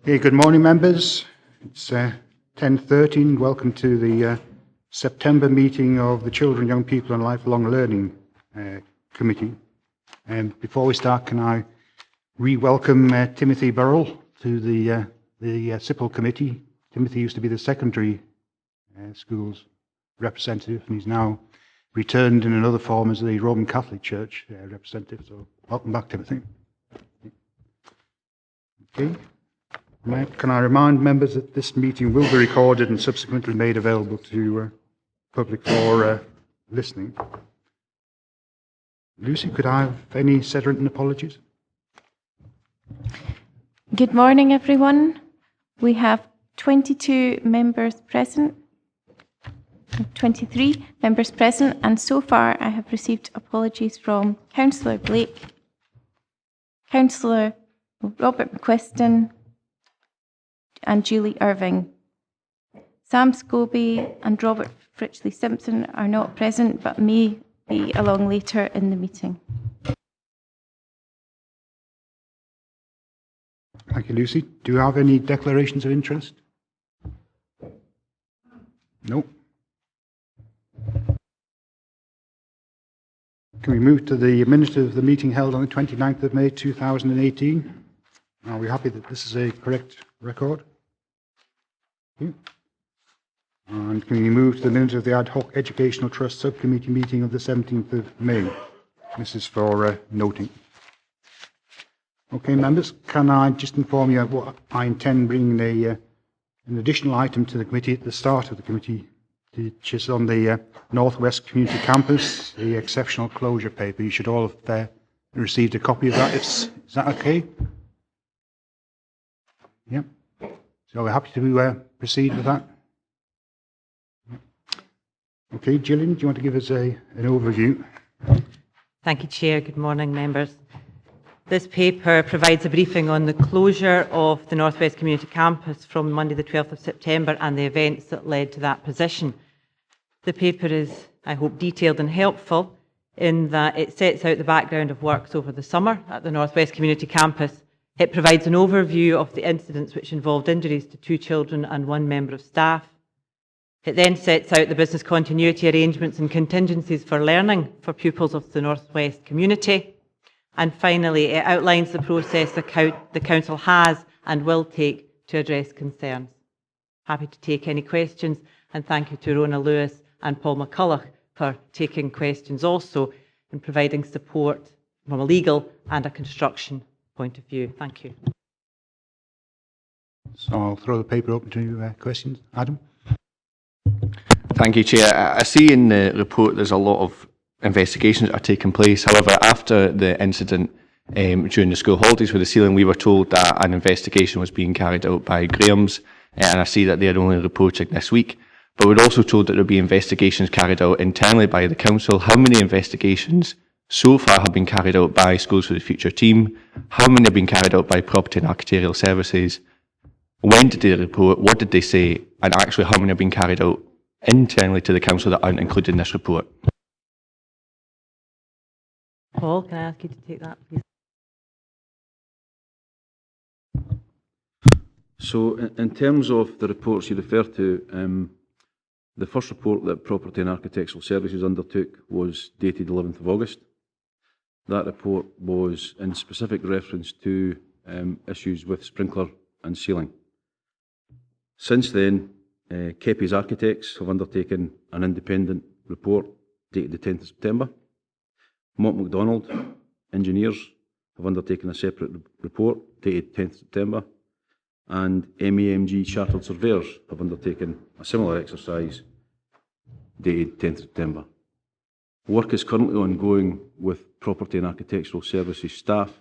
Okay, good morning, members. It's 10:13. Welcome to the September meeting of the Children, Young People and Lifelong Learning Committee. And before we start, can I re-welcome Timothy Burrell to the CYPLL committee. Timothy used to be the secondary schools representative, and he's now returned in another form as the Roman Catholic Church representative. So welcome back, Timothy. Okay. Can I remind members that this meeting will be recorded and subsequently made available to public for listening. Lucy, could I have any SEDERUNT apologies? Good morning, everyone. We have 22 members present, 23 members present, and so far I have received apologies from Councillor Blake, Councillor Robert McQuiston, and Julie Irving. Sam Scobie and Robert Fritchley Simpson are not present but may be along later in the meeting. Thank you, Lucy. Do you have any declarations of interest? No. Can we move to the minutes of the meeting held on the 29th of May 2018? Are we happy that this is a correct record? Okay. And can we move to the minutes of the Ad Hoc Educational Trust Subcommittee meeting of the 17th of May? This is for noting. Okay, members, can I just inform you of what I intend bringing an additional item to the committee at the start of the committee, which is on the Northwest Community Campus, the exceptional closure paper. You should all have received a copy of that. Is that okay? Yeah. So we're happy to proceed with that. Okay, Gillian, do you want to give us an overview? Thank you, Chair. Good morning, members. This paper provides a briefing on the closure of the Northwest Community Campus from Monday the 12th of September and the events that led to that position. The paper is, I hope, detailed and helpful in that it sets out the background of works over the summer at the Northwest Community Campus. It provides an overview of the incidents which involved injuries to 2 children and 1 member of staff. It then sets out the business continuity arrangements and contingencies for learning for pupils of the Northwest community. And finally, it outlines the process the Council has and will take to address concerns. Happy to take any questions, and thank you to Rona Lewis and Paul McCulloch for taking questions also and providing support from a legal and a construction point of view. Thank you. So I'll throw the paper open to questions. Adam? Thank you, Chair. I see in the report there's a lot of investigations that are taking place. However, after the incident during the school holidays with the ceiling, we were told that an investigation was being carried out by Graham's, and I see that they are only reporting this week. But we're also told that there will be investigations carried out internally by the Council. How many investigations so far have been carried out by Schools for the Future team? How many have been carried out by Property and Architectural Services? When did they report? What did they say? And actually, how many have been carried out internally to the Council that aren't included in this report? Paul, can I ask you to take that, please? So, in terms of the reports you refer to, the first report that Property and Architectural Services undertook was dated 11th of August. That report was in specific reference to issues with sprinkler and ceiling. Since then, Kepi's Architects have undertaken an independent report dated the 10th of September. Mott MacDonald Engineers have undertaken a separate report dated 10th September, and MEMG Chartered Surveyors have undertaken a similar exercise dated 10th September. Work is currently ongoing with Property and Architectural Services staff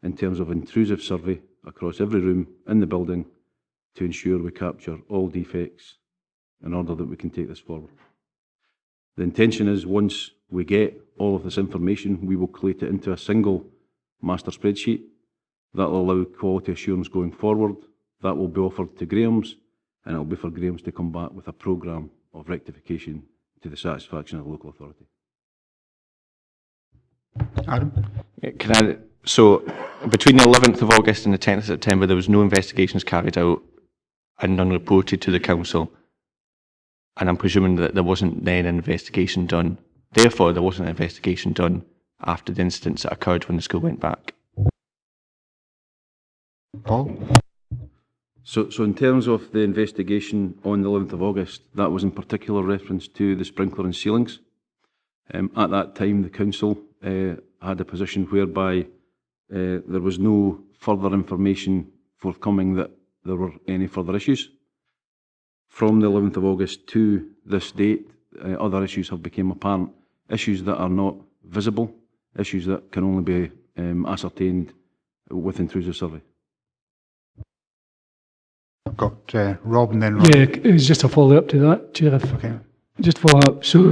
in terms of intrusive survey across every room in the building to ensure we capture all defects in order that we can take this forward. The intention is, once we get all of this information, we will collate it into a single master spreadsheet that will allow quality assurance going forward. That will be offered to Graham's, and it will be for Graham's to come back with a programme of rectification to the satisfaction of the local authority. Adam? So between the 11th of August and the 10th of September, there was no investigations carried out and none reported to the council. And I'm presuming that there wasn't then an investigation done. Therefore, there wasn't an investigation done after the incidents that occurred when the school went back. Paul? So in terms of the investigation on the 11th of August, that was in particular reference to the sprinkler and ceilings. At that time, the council had a position whereby there was no further information forthcoming that there were any further issues. From the 11th of August to this date, other issues have become apparent, issues that are not visible, issues that can only be ascertained with intrusive survey. I've got Rob and then Rob. Yeah, it was just a follow-up to that, Chair. Okay. Just follow up. So,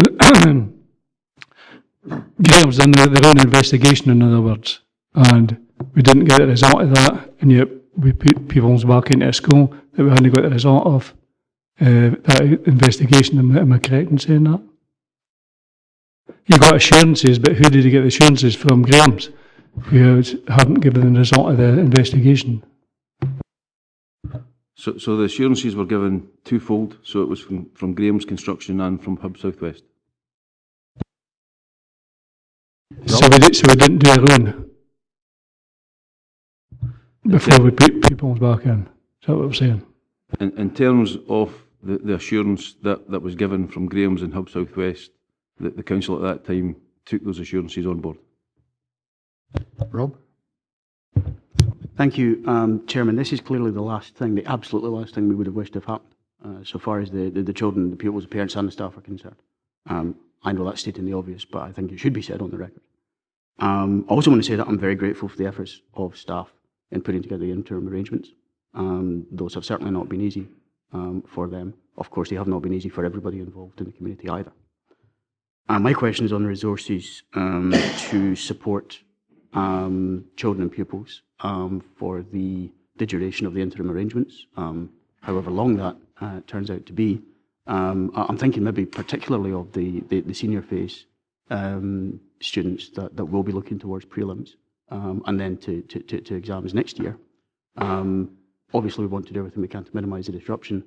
Graham's done their own investigation, in other words, and we didn't get the result of that, and yet we put people back into a school that we hadn't got the result of that investigation. Am I correct in saying that? You got assurances, but who did you get the assurances from? Graham's, who hadn't given the result of the investigation. So the assurances were given twofold. So it was from Graham's Construction and from Hub Southwest. So we didn't do our own before we put people back in. Is that what I'm saying? In terms of the assurance that was given from Graham's and Hub Southwest, the council at that time took those assurances on board. Rob? Thank you, Chairman. This is clearly the last thing, the absolutely last thing we would have wished to have happened, so far as the children, the pupils, the parents and the staff are concerned. I know that's stating the obvious, but I think it should be said on the record. I also want to say that I'm very grateful for the efforts of staff in putting together the interim arrangements. Those have certainly not been easy for them. Of course, they have not been easy for everybody involved in the community either. My question is on the resources to support children and pupils for the duration of the interim arrangements, however long that turns out to be. I'm thinking maybe particularly of the senior phase students that will be looking towards prelims and then to exams next year. Obviously, we want to do everything we can to minimise the disruption.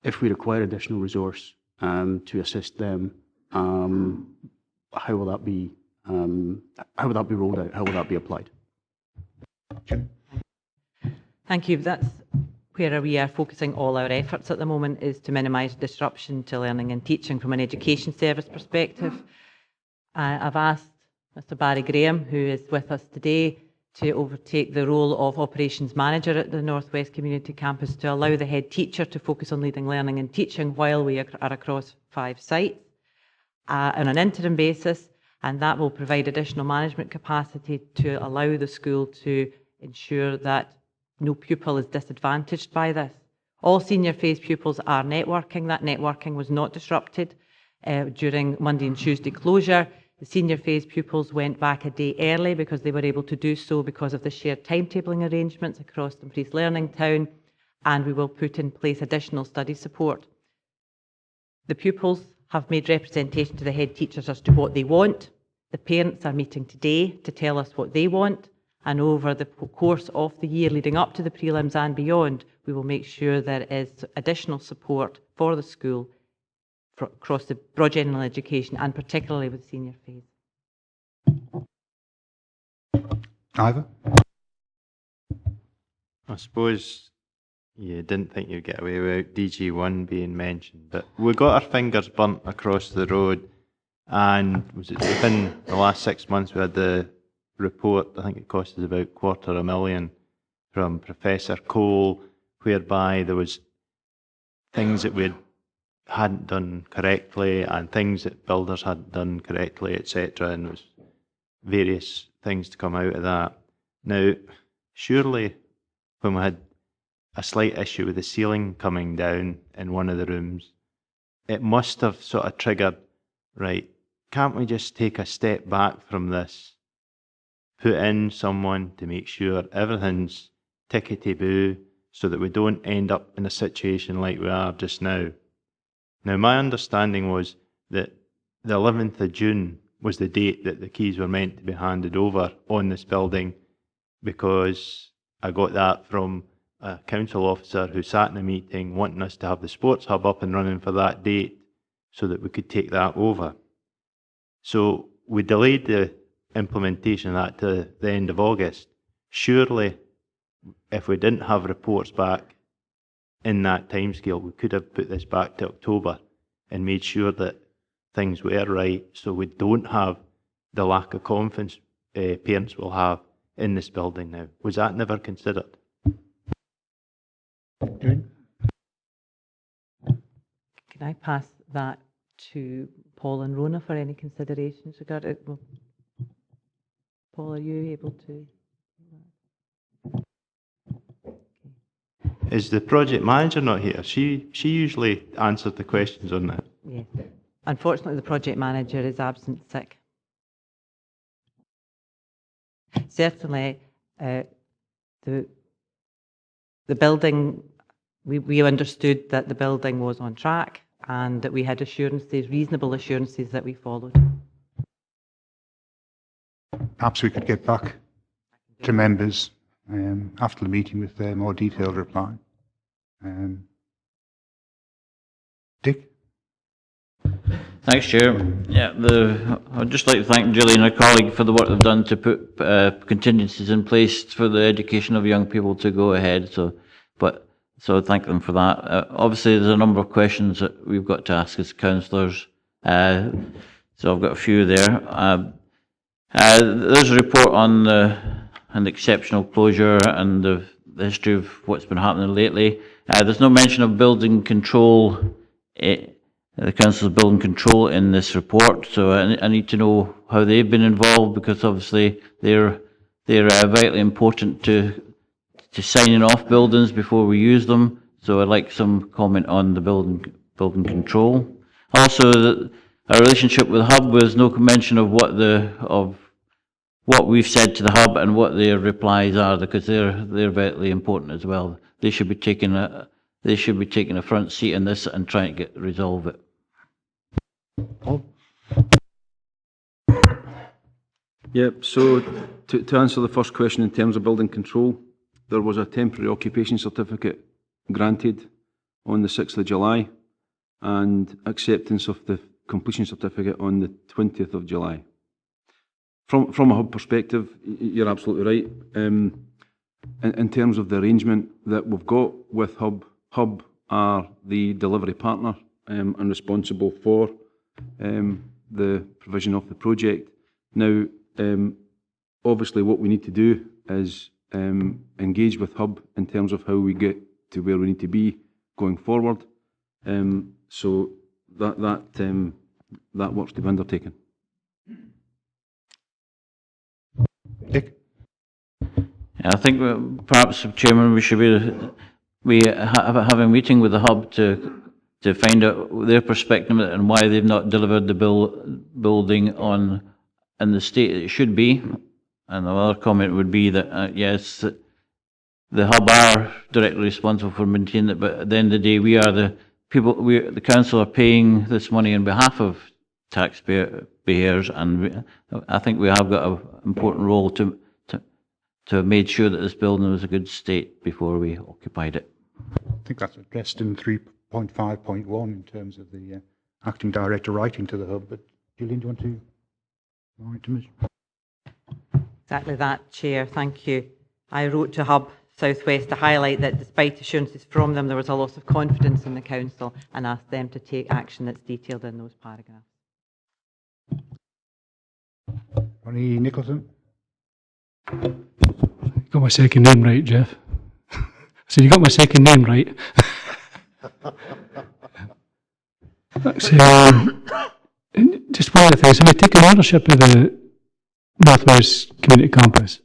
If we require additional resource to assist them, how will that be rolled out? How will that be applied? Thank you. That's where we are focusing all our efforts at the moment, is to minimise disruption to learning and teaching from an education service perspective. I've asked Mr Barry Graham, who is with us today, to overtake the role of operations manager at the North West Community Campus to allow the head teacher to focus on leading learning and teaching while we are across 5 sites on an interim basis, and that will provide additional management capacity to allow the school to ensure that no pupil is disadvantaged by this. All senior phase pupils are networking. That networking was not disrupted during Monday and Tuesday closure. The senior phase pupils went back a day early because they were able to do so because of the shared timetabling arrangements across Dumfries Learning Town, and we will put in place additional study support. The pupils have made representation to the head teachers as to what they want. The parents are meeting today to tell us what they want, and over the course of the year leading up to the prelims and beyond, we will make sure there is additional support for the school across the broad general education and particularly with senior phase. Ivor? I suppose you didn't think you'd get away without DG1 being mentioned, but we got our fingers burnt across the road, and was it within the last 6 months we had the report, I think it cost us about $250,000 from Professor Cole, whereby there was things that we hadn't done correctly and things that builders hadn't done correctly, etc. And there was various things to come out of that. Now, surely when we had a slight issue with the ceiling coming down in one of the rooms, it must have sort of triggered, right, can't we just take a step back from this, put in someone to make sure everything's tickety-boo so that we don't end up in a situation like we are just now. Now, my understanding was that the 11th of June was the date that the keys were meant to be handed over on this building, because I got that from a council officer who sat in a meeting wanting us to have the sports hub up and running for that date so that we could take that over. So we delayed the implementation of that to the end of August. Surely, if we didn't have reports back in that timescale, we could have put this back to October and made sure that things were right, so we don't have the lack of confidence parents will have in this building now. Was that never considered? Can I pass that to Paul and Rona for any considerations regarding it? Well, Paul, are you able to? Is the project manager not here? She usually answers the questions on that. Yes. Unfortunately, the project manager is absent sick. Certainly, the building, we understood that the building was on track and that we had assurances, reasonable assurances that we followed. Perhaps we could get back to members after the meeting with a more detailed reply. Dick? Thanks, Chair. Yeah, I'd just like to thank Gillian and her colleague for the work they've done to put contingencies in place for the education of young people to go ahead. So thank them for that. Obviously, there's a number of questions that we've got to ask as councillors. So I've got a few there. There's a report on an exceptional closure and the history of what's been happening lately. There's no mention of building control. The council's building control in this report, so I need to know how they've been involved, because obviously they're vitally important to signing off buildings before we use them. So I'd like some comment on the building control. Also, our relationship with the hub, was no mention of what we've said to the hub and what their replies are, because they're vitally important as well. They should be taking a front seat in this and trying to resolve it. Paul? Yep, so to answer the first question in terms of building control, there was a temporary occupation certificate granted on the 6th of July and acceptance of the completion certificate on the 20th of July. From a hub perspective, you're absolutely right. In terms of the arrangement that we've got with Hub are the delivery partner and responsible for the provision of the project. Now, obviously what we need to do is engage with Hub in terms of how we get to where we need to be going forward. So that work's to be undertaken. Dick? I think perhaps, Chairman, we should be having a meeting with the hub to find out their perspective and why they've not delivered the building in the state it should be. And another comment would be that yes, the hub are directly responsible for maintaining it, but at the end of the day, we are the people. The council are paying this money on behalf of taxpayers, and I think we have got an important role to have made sure that this building was a good state before we occupied it. I think that's addressed in 3.5.1 in terms of the acting director writing to the hub. But Gillian, do you want to write to me? Exactly that, Chair. Thank you. I wrote to Hub Southwest to highlight that despite assurances from them, there was a loss of confidence in the council, and asked them to take action that's detailed in those paragraphs. Ronnie Nicholson? You got my second name right, Jeff. So you got my second name right. Just one of the things, have we taken ownership of the Northwest Community Campus?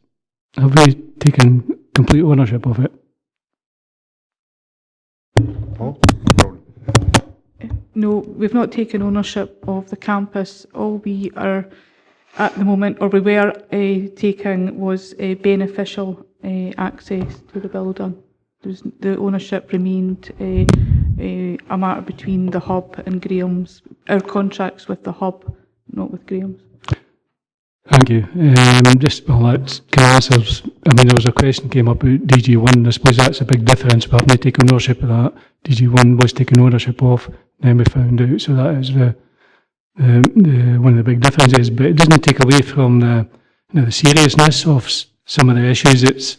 Have we taken complete ownership of it? Paul? No, we've not taken ownership of the campus. All we are at the moment, or we were taking, was beneficial access to the building. The ownership remained a matter between the hub and Graham's. Our contracts with the hub, not with Graham's. Thank you. That kind of answers, I mean, there was a question came up about DG1. I suppose that's a big difference. We haven't taken ownership of that. DG1 was taken ownership of, then we found out. So that is one of the big differences. But it doesn't take away from the seriousness of some of the issues that's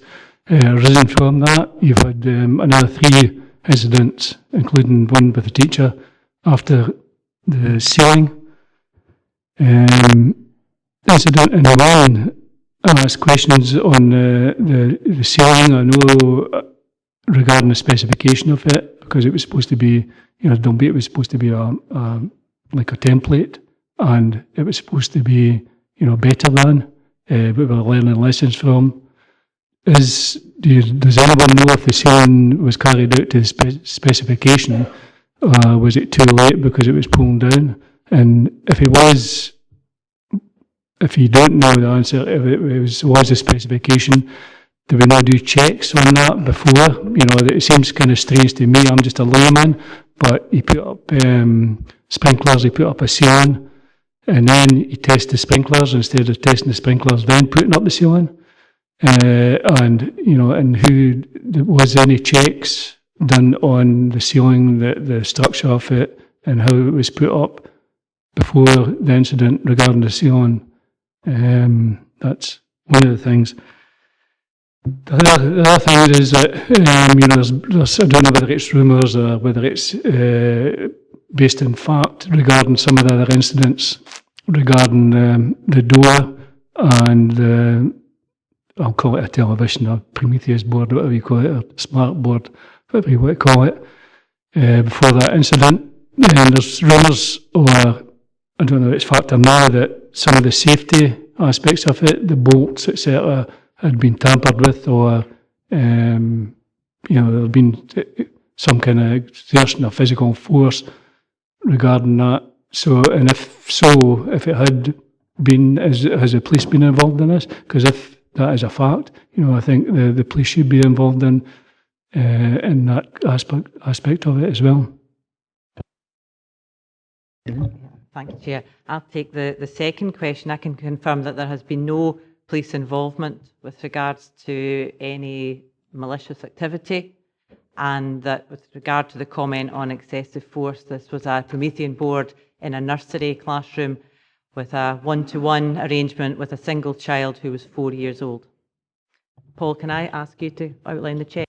arisen from that. You've had another 3 incidents, including one with a teacher after the ceiling. Incident in one, I asked questions on the ceiling. I know regarding the specification of it, because it was supposed to be, it was supposed to be like a template, and it was supposed to be, better than we were learning lessons from. Does anyone know if the ceiling was carried out to the specification? Was it too late because it was pulled down? And if you don't know the answer, if it was a specification, do we not do checks on that before? It seems kind of strange to me. I'm just a layman, but he put up sprinklers, he put up a ceiling, and then he test the sprinklers instead of testing the sprinklers, then putting up the ceiling. And who was any checks done on the ceiling, the structure of it, and how it was put up before the incident regarding the ceiling? That's one of the things. The other thing is that there's I don't know whether it's rumours or whether it's based in fact regarding some of the other incidents regarding the door and I'll call it a television, a Prometheus board, whatever you call it, a smart board, whatever you want to call it, before that incident. And there's rumours, or I don't know if it's fact or not, that some of the safety aspects of it, the bolts, etc., had been tampered with, or there had been some kind of exertion of physical force regarding that. So, and if it had been, has the police been involved in this? Because if that is a fact, I think the police should be involved in that aspect of it as well. Thank you, Chair. I'll take the second question. I can confirm that there has been no police involvement with regards to any malicious activity, and that with regard to the comment on excessive force, this was a Promethean board in a nursery classroom with a one-to-one arrangement with a single child who was 4 years old. Paul, can I ask you to outline the check?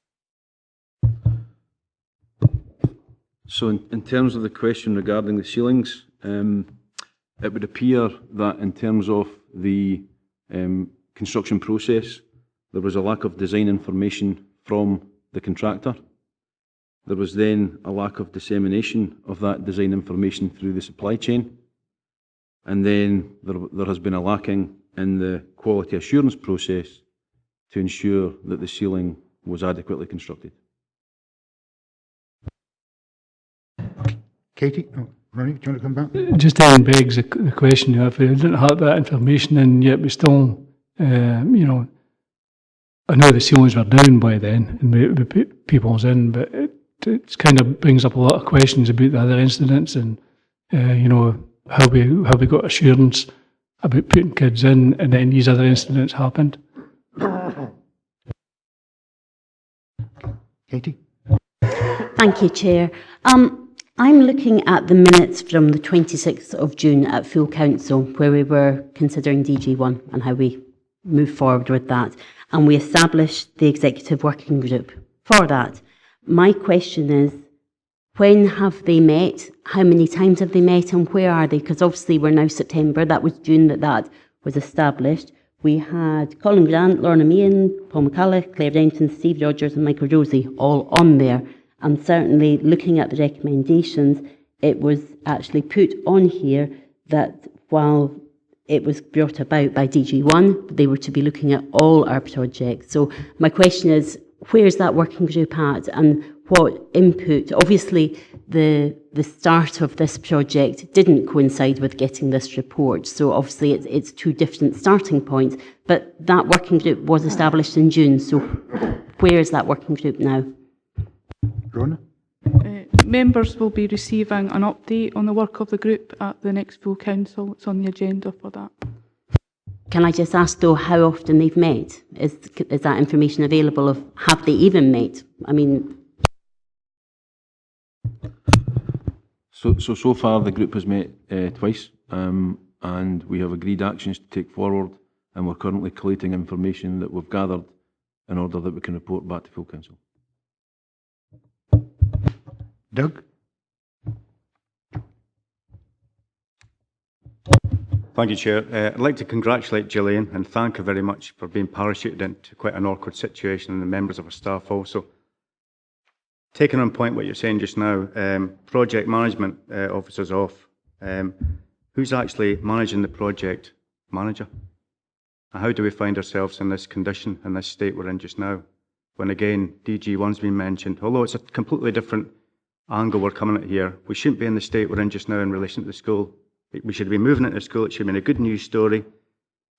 So in terms of the question regarding the ceilings, it would appear that in terms of the construction process, there was a lack of design information from the contractor. There was then a lack of dissemination of that design information through the supply chain. And then there has been a lacking in the quality assurance process to ensure that the ceiling was adequately constructed. Katie? Oh, Ronnie, do you want to come back? Just then begs the question, if we didn't have that information and yet we still, I know the ceilings were down by then and we put people's in, but it kind of brings up a lot of questions about the other incidents and, how we got assurance about putting kids in and then these other incidents happened. Katie? Thank you, Chair. I'm looking at the minutes from the 26th of June at full council where we were considering DG1 and how we move forward with that. And we established the executive working group for that. My question is, when have they met? How many times have they met and where are they? Because obviously we're now September. That was June that was established. We had Colin Grant, Lorna Meehan, Paul McCullough, Claire Denton, Steve Rogers and Michael Rosie all on there. And certainly looking at the recommendations, it was actually put on here that while it was brought about by DG1, they were to be looking at all our projects. So my question is, where's that working group at and what input? Obviously, the start of this project didn't coincide with getting this report, so obviously it's two different starting points, but that working group was established in June, so where is that working group now? Rona? Members will be receiving an update on the work of the group at the next full council. It's on the agenda for that. Can I just ask, though, how often they've met? Is that information available of have they even met? I mean... So far the group has met twice, and we have agreed actions to take forward, and we're currently collating information that we've gathered in order that we can report back to full council. Doug? Thank you, Chair. I'd like to congratulate Gillian and thank her very much for being parachuted into quite an awkward situation, and the members of her staff also. Taking on point what you're saying just now, project management officers off. Who's actually managing the project manager? And how do we find ourselves in this condition, in this state we're in just now? When again, DG1's been mentioned, although it's a completely different angle we're coming at here. We shouldn't be in the state we're in just now in relation to the school. We should be moving into school. It should be a good news story,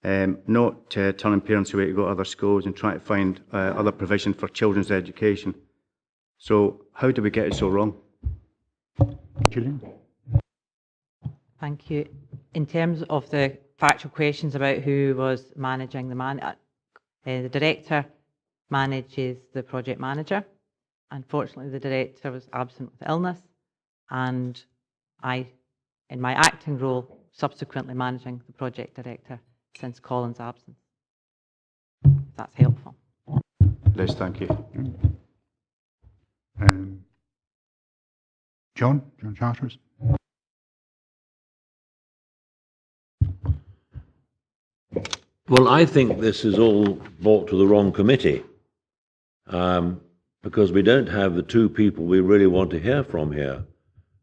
not telling parents away to go to other schools and trying to find other provision for children's education. So how do we get it so wrong? Gillian? Thank you. In terms of the factual questions about who was managing the director manages the project manager. Unfortunately, the director was absent with illness, and I, in my acting role, subsequently managing the project director since Colin's absence. If that's helpful. Liz, thank you. John Charters? Well, I think this is all brought to the wrong committee, because we don't have the two people we really want to hear from here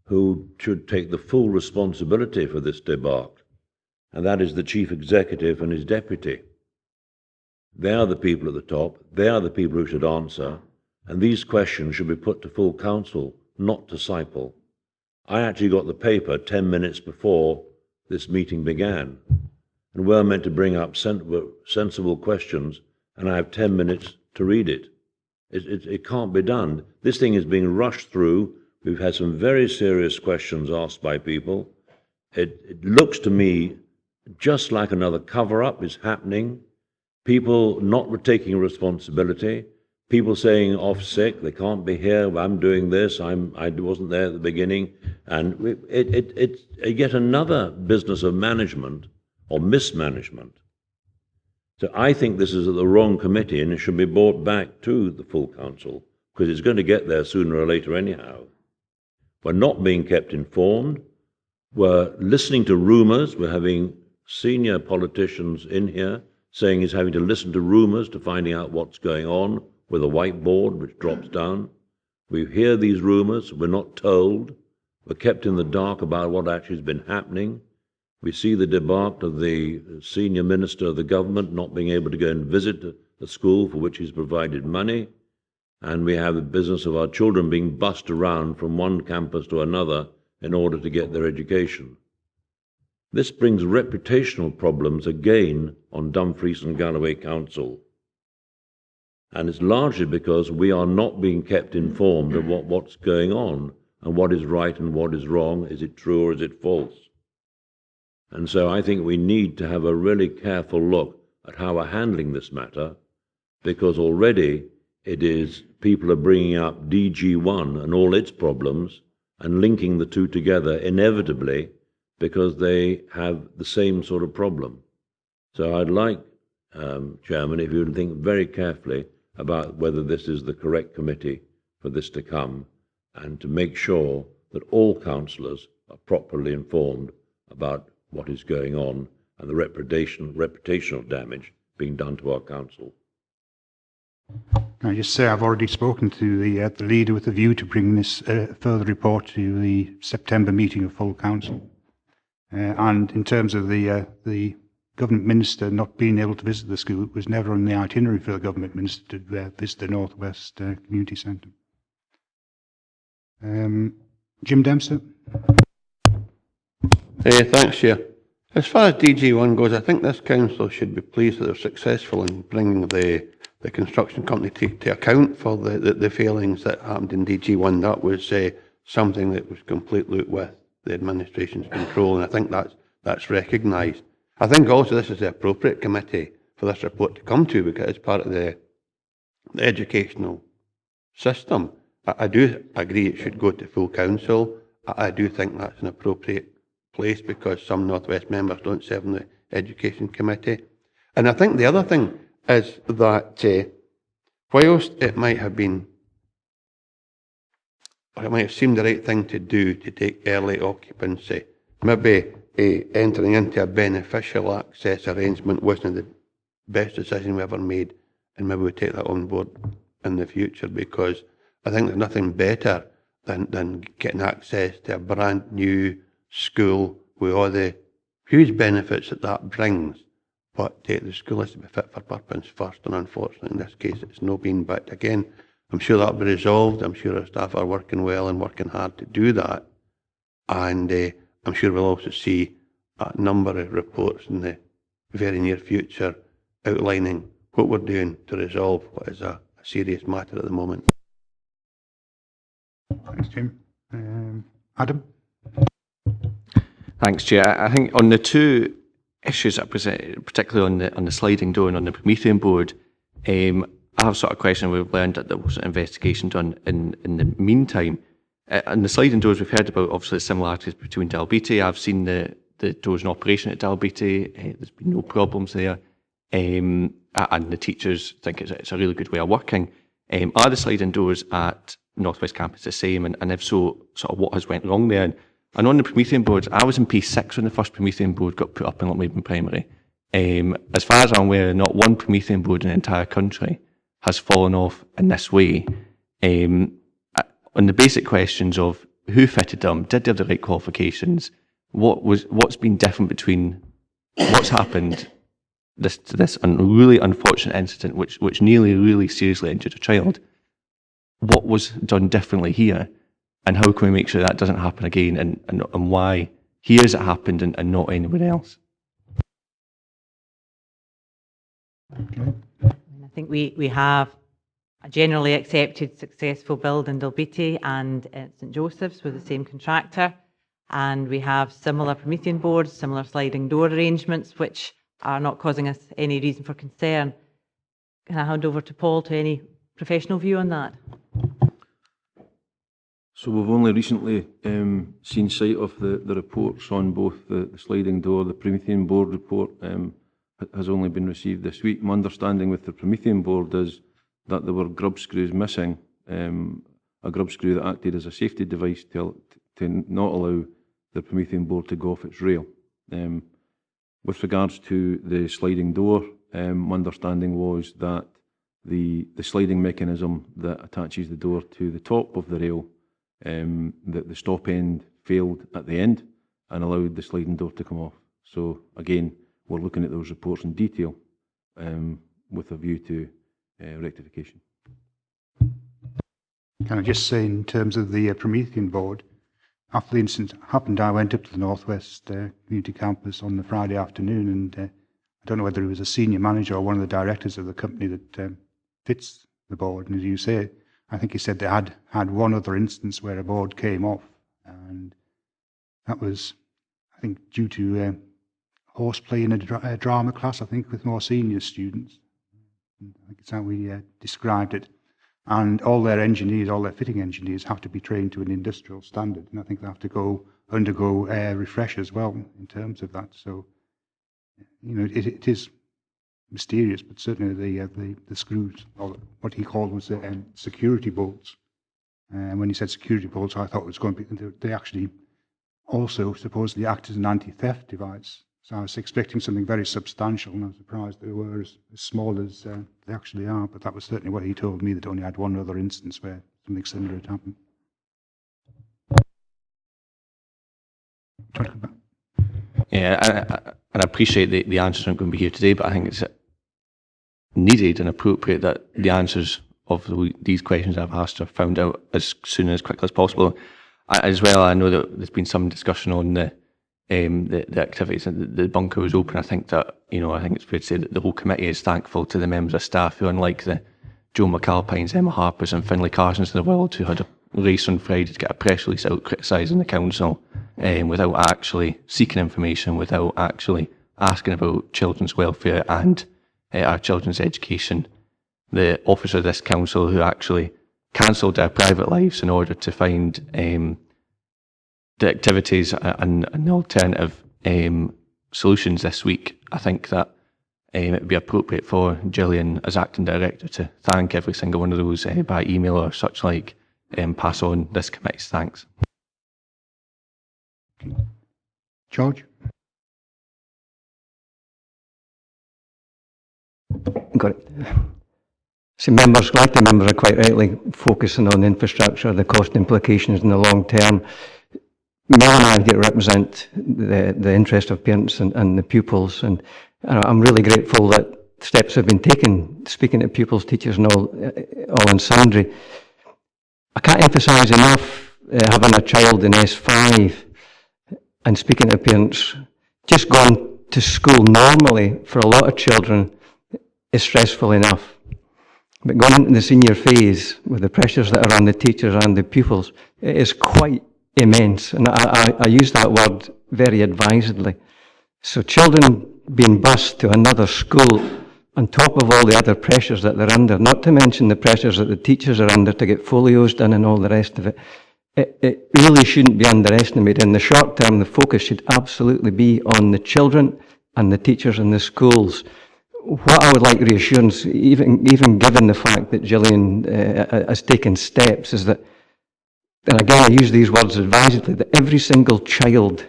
who should take the full responsibility for this debacle, and that is the chief executive and his deputy. They are the people at the top, they are the people who should answer, and these questions should be put to full council, not to CYPLL. I actually got the paper 10 minutes before this meeting began, and we're meant to bring up sensible questions, and I have 10 minutes to read it. It can't be done. This thing is being rushed through. We've had some very serious questions asked by people. It looks to me just like another cover-up is happening. People not taking responsibility. People saying off sick, they can't be here, I'm doing this, I wasn't there at the beginning. And it's yet another business of management or mismanagement. So I think this is at the wrong committee and it should be brought back to the full council, because it's going to get there sooner or later anyhow. We're not being kept informed. We're listening to rumours. We're having senior politicians in here saying he's having to listen to rumours to finding out what's going on with a whiteboard which drops down. We hear these rumours. We're not told. We're kept in the dark about what actually has been happening. We see the debacle of the senior minister of the government not being able to go and visit a school for which he's provided money. And we have the business of our children being bussed around from one campus to another in order to get their education. This brings reputational problems again on Dumfries and Galloway Council. And it's largely because we are not being kept informed of what's going on and what is right and what is wrong. Is it true or is it false? And so I think we need to have a really careful look at how we're handling this matter, because already it is people are bringing up DG1 and all its problems and linking the two together inevitably because they have the same sort of problem. So I'd like, Chairman, if you would think very carefully about whether this is the correct committee for this to come, and to make sure that all councillors are properly informed about what is going on and the reputational damage being done to our council. Can I just say I've already spoken to the leader with a view to bring this further report to the September meeting of full council. And in terms of the government minister not being able to visit the school, it was never on the itinerary for the government minister to visit the North West Community Centre. Jim Dempster. Thanks, Chair. As far as DG1 goes, I think this council should be pleased that they're successful in bringing the construction company to account for the failings that happened in DG1. That was something that was completely with the administration's control, and I think that's recognised. I think also this is the appropriate committee for this report to come to, because it's part of the educational system. I do agree it should go to full council. I do think that's an appropriate place because some North West members don't serve in the education committee. And I think the other thing is that whilst it might have been, or it might have seemed the right thing to do to take early occupancy, maybe entering into a beneficial access arrangement wasn't the best decision we ever made, and maybe we take that on board in the future, because I think there's nothing better than getting access to a brand new school with all the huge benefits that brings. But the school has to be fit for purpose first, and unfortunately in this case it's not been. But again, I'm sure that'll be resolved. I'm sure our staff are working well and working hard to do that. And I'm sure we'll also see a number of reports in the very near future outlining what we're doing to resolve what is a serious matter at the moment. Thanks, Jim. Adam? Thanks, Chair. I think on the two issues that I presented, particularly on the sliding door and on the Promethean board, I have sort of question. We've learned that there was an investigation done in the meantime. On the sliding doors, we've heard about obviously the similarities between Dalbeattie. I've seen the doors in operation at Dalbeattie. There's been no problems there. And the teachers think it's a really good way of working. Are the sliding doors at North West Campus the same? And if so, sort of what has went wrong there? And on the Promethean boards, I was in P6 when the first Promethean board got put up in Lochmaben Primary. As far as I'm aware, not one Promethean board in the entire country has fallen off in this way. On the basic questions of who fitted them, did they have the right qualifications, what's been different between what's happened to this really unfortunate incident which nearly really seriously injured a child, what was done differently here, and how can we make sure that doesn't happen again, and why here has it happened and not anywhere else? Okay. I think we have a generally accepted successful build in Dalbeattie and St Joseph's with the same contractor, and we have similar Promethean boards, similar sliding door arrangements which are not causing us any reason for concern. Can I hand over to Paul to any professional view on that? So we've only recently seen sight of the reports on both the sliding door. The Promethean board report has only been received this week. My understanding with the Promethean board is that there were grub screws missing, a grub screw that acted as a safety device to not allow the Promethean board to go off its rail. With regards to the sliding door, my understanding was that the sliding mechanism that attaches the door to the top of the rail, that the stop end failed at the end and allowed the sliding door to come off. So again, we're looking at those reports in detail with a view to rectification. Can I just say, in terms of the Promethean board, after the incident happened, I went up to the Northwest Community Campus on the Friday afternoon, and I don't know whether he was a senior manager or one of the directors of the company that fits the board. And as you say, I think he said they had one other instance where a board came off, and that was, I think, due to horseplay in a drama class, I think, with more senior students. I think it's how we described it. And all their engineers, all their fitting engineers have to be trained to an industrial standard. And I think they have to undergo refresh as well in terms of that. So, you know, it is mysterious, but certainly the screws, or what he called was the security bolts. And when he said security bolts, I thought it was going to be, they actually also supposedly act as an anti-theft device. So I was expecting something very substantial, and I was surprised they were as small as they actually are. But that was certainly what he told me, that only had one other instance where something similar had happened. Yeah, and I appreciate the answers aren't going to be here today, but I think it's needed and appropriate that the answers of these questions I've asked are found out as soon and as quickly as possible. As well, I know that there's been some discussion on the activities, and the bunker was open. I think that, you know, I think it's fair to say that the whole committee is thankful to the members of staff who, unlike the Joe McAlpines, Emma Harpers and Finlay Carsons of the world, who had a race on Friday to get a press release out criticising the council without actually seeking information, without actually asking about children's welfare and our children's education. The officer of this council who actually cancelled their private lives in order to find the activities and alternative solutions this week. I think that it would be appropriate for Gillian, as acting director, to thank every single one of those by email or such like, pass on this committee's thanks. George? Got it. So members, collective members are quite rightly focusing on the infrastructure, the cost implications in the long term. Mel and I here represent the interest of parents and the pupils, and I'm really grateful that steps have been taken, speaking to pupils, teachers and all and sundry. I can't emphasise enough having a child in S5 and speaking to parents, just going to school normally for a lot of children is stressful enough. But going into the senior phase with the pressures that are on the teachers and the pupils, it is quite immense. And I use that word very advisedly. So children being bused to another school on top of all the other pressures that they're under, not to mention the pressures that the teachers are under to get folios done and all the rest of it, it really shouldn't be underestimated. In the short term, the focus should absolutely be on the children and the teachers in the schools. What I would like reassurance, even given the fact that Gillian has taken steps, is that, and again I use these words advisedly, that every single child,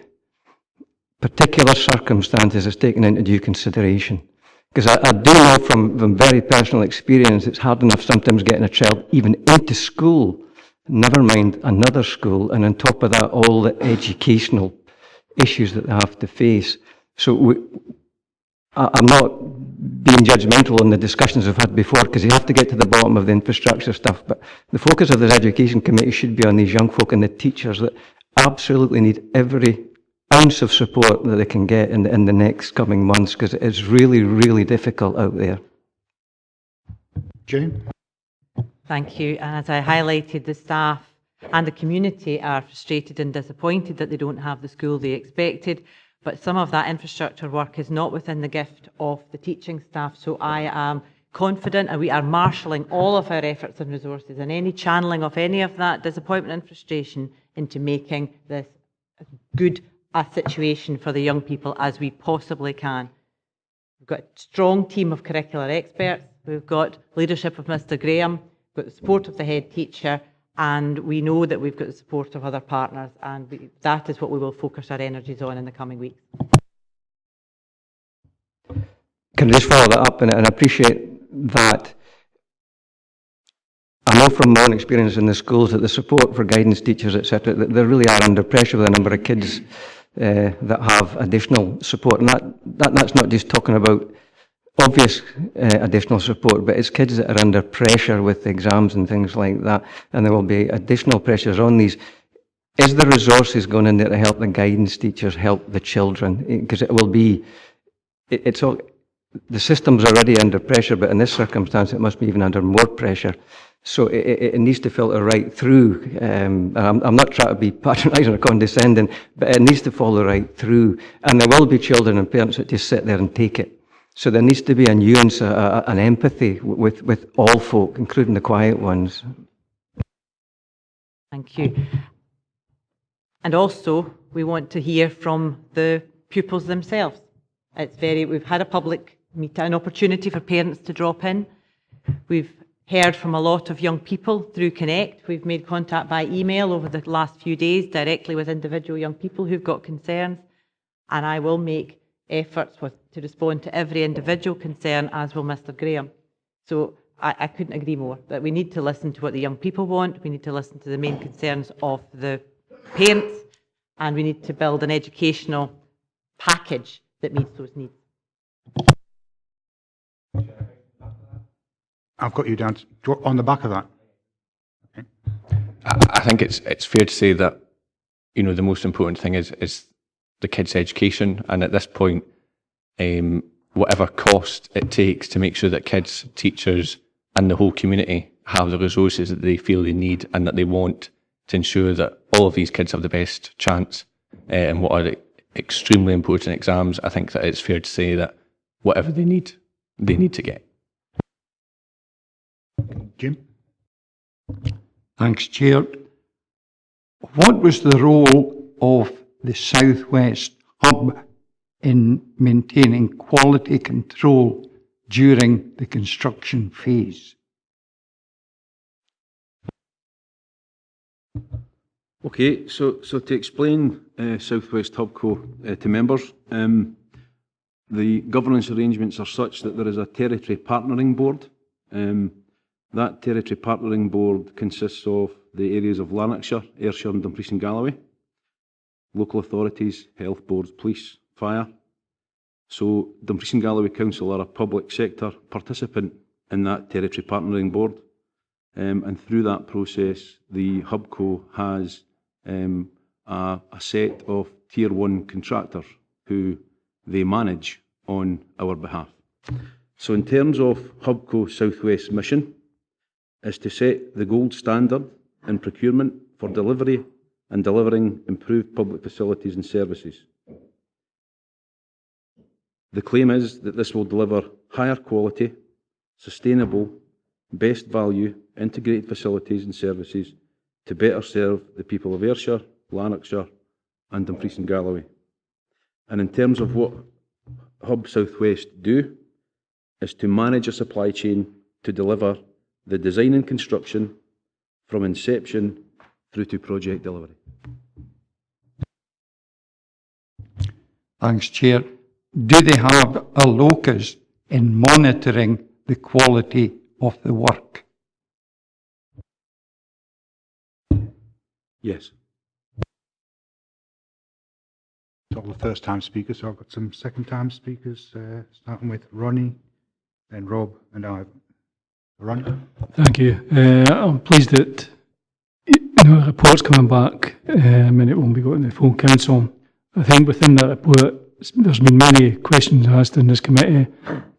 particular circumstances, is taken into due consideration. Because I do know from very personal experience, it's hard enough sometimes getting a child even into school, never mind another school, and on top of that, all the educational issues that they have to face. So I'm not being judgmental on the discussions we've had before, because you have to get to the bottom of the infrastructure stuff, but the focus of this education committee should be on these young folk and the teachers that absolutely need every ounce of support that they can get in the next coming months, because it's really, really difficult out there. Jane? Thank you. And as I highlighted, the staff and the community are frustrated and disappointed that they don't have the school they expected. But some of that infrastructure work is not within the gift of the teaching staff. So I am confident, and we are marshalling all of our efforts and resources and any channeling of any of that disappointment and frustration into making this as good a situation for the young people as we possibly can. We've got a strong team of curricular experts. We've got leadership of Mr. Graham. We've got the support of the head teacher. And we know that we've got the support of other partners, and that is what we will focus our energies on in the coming weeks. Can I just follow that up and appreciate that? I know from my own experience in the schools that the support for guidance teachers, etc., that they really are under pressure with a number of kids that have additional support. And that's not just talking about obvious additional support, but it's kids that are under pressure with exams and things like that, and there will be additional pressures on these. Is there resources going in there to help the guidance teachers help the children? Because it will be, it's all, the system's already under pressure, but in this circumstance it must be even under more pressure. So it needs to filter right through. I'm not trying to be patronising or condescending, but it needs to follow right through. And there will be children and parents that just sit there and take it. So there needs to be a nuance, an empathy with all folk, including the quiet ones. Thank you. And also, we want to hear from the pupils themselves. We've had a public meeting, an opportunity for parents to drop in. We've heard from a lot of young people through Connect. We've made contact by email over the last few days directly with individual young people who've got concerns. And I will make efforts to respond to every individual concern, as will Mr. Graham. So I couldn't agree more that we need to listen to what the young people want, we need to listen to the main concerns of the parents, and we need to build an educational package that meets those needs. I've got you down on the back of that. Okay. I think it's fair to say that, you know, the most important thing is the kids' education, and at this point, whatever cost it takes to make sure that kids, teachers and the whole community have the resources that they feel they need and that they want to ensure that all of these kids have the best chance in what are extremely important exams, I think that it's fair to say that whatever they need to get. Jim? Thanks, Chair. What was the role of the South West Hub in maintaining quality control during the construction phase? Okay, so to explain South West Hubco to members, the governance arrangements are such that there is a territory partnering board. That territory partnering board consists of the areas of Lanarkshire, Ayrshire and Dumfries and Galloway, local authorities, health boards, police, fire. So Dumfries and Galloway Council are a public sector participant in that territory partnering board. And through that process, the Hubco has a set of Tier 1 contractors who they manage on our behalf. So in terms of Hubco South West's mission, is to set the gold standard in procurement for delivery and delivering improved public facilities and services. The claim is that this will deliver higher quality, sustainable, best value, integrated facilities and services to better serve the people of Ayrshire, Lanarkshire and Dumfries and Galloway. And in terms of what Hub South West do, is to manage a supply chain to deliver the design and construction from inception through to project delivery. Thanks, Chair. Do they have a locus in monitoring the quality of the work? Yes. It's all the first-time speakers, so I've got some second-time speakers, starting with Ronnie, then Rob and Ivan. Ronnie? Thank you. I'm pleased that the report's coming back and it won't be going to the full council. I think within that report, there's been many questions asked in this committee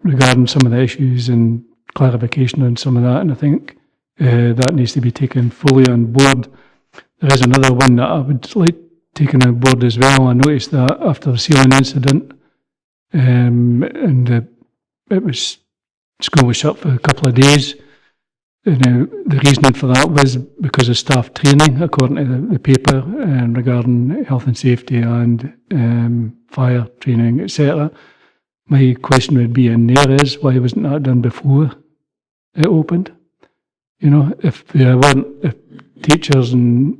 regarding some of the issues and clarification on some of that, and I think that needs to be taken fully on board. There is another one that I would like taken on board as well. I noticed that after the ceiling incident, school was shut for a couple of days. Now, the reasoning for that was because of staff training, according to the paper, regarding health and safety and fire training, etc. My question would be in there is, why wasn't that done before it opened? You know, if teachers and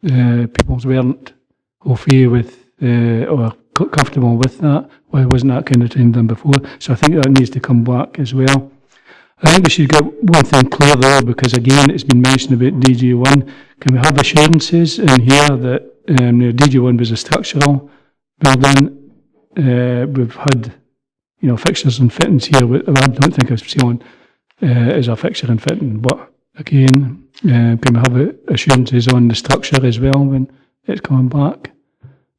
people weren't au fait with or comfortable with that, why wasn't that kind of training done before? So I think that needs to come back as well. I think we should get one thing clear though, because again, it's been mentioned about DG1. Can we have assurances in here that DG1 was a structural building? We've had, fixtures and fittings here. I don't think a ceiling is a fixture and fitting, but again, can we have assurances on the structure as well when it's coming back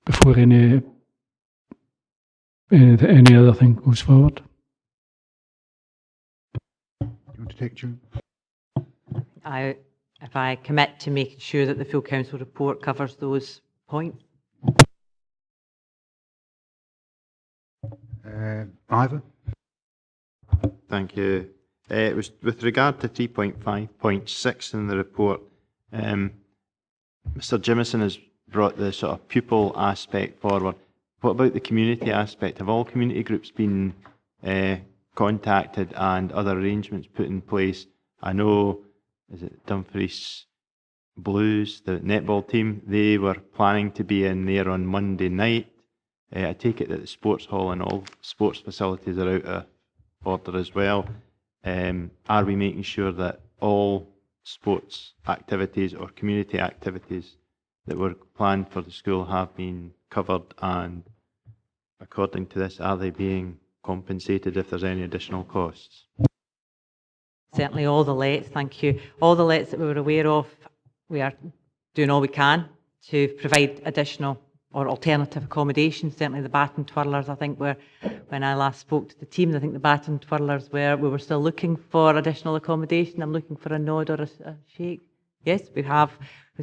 before any other thing goes forward? To take June. If I commit to making sure that the full council report covers those points. Ivan? Thank you. It was with regard to 3.5.6 in the report. Mr. Jimison has brought the sort of pupil aspect forward. What about the community aspect? Have all community groups been contacted and other arrangements put in place? I know, is it Dumfries Blues, the netball team, they were planning to be in there on Monday night. I take it that the sports hall and all sports facilities are out of order as well. Are we making sure that all sports activities or community activities that were planned for the school have been covered, and according to this, are they being compensated if there's any additional costs? Certainly all the lets, thank you. All the lets that we were aware of, we are doing all we can to provide additional or alternative accommodation. Certainly the baton twirlers, I think, were, when I last spoke to the team, I think the baton twirlers we were still looking for additional accommodation. I'm looking for a nod or a shake. Yes, we have.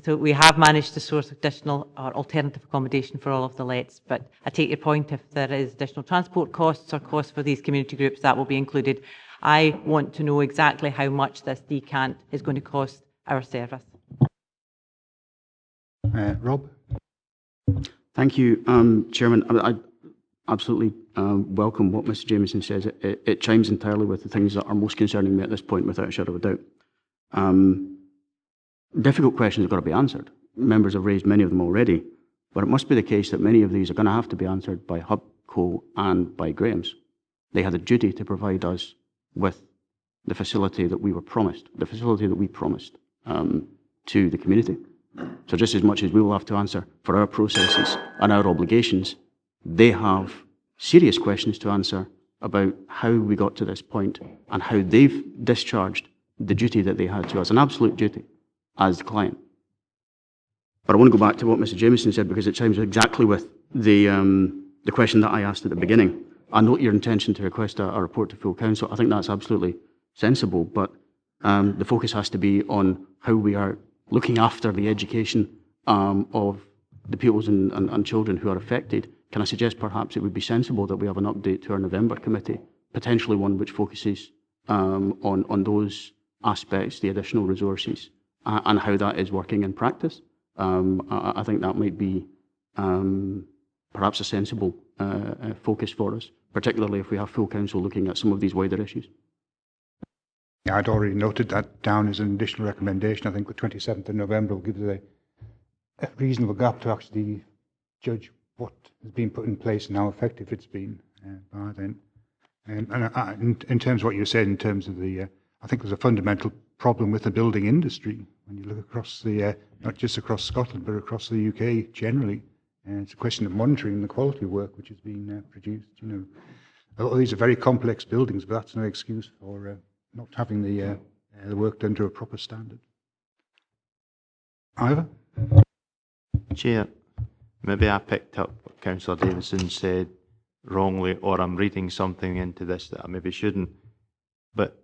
So we have managed to source additional or alternative accommodation for all of the lets, but I take your point, if there is additional transport costs or costs for these community groups, that will be included. I want to know exactly how much this decant is going to cost our service. Rob? Thank you, Chairman. I absolutely welcome what Mr Jamieson says. It chimes entirely with the things that are most concerning me at this point, without a shadow of a doubt. Difficult questions have got to be answered. Members have raised many of them already, but it must be the case that many of these are going to have to be answered by HUBCO and by Graham's. They had a duty to provide us with the facility that we were promised, the facility that we promised to the community. So just as much as we will have to answer for our processes and our obligations, they have serious questions to answer about how we got to this point and how they've discharged the duty that they had to us, an absolute duty as the client. But I want to go back to what Mr Jamieson said, because it chimes exactly with the question that I asked at the beginning. I note your intention to request a report to full council. I think that's absolutely sensible, but the focus has to be on how we are looking after the education of the pupils and children who are affected. Can I suggest perhaps it would be sensible that we have an update to our November committee, potentially one which focuses on those aspects, the additional resources, and how that is working in practice. I think that might be perhaps a sensible focus for us, particularly if we have full council looking at some of these wider issues. Yeah, I'd already noted that down as an additional recommendation. I think the 27th of November will give us a reasonable gap to actually judge what has been put in place and how effective it's been by then. And in terms of what you said, in terms of the, I think there's a fundamental problem with the building industry when you look across the, not just across Scotland, but across the UK generally. And it's a question of monitoring the quality of work which is being produced. You know, a lot of these are very complex buildings, but that's no excuse for not having the work done to a proper standard. Ivor? Chair, maybe I picked up what Councillor Davison said wrongly, or I'm reading something into this that I maybe shouldn't. But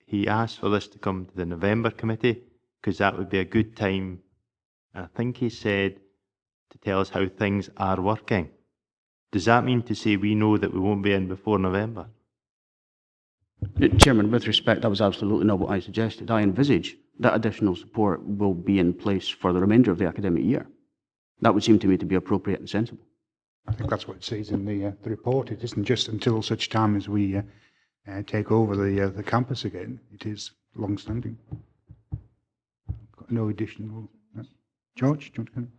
he asked for this to come to the November committee because that would be a good time, and I think he said, to tell us how things are working. Does that mean to say we know that we won't be in before November? Chairman, with respect, that was absolutely not what I suggested. I envisage that additional support will be in place for the remainder of the academic year. That would seem to me to be appropriate and sensible. I think that's what it says in the report. It isn't just until such time as we take over the campus again. It is long-standing. Got no additional. George, do you want to come?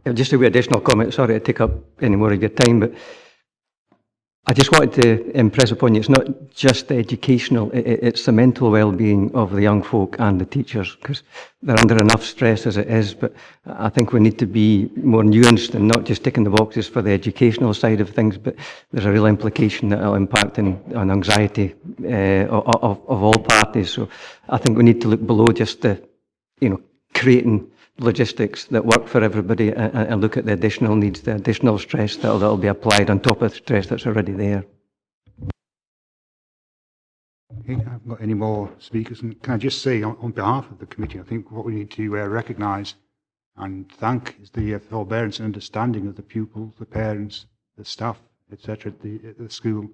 Yeah, just a wee additional comment. Sorry to take up any more of your time, but I just wanted to impress upon you, it's not just educational, it's the mental well-being of the young folk and the teachers, because they're under enough stress as it is, but I think we need to be more nuanced and not just ticking the boxes for the educational side of things, but there's a real implication that it'll impact on anxiety of all parties. So I think we need to look below just the, creating logistics that work for everybody and look at the additional needs, the additional stress that'll be applied on top of the stress that's already there. Okay, I haven't got any more speakers. And can I just say, on behalf of the committee, I think what we need to recognise and thank is the forbearance and understanding of the pupils, the parents, the staff, etc. at the school.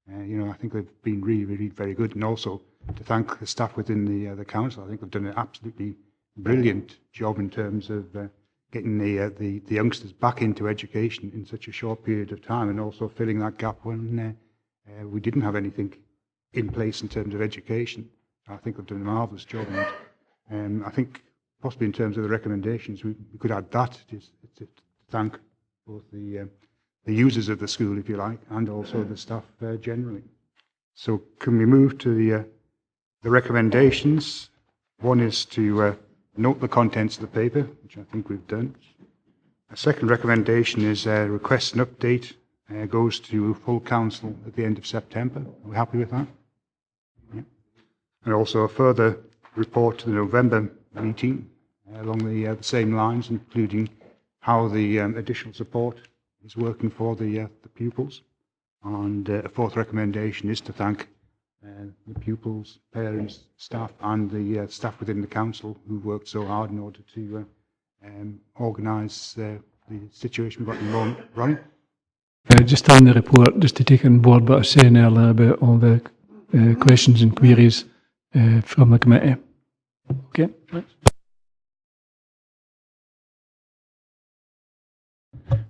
I think they've been really, really very good. And also to thank the staff within the council. I think they've done an absolutely brilliant job in terms of getting the youngsters back into education in such a short period of time, and also filling that gap when we didn't have anything in place in terms of education. I think they've done a marvellous job, and I think possibly in terms of the recommendations we could add that to thank both the users of the school, if you like, and also the staff generally. So can we move to the recommendations? One is to note the contents of the paper, which I think we've done. A second recommendation is request an update, goes to full council at the end of September. Are we happy with that? Yeah. And also a further report to the November meeting along the same lines, including how the additional support is working for the pupils. And a fourth recommendation is to thank the pupils, parents, staff, and the staff within the council who've worked so hard in order to organise the situation we've got at the moment. Ronnie? Just on the report, just to take on board what I was saying earlier about all the questions and queries from the committee. Okay, thanks.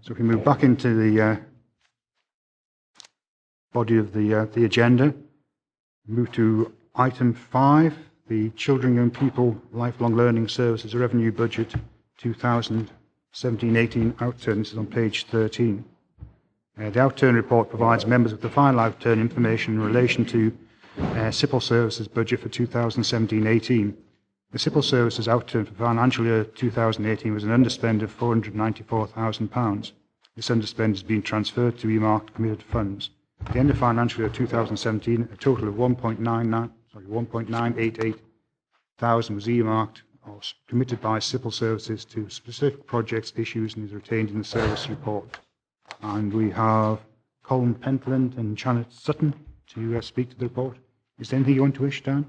So if we move back into the body of the agenda, move to item 5, the Children, Young People, Lifelong Learning Services Revenue Budget 2017-18 outturn. This is on page 13. The outturn report provides members with the final outturn information in relation to CYPLL Services budget for 2017-18. The CYPLL Services outturn for financial year 2018 was an underspend of £494,000. This underspend has been transferred to earmarked committed funds. At the end of financial year 2017, a total of 1.988 thousand was earmarked or committed by CYPLL Services to specific projects, issues, and is retained in the service report. And we have Colin Pentland and Janet Sutton to speak to the report. Is there anything you want to wish, Dan?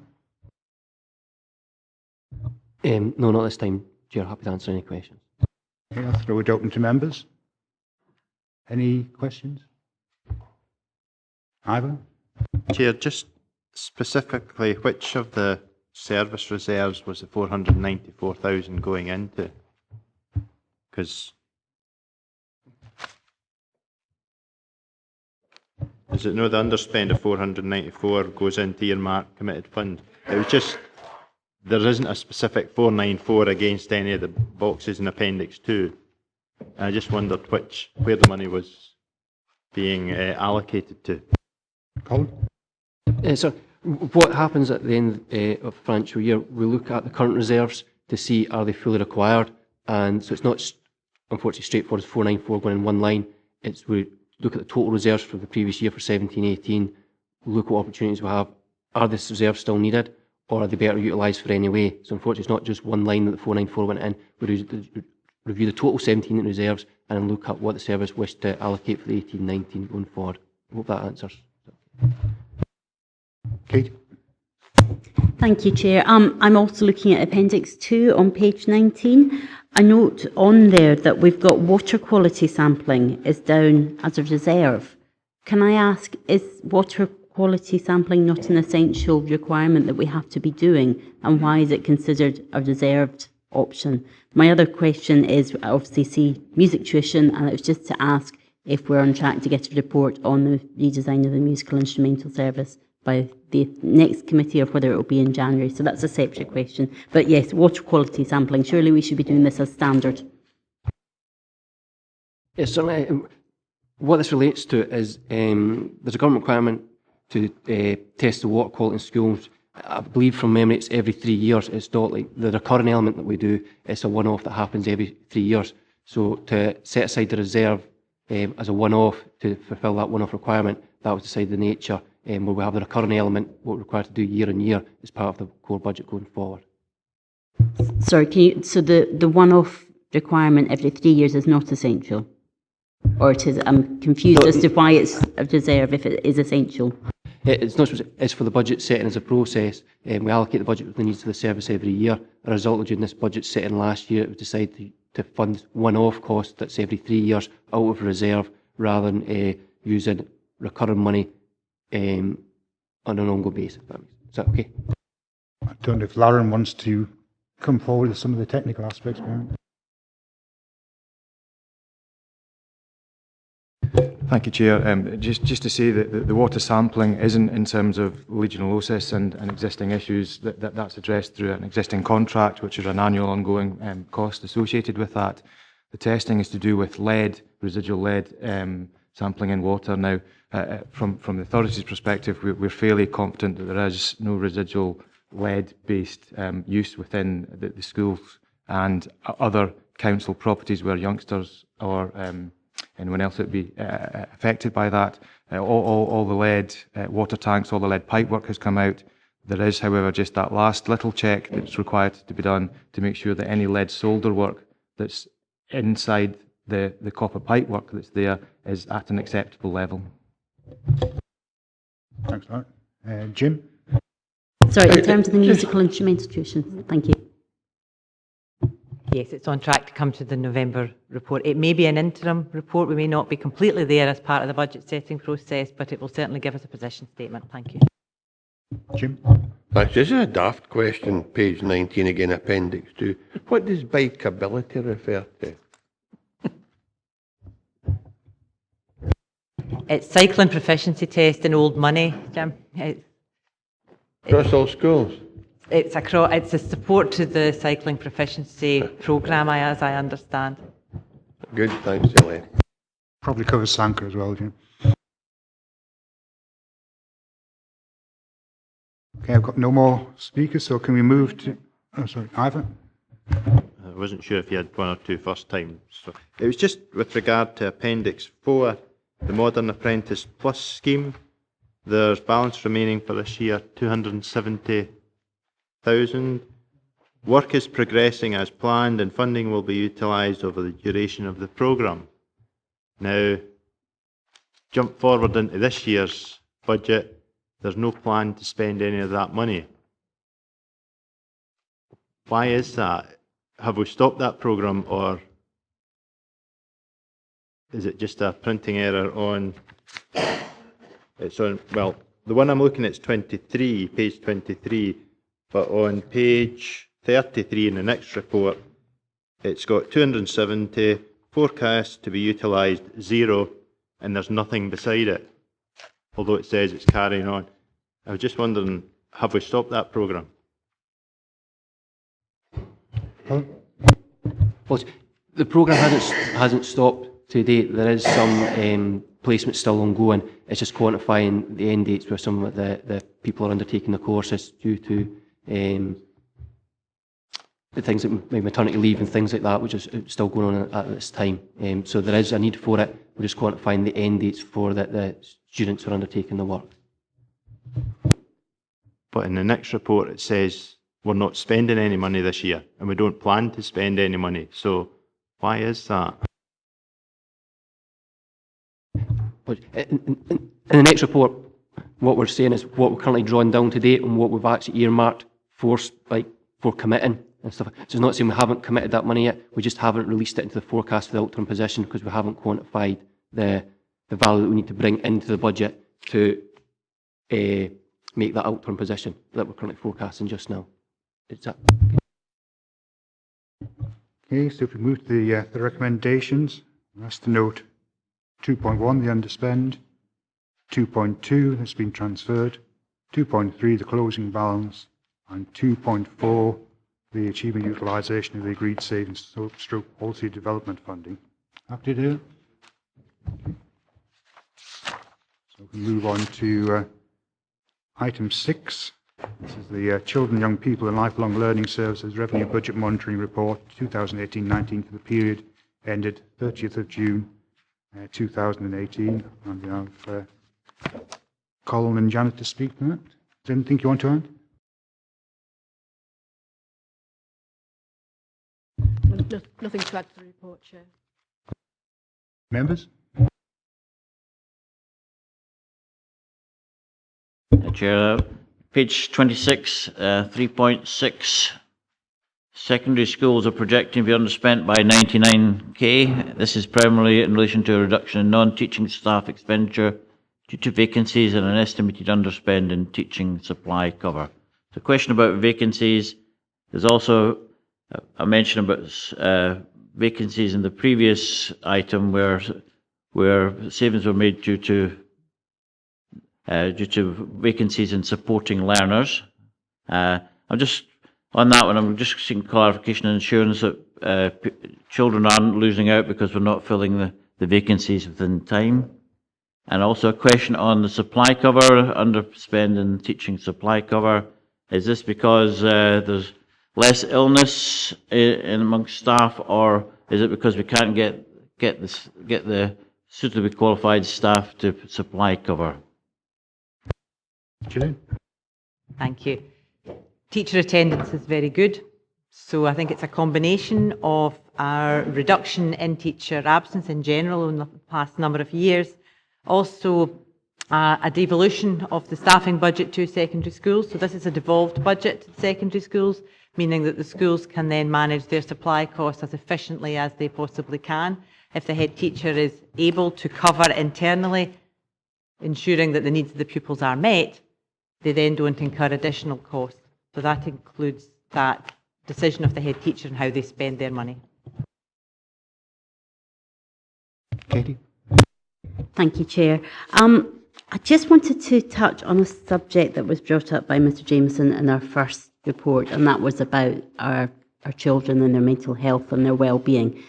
No, not this time, Chair. Happy to answer any questions. Okay, I'll throw it open to members. Any questions? Ivan? Chair, just specifically, which of the service reserves was the 494,000 going into? Because is it no, the underspend of 494 goes into earmarked committed fund? It was just, there isn't a specific 494 against any of the boxes in Appendix 2. I just wondered where the money was being allocated to. Colin? So what happens at the end of the financial year, we look at the current reserves to see are they fully required, and so it's not unfortunately straightforward as 494 going in one line. It's we look at the total reserves for the previous year for 17-18, look what opportunities we have. Are these reserves still needed, or are they better utilised for any way? So unfortunately it's not just one line that the 494 went in. We review the total 17 reserves and then look at what the service wished to allocate for the 18-19 going forward. I hope that answers. Kate? Thank you, Chair. I'm also looking at Appendix 2 on page 19. I note on there that we've got water quality sampling is down as a reserve. Can I ask, is water quality sampling not an essential requirement that we have to be doing, and why is it considered a reserved option? My other question is, I obviously see music tuition, and it was just to ask if we're on track to get a report on the redesign of the musical instrumental service by the next committee, or whether it will be in January. So that's a separate question. But yes, water quality sampling, surely we should be doing this as standard. Yes, certainly. What this relates to is there's a government requirement to test the water quality in schools. I believe from memory it's every 3 years. It's not like the recurring element that we do. It's a one-off that happens every 3 years. So to set aside the reserve as a one-off to fulfil that one-off requirement, that was decided in nature, where we have the recurring element, what we're required to do year on year as part of the core budget going forward. Sorry, can you, so the one-off requirement every 3 years is not essential? Or it is, I'm confused as to why it's a reserve if it is essential. It's not, it's for the budget setting as a process. We allocate the budget with the needs of the service every year. As a result of doing this budget setting last year, it was decided to fund one-off costs that's every 3 years out of reserve rather than using recurring money on an ongoing basis. Is that okay? I don't know if Lauren wants to come forward with some of the technical aspects behind it. Thank you, Chair. Just to say that the water sampling isn't in terms of legionellosis and existing issues, that's addressed through an existing contract, which is an annual ongoing cost associated with that. The testing is to do with lead, residual lead sampling in water. Now, from the authority's perspective, we're fairly confident that there is no residual lead-based use within the schools and other council properties where youngsters or anyone else would be affected by that. All the lead water tanks, all the lead pipework has come out. There is, however, just that last little check that's required to be done to make sure that any lead solder work that's inside the copper pipework that's there is at an acceptable level. Thanks, Mark. Jim? Sorry, in terms of the musical instrumental tuition, thank you. Yes, it's on track to come to the November report. It may be an interim report. We may not be completely there as part of the budget setting process, but it will certainly give us a position statement. Thank you. Jim? Thanks. This is a daft question, page 19 again, appendix 2. What does bikeability refer to? It's cycling proficiency test in old money, Jim. Across all schools? It's a support to the cycling proficiency programme, as I understand. Good, thanks, Elaine. Probably covers Sanker as well, Jim. Okay, I've got no more speakers, so can we move to... Oh, sorry, Ivan? I wasn't sure if you had one or two first times. So it was just with regard to Appendix 4, the Modern Apprentice Plus scheme. There's balance remaining for this year, 270,000. Work is progressing as planned and funding will be utilised over the duration of the programme. Now, jump forward into this year's budget, there's no plan to spend any of that money. Why is that? Have we stopped that programme, or is it just a printing error on... It's on, well, the one I'm looking at is 23, page 23, but on page 33 in the next report, it's got 270, forecast to be utilised 0, and there's nothing beside it, although it says it's carrying on. I was just wondering, have we stopped that programme? Well, the programme hasn't stopped to date. There is some placement still ongoing. It's just quantifying the end dates where some of the people are undertaking the courses due to the things like maternity leave and things like that, which is still going on at this time. So there is a need for it. We're just quantifying the end dates for the students who are undertaking the work. But in the next report it says we're not spending any money this year and we don't plan to spend any money. So why is that? In the next report, what we're saying is what we're currently drawing down to date and what we've actually earmarked for committing and stuff. So it's not saying we haven't committed that money yet, we just haven't released it into the forecast for the OUTTURN position because we haven't quantified the value that we need to bring into the budget to make that OUTTURN position that we're currently forecasting just now. Is that... Okay, so if we move to the recommendations, that's to note 2.1, the underspend, 2.2 has been transferred, 2.3, the closing balance, and 2.4, the achievement utilisation of the agreed savings stroke policy development funding. Happy to do it? So we move on to item 6. This is the Children, Young People and Lifelong Learning Services Revenue Budget Monitoring Report 2018-19 for the period ended 30th of June 2018. And we have Colin and Janet to speak to that. Is there anything you want to add? Nothing to add to the report, Chair. Members? Chair, page 26, 3.6. Secondary schools are projecting to be underspent by 99k. This is primarily in relation to a reduction in non-teaching staff expenditure due to vacancies and an estimated underspend in teaching supply cover. The question about vacancies, there's also a mention about vacancies in the previous item where savings were made due to vacancies in supporting learners. I'm just on that one. I'm just seeking clarification and assurance that children aren't losing out because we're not filling the vacancies within time. And also a question on the supply cover, underspend in teaching supply cover. Is this because there's less illness in amongst staff, or is it because we can't get the suitably qualified staff to supply cover? Gillian? Thank you. Teacher attendance is very good, so I think it's a combination of our reduction in teacher absence in general in the past number of years. Also, a devolution of the staffing budget to secondary schools. So this is a devolved budget to secondary schools, meaning that the schools can then manage their supply costs as efficiently as they possibly can. If the head teacher is able to cover internally, ensuring that the needs of the pupils are met, they then don't incur additional costs. So that includes that decision of the head teacher and how they spend their money. Katie? Thank you, Chair. I just wanted to touch on a subject that was brought up by Mr Jameson in our first report, and that was about our children and their mental health and their well-being.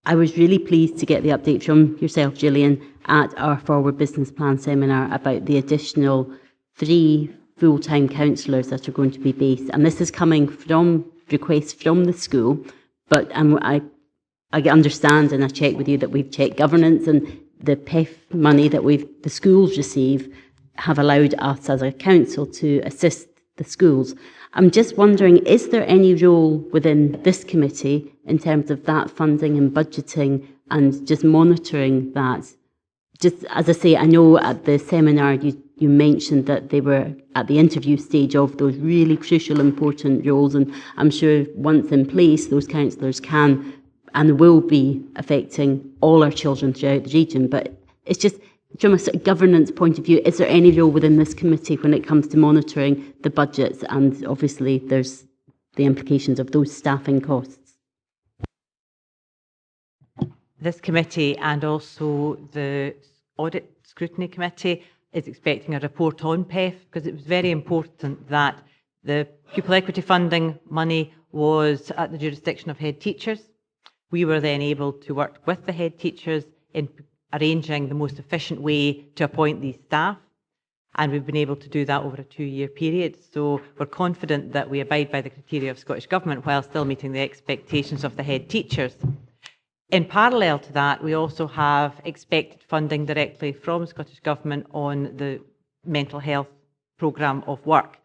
I was really pleased to get the update from yourself, Gillian, at our Forward Business Plan seminar about the additional 3 full-time counsellors that are going to be based. And this is coming from requests from the school, but I understand, and I checked with you, that we've checked governance, and the PEF money that the schools receive have allowed us as a council to assist the schools. I'm just wondering, is there any role within this committee in terms of that funding and budgeting and just monitoring that? Just as I say, I know at the seminar you mentioned that they were at the interview stage of those really crucial, important roles, and I'm sure once in place, those counsellors can and will be affecting all our children throughout the region. But it's just, from a sort of governance point of view, is there any role within this committee when it comes to monitoring the budgets? And obviously there's the implications of those staffing costs. This committee and also the Audit Scrutiny Committee is expecting a report on PEF, because it was very important that the pupil equity funding money was at the jurisdiction of head teachers. We were then able to work with the head teachers in arranging the most efficient way to appoint these staff, and we've been able to do that over a 2-year period. So we're confident that we abide by the criteria of Scottish Government while still meeting the expectations of the head teachers. In parallel to that, we also have expected funding directly from Scottish Government on the mental health programme of work.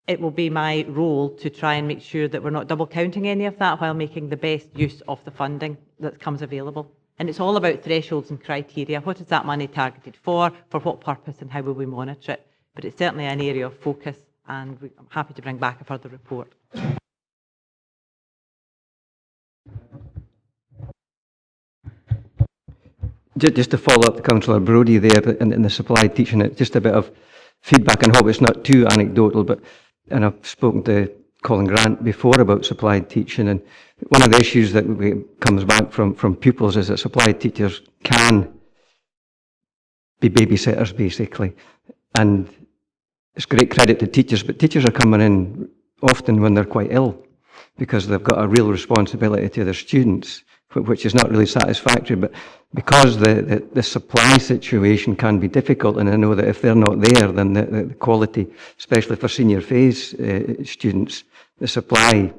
It will be my role to try and make sure that we're not double counting any of that while making the best use of the funding that comes available. And it's all about thresholds and criteria. What is that money targeted for what purpose, and how will we monitor it? But it's certainly an area of focus, and I'm happy to bring back a further report. Just to follow up to Councillor Brodie there in the supplied teaching, it's just a bit of feedback, and hope it's not too anecdotal, and I've spoken to Colin Grant before about supplied teaching, and one of the issues that comes back from pupils is that supplied teachers can be babysitters, basically. And it's great credit to teachers, but teachers are coming in often when they're quite ill, because they've got a real responsibility to their students, which is not really satisfactory. But because the supply situation can be difficult, and I know that if they're not there, then the quality, especially for senior phase students, the supply,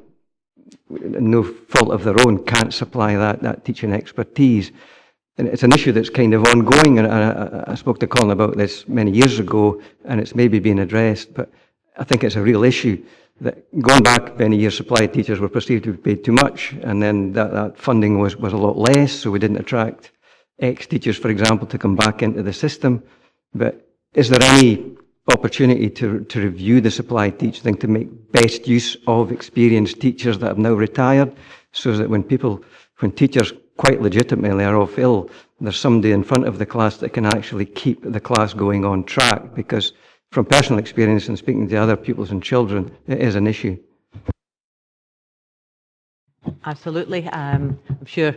no fault of their own, can't supply that teaching expertise. And it's an issue that's kind of ongoing, and I spoke to Colin about this many years ago, and it's maybe been addressed, but I think it's a real issue. That going back many years, supplied teachers were perceived to be paid too much, and then that funding was a lot less, so we didn't attract ex-teachers, for example, to come back into the system. But is there any opportunity to review the supplied teaching to make best use of experienced teachers that have now retired, so that when teachers quite legitimately are off ill, there's somebody in front of the class that can actually keep the class going on track? Because from personal experience and speaking to other pupils and children, it is an issue. Absolutely. I'm sure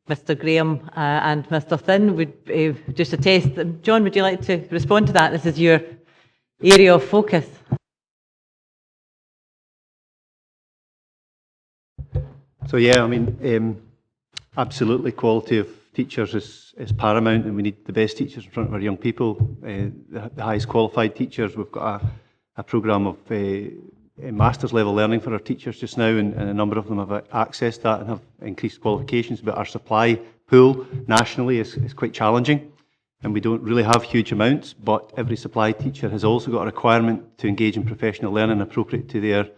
Mr Graham and Mr Thin would just attest. John, would you like to respond to that? This is your area of focus. So yeah, I mean, absolutely, quality of teachers is paramount, and we need the best teachers in front of our young people, the highest qualified teachers. We've got a programme of master's level learning for our teachers just now, and a number of them have accessed that and have increased qualifications, but our supply pool nationally is quite challenging, and we don't really have huge amounts, but every supply teacher has also got a requirement to engage in professional learning appropriate to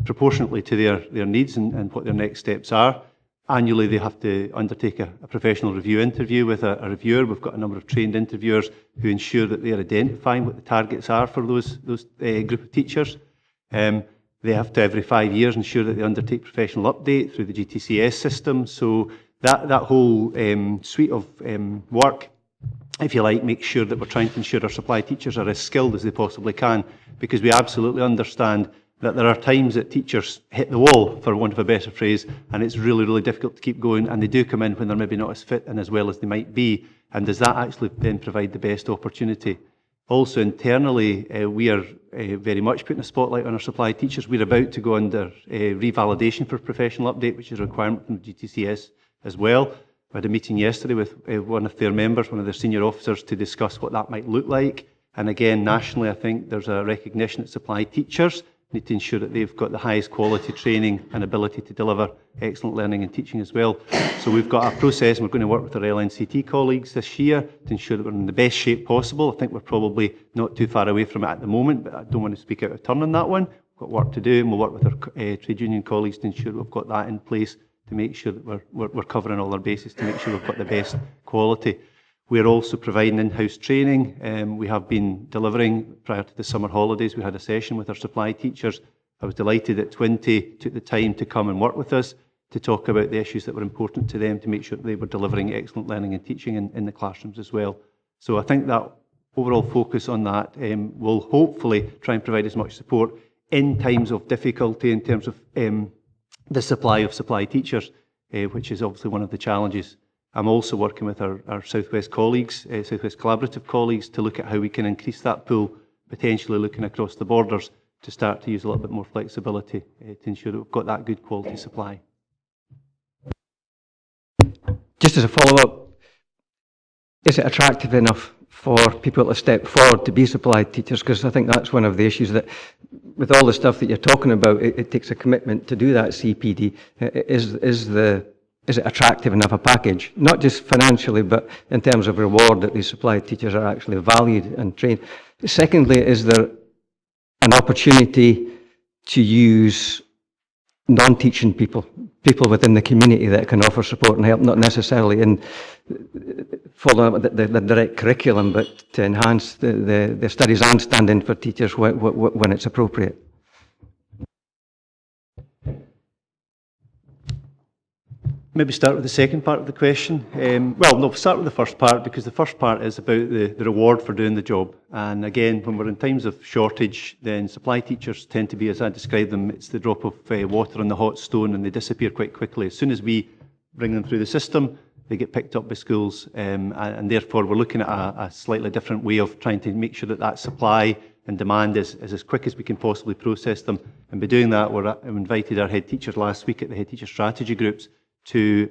proportionately to their needs and what their next steps are. Annually, they have to undertake a professional review interview with a reviewer. We've got a number of trained interviewers who ensure that they're identifying what the targets are for those group of teachers. They have to, every 5 years, ensure that they undertake professional update through the GTCS system. So that whole suite of work, if you like, makes sure that we're trying to ensure our supply teachers are as skilled as they possibly can, because we absolutely understand that there are times that teachers hit the wall, for want of a better phrase, and it's really, really difficult to keep going, and they do come in when they're maybe not as fit and as well as they might be. And does that actually then provide the best opportunity? Also internally, we are very much putting a spotlight on our supply teachers. We're about to go under revalidation for professional update, which is a requirement from the GTCS as well. We had a meeting yesterday with one of their members, one of their senior officers, to discuss what that might look like. And again, nationally, I think there's a recognition that supply teachers need to ensure that they've got the highest quality training and ability to deliver excellent learning and teaching as well. So we've got a process, and we're going to work with our LNCT colleagues this year to ensure that we're in the best shape possible. I think we're probably not too far away from it at the moment, but I don't want to speak out of turn on that one. We've got work to do, and we'll work with our trade union colleagues to ensure we've got that in place to make sure that we're covering all our bases, to make sure we've got the best quality. We're also providing in-house training. We have been delivering, prior to the summer holidays, we had a session with our supply teachers. I was delighted that 20 took the time to come and work with us to talk about the issues that were important to them, to make sure that they were delivering excellent learning and teaching in the classrooms as well. So I think that overall focus on that will hopefully try and provide as much support in times of difficulty in terms of the supply of supply teachers, which is obviously one of the challenges. I'm also working with our South West colleagues, South West Collaborative colleagues, to look at how we can increase that pool, potentially looking across the borders to start to use a little bit more flexibility to ensure that we've got that good quality supply. Just as a follow-up, is it attractive enough for people to step forward to be supply teachers? Because I think that's one of the issues, that with all the stuff that you're talking about, it takes a commitment to do that CPD. Is it attractive enough a package? Not just financially, but in terms of reward, that these supply teachers are actually valued and trained. Secondly, is there an opportunity to use non-teaching people within the community that can offer support and help, not necessarily in following up the direct curriculum, but to enhance the studies and stand in for teachers when it's appropriate? Maybe start with the second part of the question. We'll start with the first part, because the first part is about the reward for doing the job. And again, when we're in times of shortage, then supply teachers tend to be, as I described them, it's the drop of water on the hot stone, and they disappear quite quickly. As soon as we bring them through the system, they get picked up by schools, and therefore we're looking at a slightly different way of trying to make sure that that supply and demand is as quick as we can possibly process them. And by doing that, we invited our head teachers last week at the head teacher strategy groups to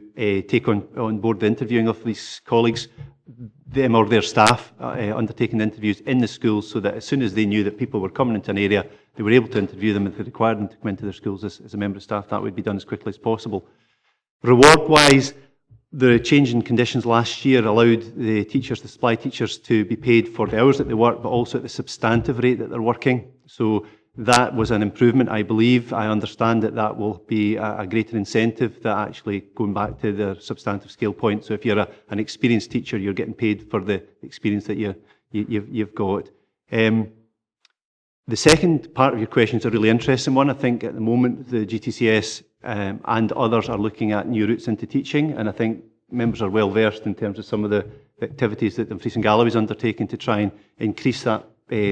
take on board the interviewing of these colleagues, them or their staff, undertaking interviews in the schools, so that as soon as they knew that people were coming into an area, they were able to interview them. If they required them to come into their schools as a member of staff, that would be done as quickly as possible. Reward-wise, the change in conditions last year allowed the teachers, the supply teachers, to be paid for the hours that they work, but also at the substantive rate that they're working. So that was an improvement, I believe. I understand that that will be a greater incentive, that actually going back to the substantive scale point. So if you're an experienced teacher, you're getting paid for the experience that you've got. The second part of your question is a really interesting one. I think at the moment the GTCS and others are looking at new routes into teaching, and I think members are well versed in terms of some of the activities that Dumfries and Galloway is undertaking to try and increase that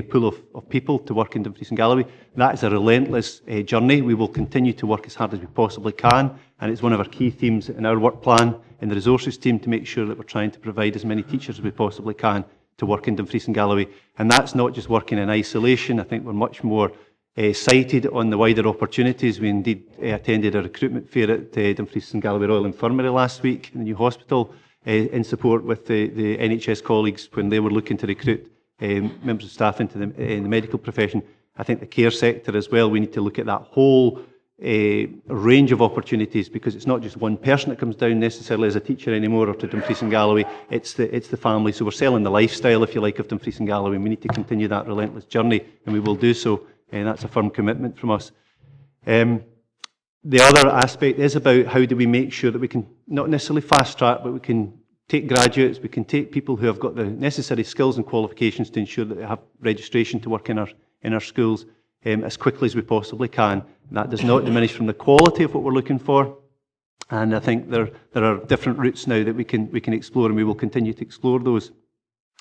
pool of people to work in Dumfries and Galloway. That is a relentless journey. We will continue to work as hard as we possibly can, and it's one of our key themes in our work plan in the resources team, to make sure that we're trying to provide as many teachers as we possibly can to work in Dumfries and Galloway. And that's not just working in isolation. I think we're much more sighted on the wider opportunities. We indeed attended a recruitment fair at Dumfries and Galloway Royal Infirmary last week in the new hospital, in support with the NHS colleagues when they were looking to recruit members of staff into the medical profession. I think the care sector as well, we need to look at that whole range of opportunities, because it's not just one person that comes down necessarily as a teacher anymore, or to Dumfries and Galloway, it's the family. So we're selling the lifestyle, if you like, of Dumfries and Galloway, and we need to continue that relentless journey, and we will do so, and that's a firm commitment from us. The other aspect is about how do we make sure that we can not necessarily fast track, but we can take graduates, we can take people who have got the necessary skills and qualifications to ensure that they have registration to work in our schools as quickly as we possibly can. And that does not diminish from the quality of what we're looking for. And I think there are different routes now that we can explore, and we will continue to explore those.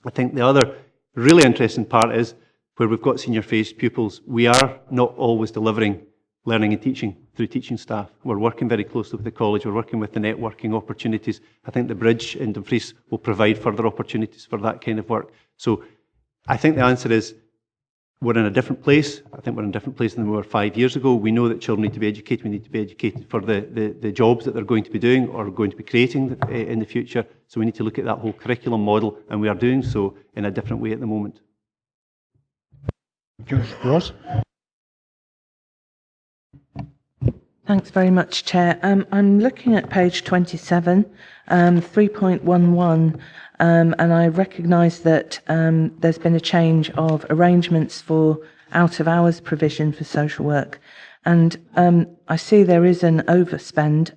I think the other really interesting part is where we've got senior-faced pupils, we are not always delivering learning and teaching through teaching staff. We're working very closely with the college, we're working with the networking opportunities. I think the bridge in Dumfries will provide further opportunities for that kind of work. So I think the answer is we're in a different place. I think we're in a different place than we were 5 years ago. We know that children need to be educated. We need to be educated for the jobs that they're going to be doing or going to be creating in the future. So we need to look at that whole curriculum model, and we are doing so in a different way at the moment. Ross? Thanks very much, Chair. I'm looking at page 27, 3.11, and I recognise that there's been a change of arrangements for out-of-hours provision for social work. And I see there is an overspend.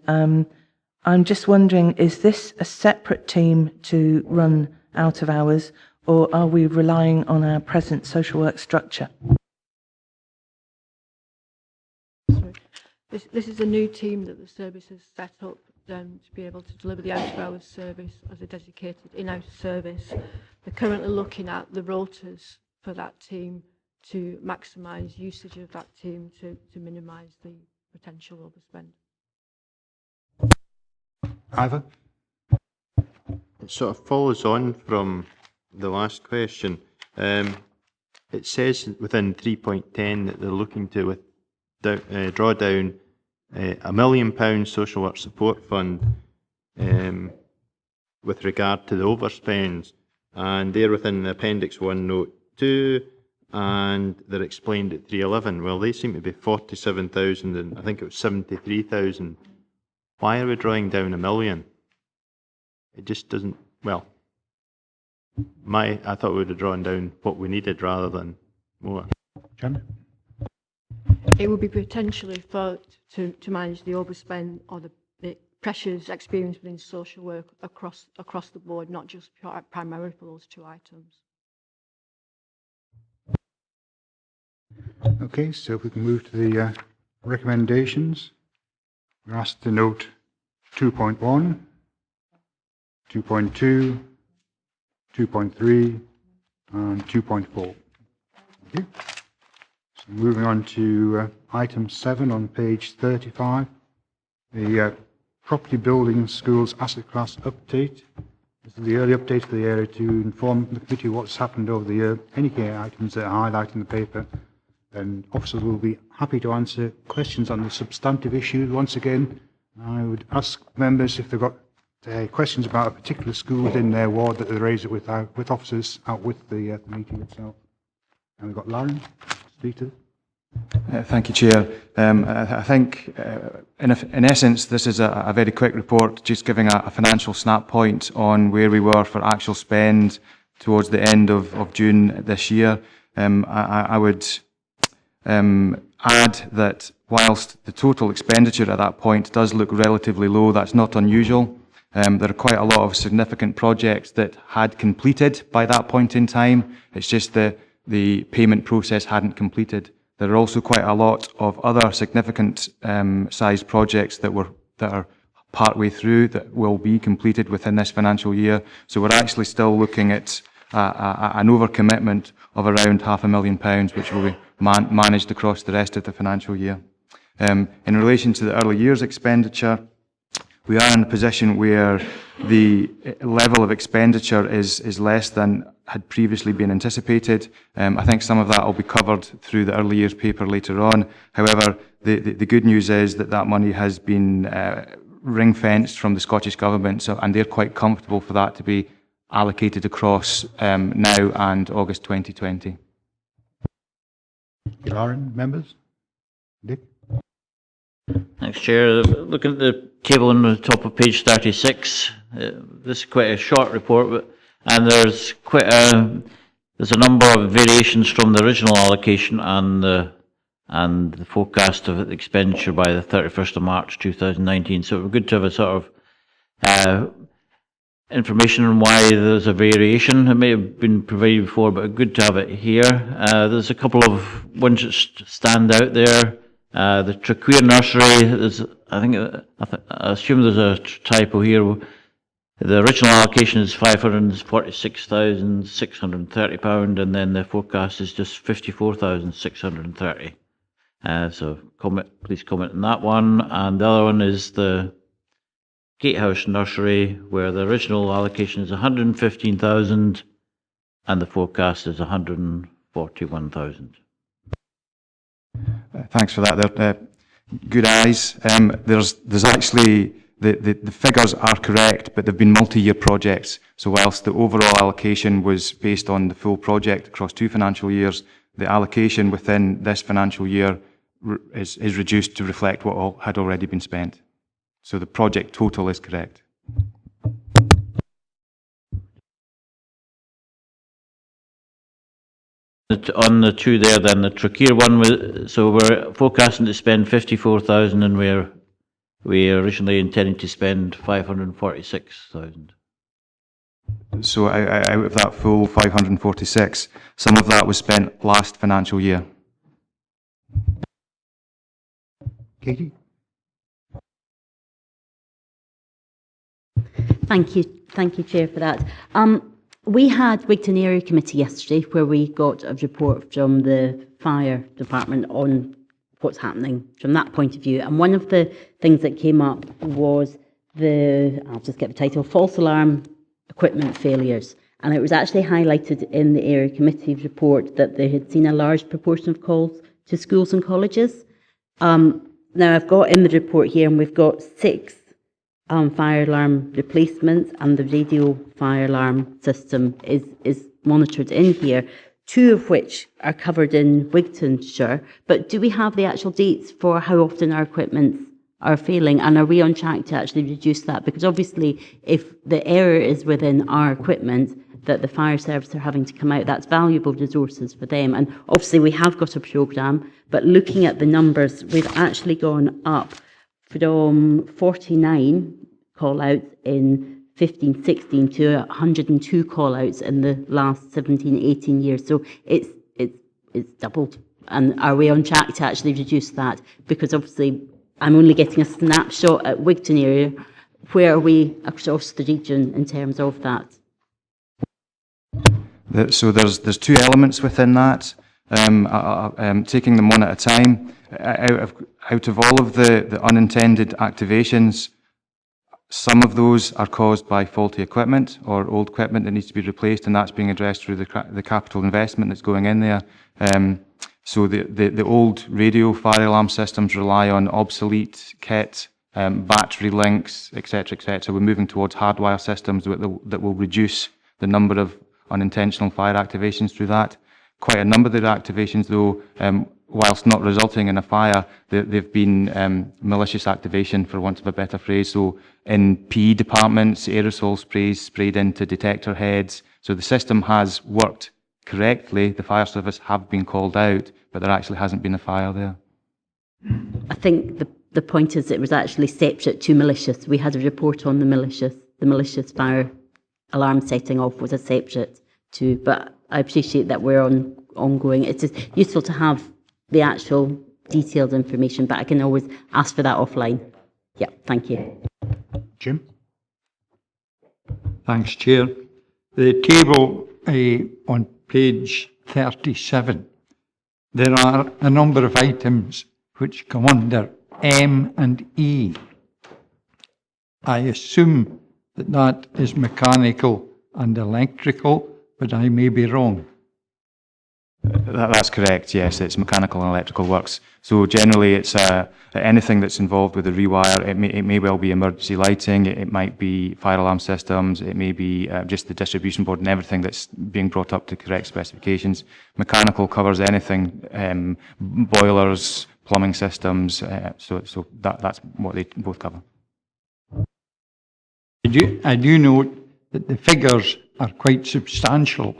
I'm just wondering, is this a separate team to run out-of-hours, or are we relying on our present social work structure? This is a new team that the service has set up to be able to deliver the out-of-hours service as a dedicated in-house service. They're currently looking at the rotas for that team to maximise usage of that team to minimise the potential overspend. Ivor? It sort of follows on from the last question. It says within 3.10 that they're looking to draw down £1 million social work support fund with regard to the overspends, and they're within the Appendix 1 Note 2, and they're explained at 311. Well, they seem to be 47,000 and I think it was 73,000. Why are we drawing down £1 million? It just doesn't, well, I thought we would have drawn down what we needed rather than more. Jen? It would be potentially to manage the overspend or the pressures experienced within social work across the board, not just primarily for those two items. Okay, so if we can move to the recommendations. We're asked to note 2.1, 2.2, 2.3, and 2.4. Thank you. So moving on to item 7 on page 35, the property building schools asset class update. This is the early update for the area to inform the committee what's happened over the year, any key items that are highlighted in the paper, and officers will be happy to answer questions on the substantive issues. Once again, I would ask members if they've got questions about a particular school within their ward that they raise it with officers out with the meeting itself. And we've got Lauren to speak to. Thank you, Chair. I think, in essence, this is a very quick report, just giving a financial snap point on where we were for actual spend towards the end of June this year. I would add that whilst the total expenditure at that point does look relatively low, that's not unusual. There are quite a lot of significant projects that had completed by that point in time. It's just the payment process hadn't completed. There are also quite a lot of other significant sized projects that are partway through that will be completed within this financial year. So we're actually still looking at an overcommitment of around £500,000, which will be managed across the rest of the financial year. In relation to the early years expenditure, we are in a position where the level of expenditure is less than had previously been anticipated. I think some of that will be covered through the early years paper later on. However, the good news is that money has been ring-fenced from the Scottish Government, and they're quite comfortable for that to be allocated across now and August 2020. Lauren, members? Dick? Thanks, Chair. Looking at the table on the top of page 36, this is quite a short report, and there's a number of variations from the original allocation and the and the forecast of expenditure by the 31st of March 2019. So it would be good to have a sort of information on why there's a variation. It may have been provided before, but good to have it here. There's a couple of ones that stand out there. The Traqueir Nursery, I assume there's a typo here. The original allocation is £546,630, and then the forecast is just £54,630. So please comment on that one. And the other one is the Gatehouse Nursery, where the original allocation is 115,000 and the forecast is 141,000. Thanks for that. They're good eyes. There's actually the figures are correct, but they've been multi-year projects. So whilst the overall allocation was based on the full project across 2 financial years, the allocation within this financial year is reduced to reflect what had already been spent. So the project total is correct. On the two there, then the Traqueir one, so we're forecasting to spend 54,000, and we originally intended to spend 546,000. So out of that full 546, some of that was spent last financial year. Katie? Thank you, Chair, for that. We had Wigton Area Committee yesterday where we got a report from the fire department on what's happening from that point of view. And one of the things that came up was I'll just get the title, false alarm equipment failures. And it was actually highlighted in the Area Committee report that they had seen a large proportion of calls to schools and colleges. Now I've got in the report here, and we've got 6 fire alarm replacements, and the radio fire alarm system is monitored in here, 2 of which are covered in Wigtonshire. But do we have the actual dates for how often our equipment are failing, and are we on track to actually reduce that? Because obviously if the error is within our equipment that the fire service are having to come out, that's valuable resources for them. And obviously we have got a programme, but looking at the numbers, we've actually gone up from 49 call-outs in 15-16 to 102 call-outs in the last 17-18 years. So it's doubled. And are we on track to actually reduce that? Because obviously I'm only getting a snapshot at Wigton area. Where are we across the region in terms of that? So there's 2 elements within that. Taking them one at a time. Out of all of the unintended activations, some of those are caused by faulty equipment or old equipment that needs to be replaced, and that's being addressed through the capital investment that's going in there. So the old radio fire alarm systems rely on obsolete kit, battery links, etc., etc. We're moving towards hardwire systems that will reduce the number of unintentional fire activations through that. Quite a number of the activations, though, whilst not resulting in a fire, they've been malicious activation, for want of a better phrase. So in PE departments, aerosol sprays sprayed into detector heads. So the system has worked correctly. The fire service have been called out, but there actually hasn't been a fire there. I think the point is it was actually separate to malicious. We had a report on the malicious fire alarm setting off was a separate to, but I appreciate that we're ongoing. It's just useful to have the actual detailed information, but I can always ask for that offline. Yeah, thank you. Jim? Thanks, Chair. The table on page 37, there are a number of items which come under M and E. I assume that is mechanical and electrical, but I may be wrong. That's correct, yes, it's mechanical and electrical works. So generally it's anything that's involved with a rewire. It may well be emergency lighting, it might be fire alarm systems, it may be just the distribution board and everything that's being brought up to correct specifications. Mechanical covers anything, boilers, plumbing systems, so that's what they both cover. I do note that the figures are quite substantial.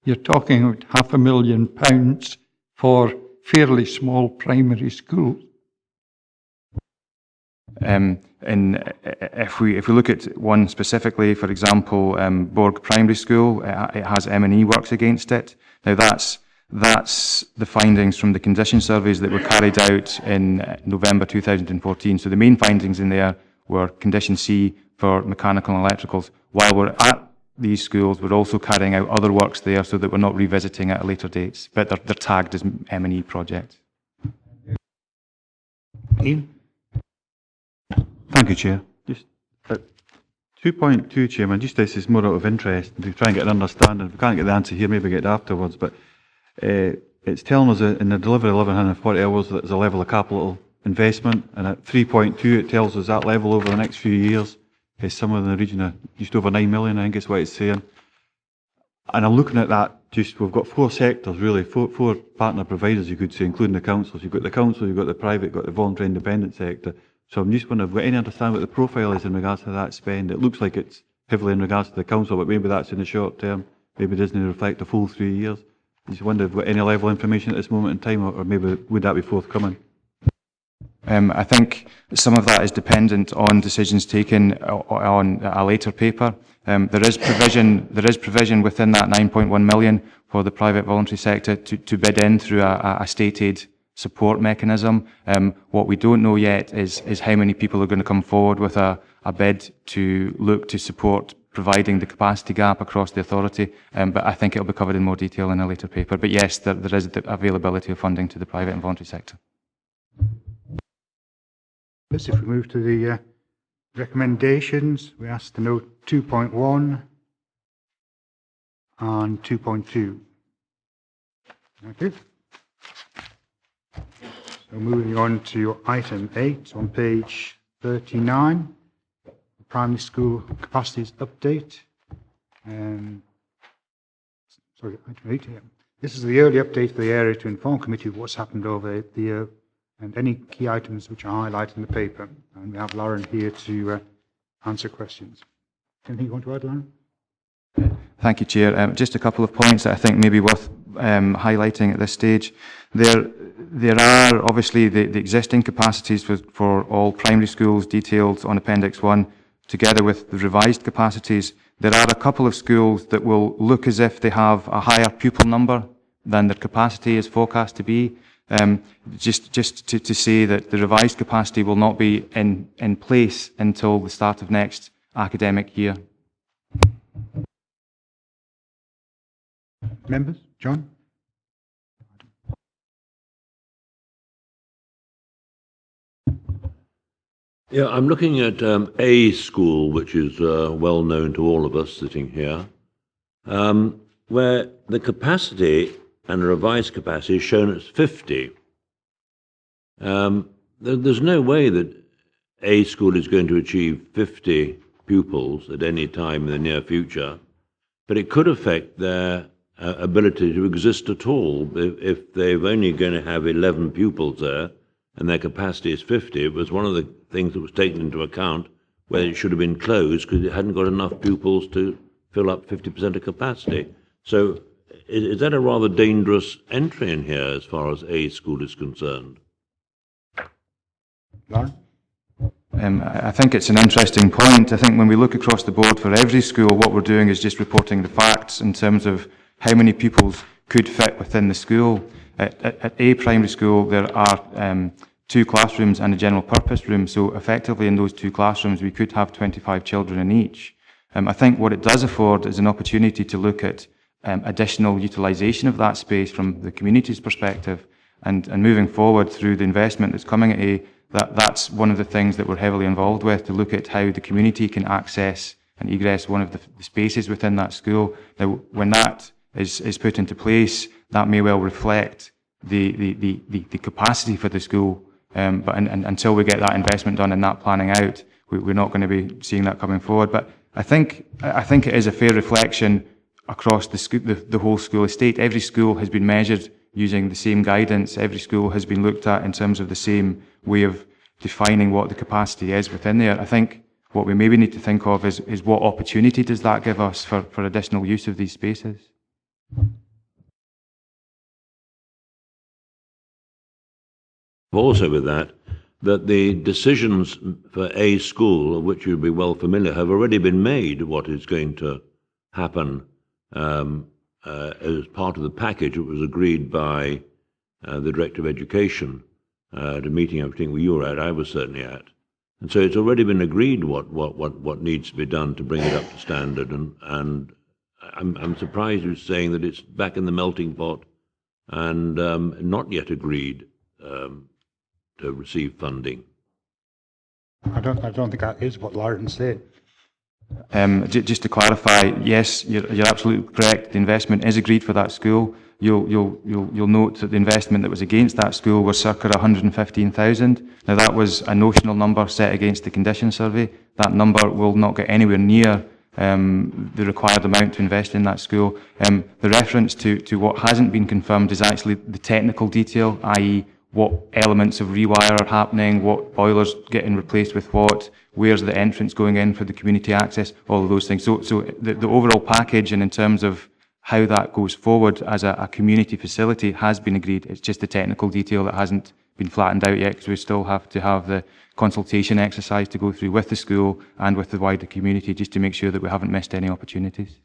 You're talking about £500,000 for fairly small primary schools. And if we look at one specifically, for example, Borg Primary School, it has M&E works against it. Now that's the findings from the condition surveys that were carried out in November 2014. So the main findings in there were condition C for mechanical and electricals. While we're at these schools, we're also carrying out other works there so that we're not revisiting at a later dates, but they're tagged as M&E projects. Ian? Thank you, Chair. Just 2.2, Chairman, just this is more out of interest to try and get an understanding. If we can't get the answer here, maybe get it afterwards, but it's telling us that in the delivery 1140 hours that there's a level of capital investment, and at 3.2 it tells us that level over the next few years is somewhere in the region of just over 9 million, I think is what it's saying. And I'm looking at that, we've got four sectors really, four partner providers you could say, including the councils. You've got the council, you've got the private, you've got the voluntary independent sector. So I'm just wondering, have we got any understanding what the profile is in regards to that spend? It looks like it's heavily in regards to the council, but maybe that's in the short term. Maybe it doesn't reflect the full 3 years. I just wonder if we've got any level of information at this moment in time, or maybe would that be forthcoming? I think some of that is dependent on decisions taken on a later paper. There is provision within that 9.1 million for the private voluntary sector to bid in through a state aid support mechanism. What we don't know yet is how many people are going to come forward with a bid to look to support providing the capacity gap across the authority, but I think it will be covered in more detail in a later paper. But yes, there is the availability of funding to the private and voluntary sector. If we move to the recommendations, we asked to note 2.1 and 2.2. Okay. So moving on to item 8 on page 39, the primary school capacities update. Sorry, item 8 here. This is the early update for the area to inform committee of what's happened over the year and any key items which are highlighted in the paper. And we have Lauren here to answer questions. Anything you want to add, Lauren? Thank you, Chair. Just a couple of points that I think may be worth highlighting at this stage. There are obviously the existing capacities for all primary schools detailed on Appendix 1, together with the revised capacities. There are a couple of schools that will look as if they have a higher pupil number than their capacity is forecast to be. Just to say that the revised capacity will not be in place until the start of next academic year. Members? John? Yeah, I'm looking at A school, which is well known to all of us sitting here, where the capacity and the revised capacity is shown as 50. There's no way that A school is going to achieve 50 pupils at any time in the near future, but it could affect their ability to exist at all. If they're only going to have 11 pupils there and their capacity is 50, it was one of the things that was taken into account where it should have been closed because it hadn't got enough pupils to fill up 50% of capacity. So is that a rather dangerous entry in here as far as A school is concerned? Lauren? I think it's an interesting point. I think when we look across the board for every school, what we're doing is just reporting the facts in terms of how many pupils could fit within the school. At A primary school, there are 2 classrooms and a general purpose room, so effectively in those 2 classrooms we could have 25 children in each. I think what it does afford is an opportunity to look at additional utilisation of that space from the community's perspective, and moving forward through the investment that's coming at A, that's one of the things that we're heavily involved with, to look at how the community can access and egress one of the spaces within that school. Now, when that is put into place, that may well reflect the capacity for the school, but until we get that investment done and that planning out, we're not going to be seeing that coming forward. But I think it is a fair reflection across the whole school estate. Every school has been measured using the same guidance. Every school has been looked at in terms of the same way of defining what the capacity is within there. I think what we maybe need to think of is what opportunity does that give us for additional use of these spaces? Also with that the decisions for a school, of which you'll be well familiar, have already been made, what is going to happen as part of the package that was agreed by the Director of Education at a meeting I think you were at, I was certainly at. And so it's already been agreed what needs to be done to bring it up to standard, and I'm surprised you're saying that it's back in the melting pot and not yet agreed to receive funding. I don't think that is what Lauren said. Just to clarify, yes, you're absolutely correct. The investment is agreed for that school. You'll note that the investment that was against that school was circa 115,000. Now that was a notional number set against the condition survey. That number will not get anywhere near the required amount to invest in that school. The reference to what hasn't been confirmed is actually the technical detail, i.e. what elements of rewire are happening, what boilers getting replaced with what, where's the entrance going in for the community access, all of those things. So the overall package, and in terms of how that goes forward as a community facility, has been agreed. It's just the technical detail that hasn't been flattened out yet, because we still have to have the consultation exercise to go through with the school and with the wider community, just to make sure that we haven't missed any opportunities.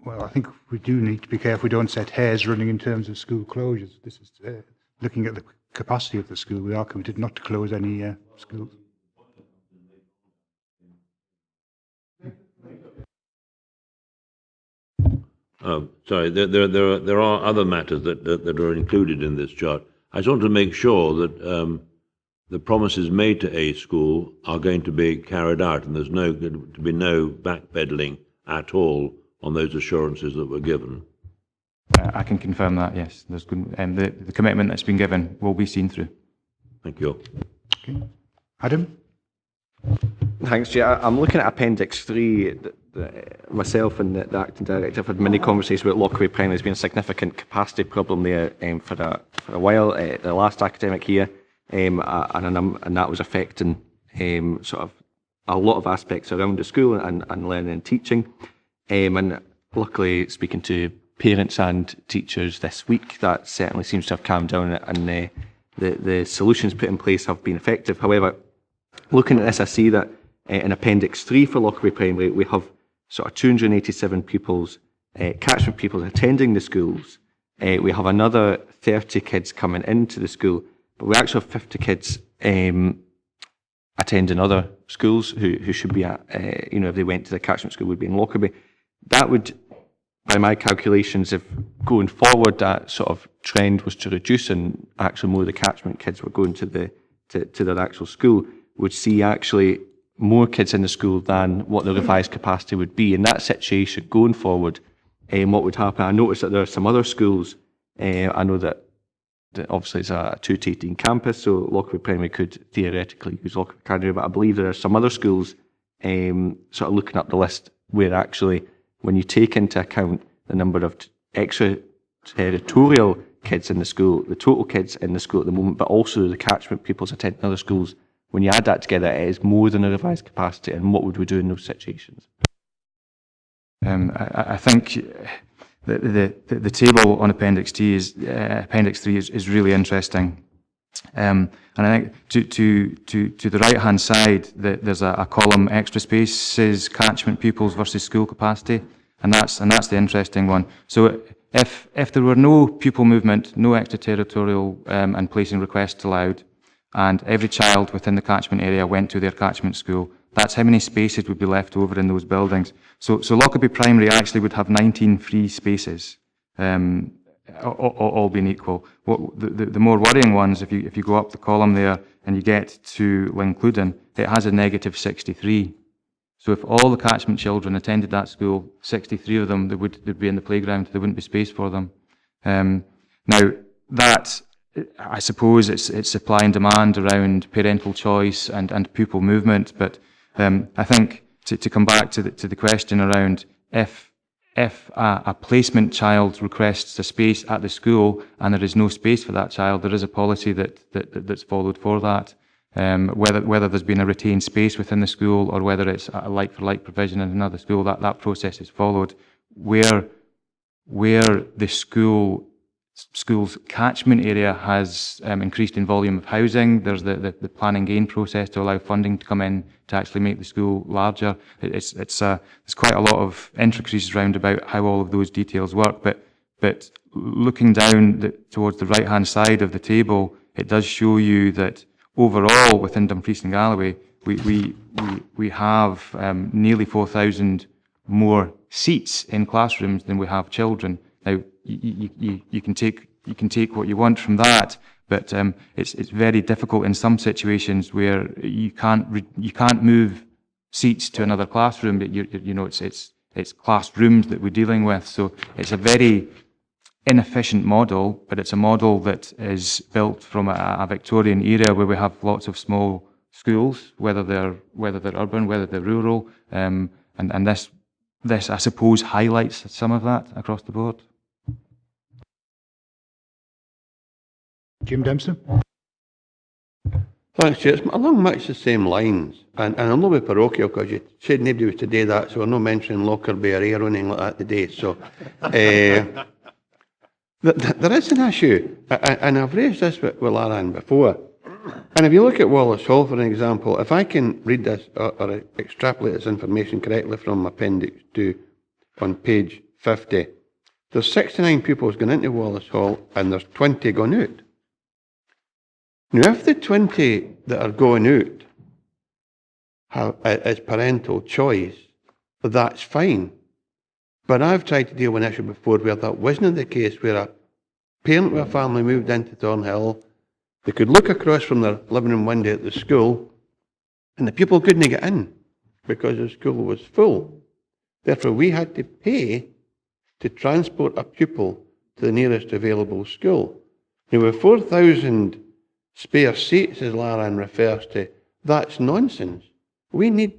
Well, I think we do need to be careful we don't set hares running in terms of school closures. This is looking at the capacity of the school. We are committed not to close any schools. Sorry, there are other matters that are included in this chart. I just want to make sure that the promises made to a school are going to be carried out, and there's going to be no backpedaling at all on those assurances that were given. I can confirm that, yes. There's the commitment that's been given will be seen through. Thank you. Okay. Adam? Thanks, Chair. I'm looking at Appendix 3. Myself and the Acting Director have had many conversations about Lockaway Primary. There's been a significant capacity problem there for a while, the last academic year, and that was affecting sort of a lot of aspects around the school and learning and teaching. And luckily, speaking to parents and teachers this week, that certainly seems to have calmed down, and the solutions put in place have been effective. However, looking at this, I see that in Appendix 3 for Lockaway Primary, we have sort of 287 pupils, catchment pupils attending the schools. We have another 30 kids coming into the school, but we actually have 50 kids attending other schools who should be at, if they went to the catchment school, would be in Lockerbie. That would, by my calculations, if going forward that sort of trend was to reduce and actually more of the catchment kids were going to their actual school, would see actually more kids in the school than what the revised capacity would be. In that situation, going forward, what would happen? I noticed that there are some other schools. I know that obviously it's a 218 campus, so Lockaway Primary could theoretically use Lockaway Academy, but I believe there are some other schools sort of looking up the list where actually, when you take into account the number of extra-territorial kids in the school, the total kids in the school at the moment, but also the catchment pupils attending other schools, when you add that together, it is more than a revised capacity. And what would we do in those situations? I think the table on Appendix 3 is really interesting, and I think to the right hand side there's a column: extra spaces, catchment pupils versus school capacity, and that's the interesting one. So if there were no pupil movement, no extraterritorial and placing requests allowed, and every child within the catchment area went to their catchment school, that's how many spaces would be left over in those buildings. So Lockerbie Primary actually would have 19 free spaces, all being equal. The more worrying ones, if you go up the column there and you get to Lincluden, it has a negative 63. So if all the catchment children attended that school, 63 of them, they'd be in the playground, there wouldn't be space for them. Now, that, I suppose it's supply and demand around parental choice and pupil movement, but I think to come back to the question around if a placement child requests a space at the school and there is no space for that child, there is a policy that's followed for that. Whether there's been a retained space within the school or whether it's a like-for-like provision in another school, that process is followed. Where where the school's catchment area has increased in volume of housing. There's the plan and gain process to allow funding to come in to actually make the school larger. There's quite a lot of intricacies around about how all of those details work, but looking down towards the right-hand side of the table, it does show you that overall within Dumfries and Galloway, we have nearly 4,000 more seats in classrooms than we have children. Now, you can take what you want from that, but it's very difficult in some situations where you can't move seats to another classroom. But it's classrooms that we're dealing with, so it's a very inefficient model. But it's a model that is built from a Victorian era where we have lots of small schools, whether they're urban, whether they're rural, and this I suppose highlights some of that across the board. Jim Dempster. Thanks, Chair. It's along much the same lines, and I'm not with parochial because you said nobody was to do that, so we're not mentioning Lockerbie or Ayr or anything like that today. So there is an issue, and I've raised this with Laran before. And if you look at Wallace Hall, for an example, if I can read this or extrapolate this information correctly from Appendix 2 on page 50, there's 69 pupils going into Wallace Hall and there's 20 going out. Now, if the 20 that are going out is parental choice, that's fine. But I've tried to deal with an issue before where that wasn't the case, where a parent with a family moved into Thornhill, they could look across from their living room window at the school, and the pupil couldn't get in because the school was full. Therefore, we had to pay to transport a pupil to the nearest available school. Now, with 4,000 spare seats, as Laran refers to, that's nonsense. We need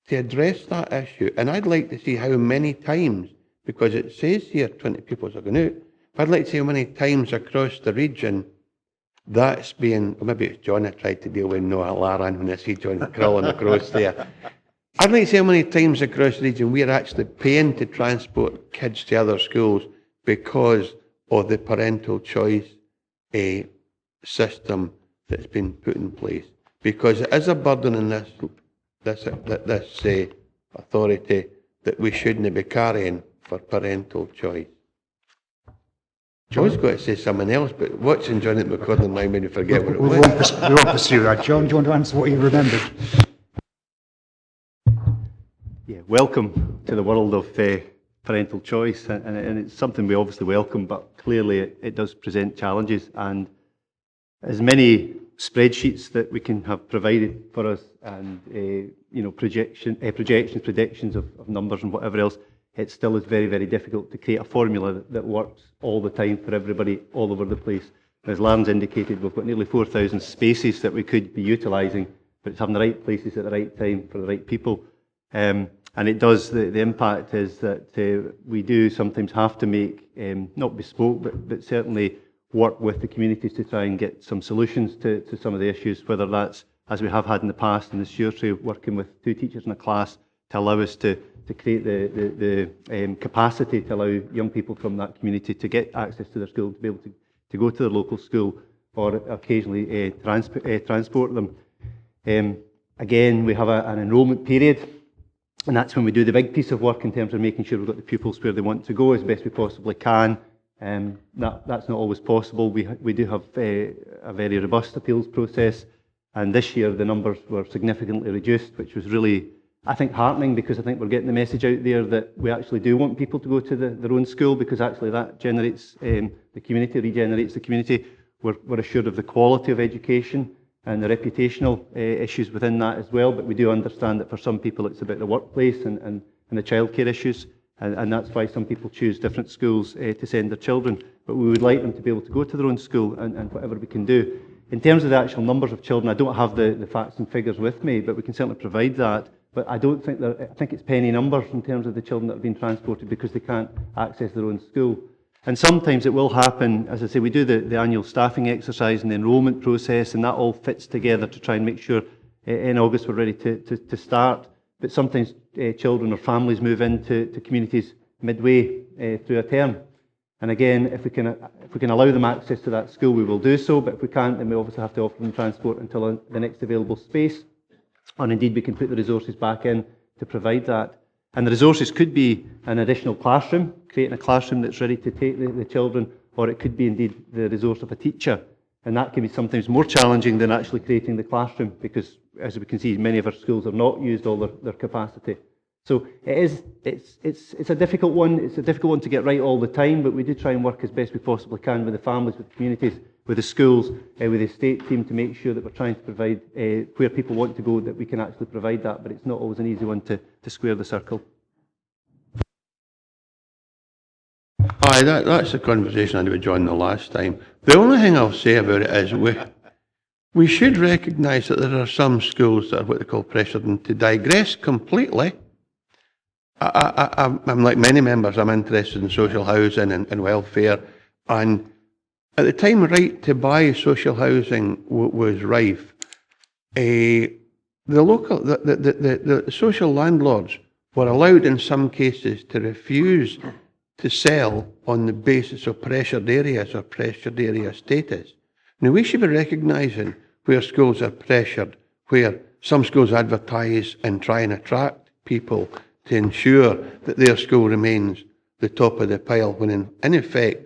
to address that issue, and I'd like to see how many times, because it says here 20 pupils are going out, but I'd like to see how many times across the region that's being, well, maybe it's John I tried to deal with, no, Laran, when I see John crawling across there. I'd like to see how many times across the region we're actually paying to transport kids to other schools because of the parental choice system that's been put in place. Because it is a burden in this authority that we shouldn't be carrying for parental choice. John's got to say something else, but watching John at the recording line made me forget what it was. We won't pursue that. John, do you want to answer what you remembered? Yeah, welcome to the world of parental choice, and it's something we obviously welcome, but clearly it does present challenges, and as many spreadsheets that we can have provided for us, and projections, predictions of numbers and whatever else, it still is very, very difficult to create a formula that works all the time for everybody all over the place. As Laran's indicated, we've got nearly 4,000 spaces that we could be utilising, but it's having the right places at the right time for the right people. And it does, the impact is that we do sometimes have to make, not bespoke, but certainly work with the communities to try and get some solutions to some of the issues, whether that's, as we have had in the past, in the Surrey, working with 2 teachers in a class to allow us to create the capacity to allow young people from that community to get access to their school, to be able to go to their local school, or occasionally transport them. Again, we have an enrolment period, and that's when we do the big piece of work in terms of making sure we've got the pupils where they want to go as best we possibly can. That's not always possible. We do have a very robust appeals process, and this year the numbers were significantly reduced, which was really, I think, heartening, because I think we're getting the message out there that we actually do want people to go to their own school, because actually that generates the community, regenerates the community. We're assured of the quality of education and the reputational issues within that as well, but we do understand that for some people it's about the workplace and the childcare issues, and that's why some people choose different schools to send their children. But we would like them to be able to go to their own school, and whatever we can do. In terms of the actual numbers of children, I don't have the facts and figures with me, but we can certainly provide that. But I don't think I think it's penny numbers in terms of the children that have been transported because they can't access their own school. And sometimes it will happen, as I say, we do the annual staffing exercise and the enrolment process, and that all fits together to try and make sure in August we're ready to start. But sometimes children or families move into communities midway through a term, And again, if we can allow them access to that school, we will do so, but if we can't, then we obviously have to offer them transport until the next available space. And indeed, we can put the resources back in to provide that. And the resources could be an additional classroom, creating a classroom that's ready to take the children, or it could be indeed the resource of a teacher. And that can be sometimes more challenging than actually creating the classroom, because as we can see, many of our schools have not used all their capacity. So it's a difficult one. It's a difficult one to get right all the time, but we do try and work as best we possibly can with the families, with the communities, with the schools, with the state team to make sure that we're trying to provide where people want to go, that we can actually provide that, but it's not always an easy one to square the circle. Aye, that's the conversation I had with John the last time. The only thing I'll say about it is we should recognise that there are some schools that are what they call pressured, and to digress completely, I'm like many members, I'm interested in social housing and welfare, and at the time right to buy social housing was rife, the social landlords were allowed in some cases to refuse to sell on the basis of pressured areas or pressured area status. Now we should be recognising where schools are pressured, where some schools advertise and try and attract people to ensure that their school remains the top of the pile, when in effect,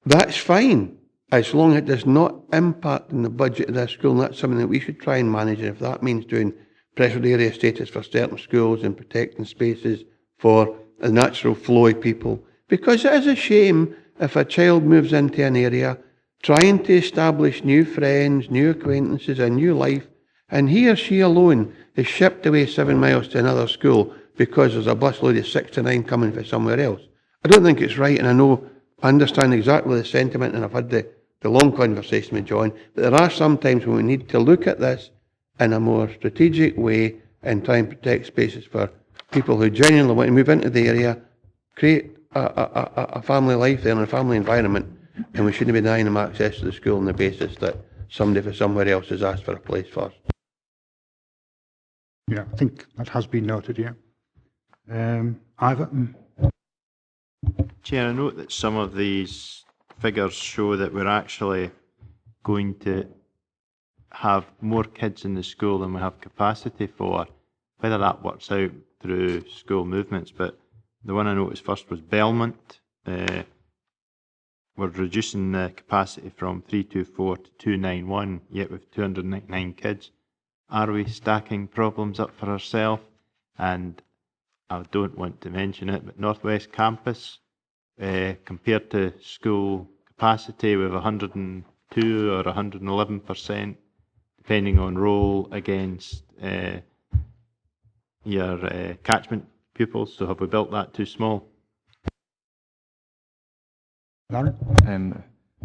that's fine, as long as it does not impact on the budget of their school, and that's something that we should try and manage. And if that means doing pressured area status for certain schools and protecting spaces for a natural flow of people, because it is a shame if a child moves into an area trying to establish new friends, new acquaintances, a new life, and he or she alone is shipped away 7 miles to another school because there's a busload of 69 coming from somewhere else. I don't think it's right, and I understand exactly the sentiment, and I've had the long conversation with John, but there are some times when we need to look at this in a more strategic way and try and protect spaces for people who genuinely want to move into the area, create a family life there and a family environment, and we shouldn't be denying them access to the school on the basis that somebody from somewhere else has asked for a place first. Yeah, I think that has been noted, yeah. Ivor? Chair, I note that some of these figures show that we're actually going to have more kids in the school than we have capacity for. Whether that works out through school movements, but the one I noticed first was Belmont. We're reducing the capacity from 324 to 291, yet with 299 kids. Are we stacking problems up for ourselves? And I don't want to mention it, but Northwest Campus, compared to school capacity, we have 102 or 111%, depending on role, against your catchment pupils. So have we built that too small?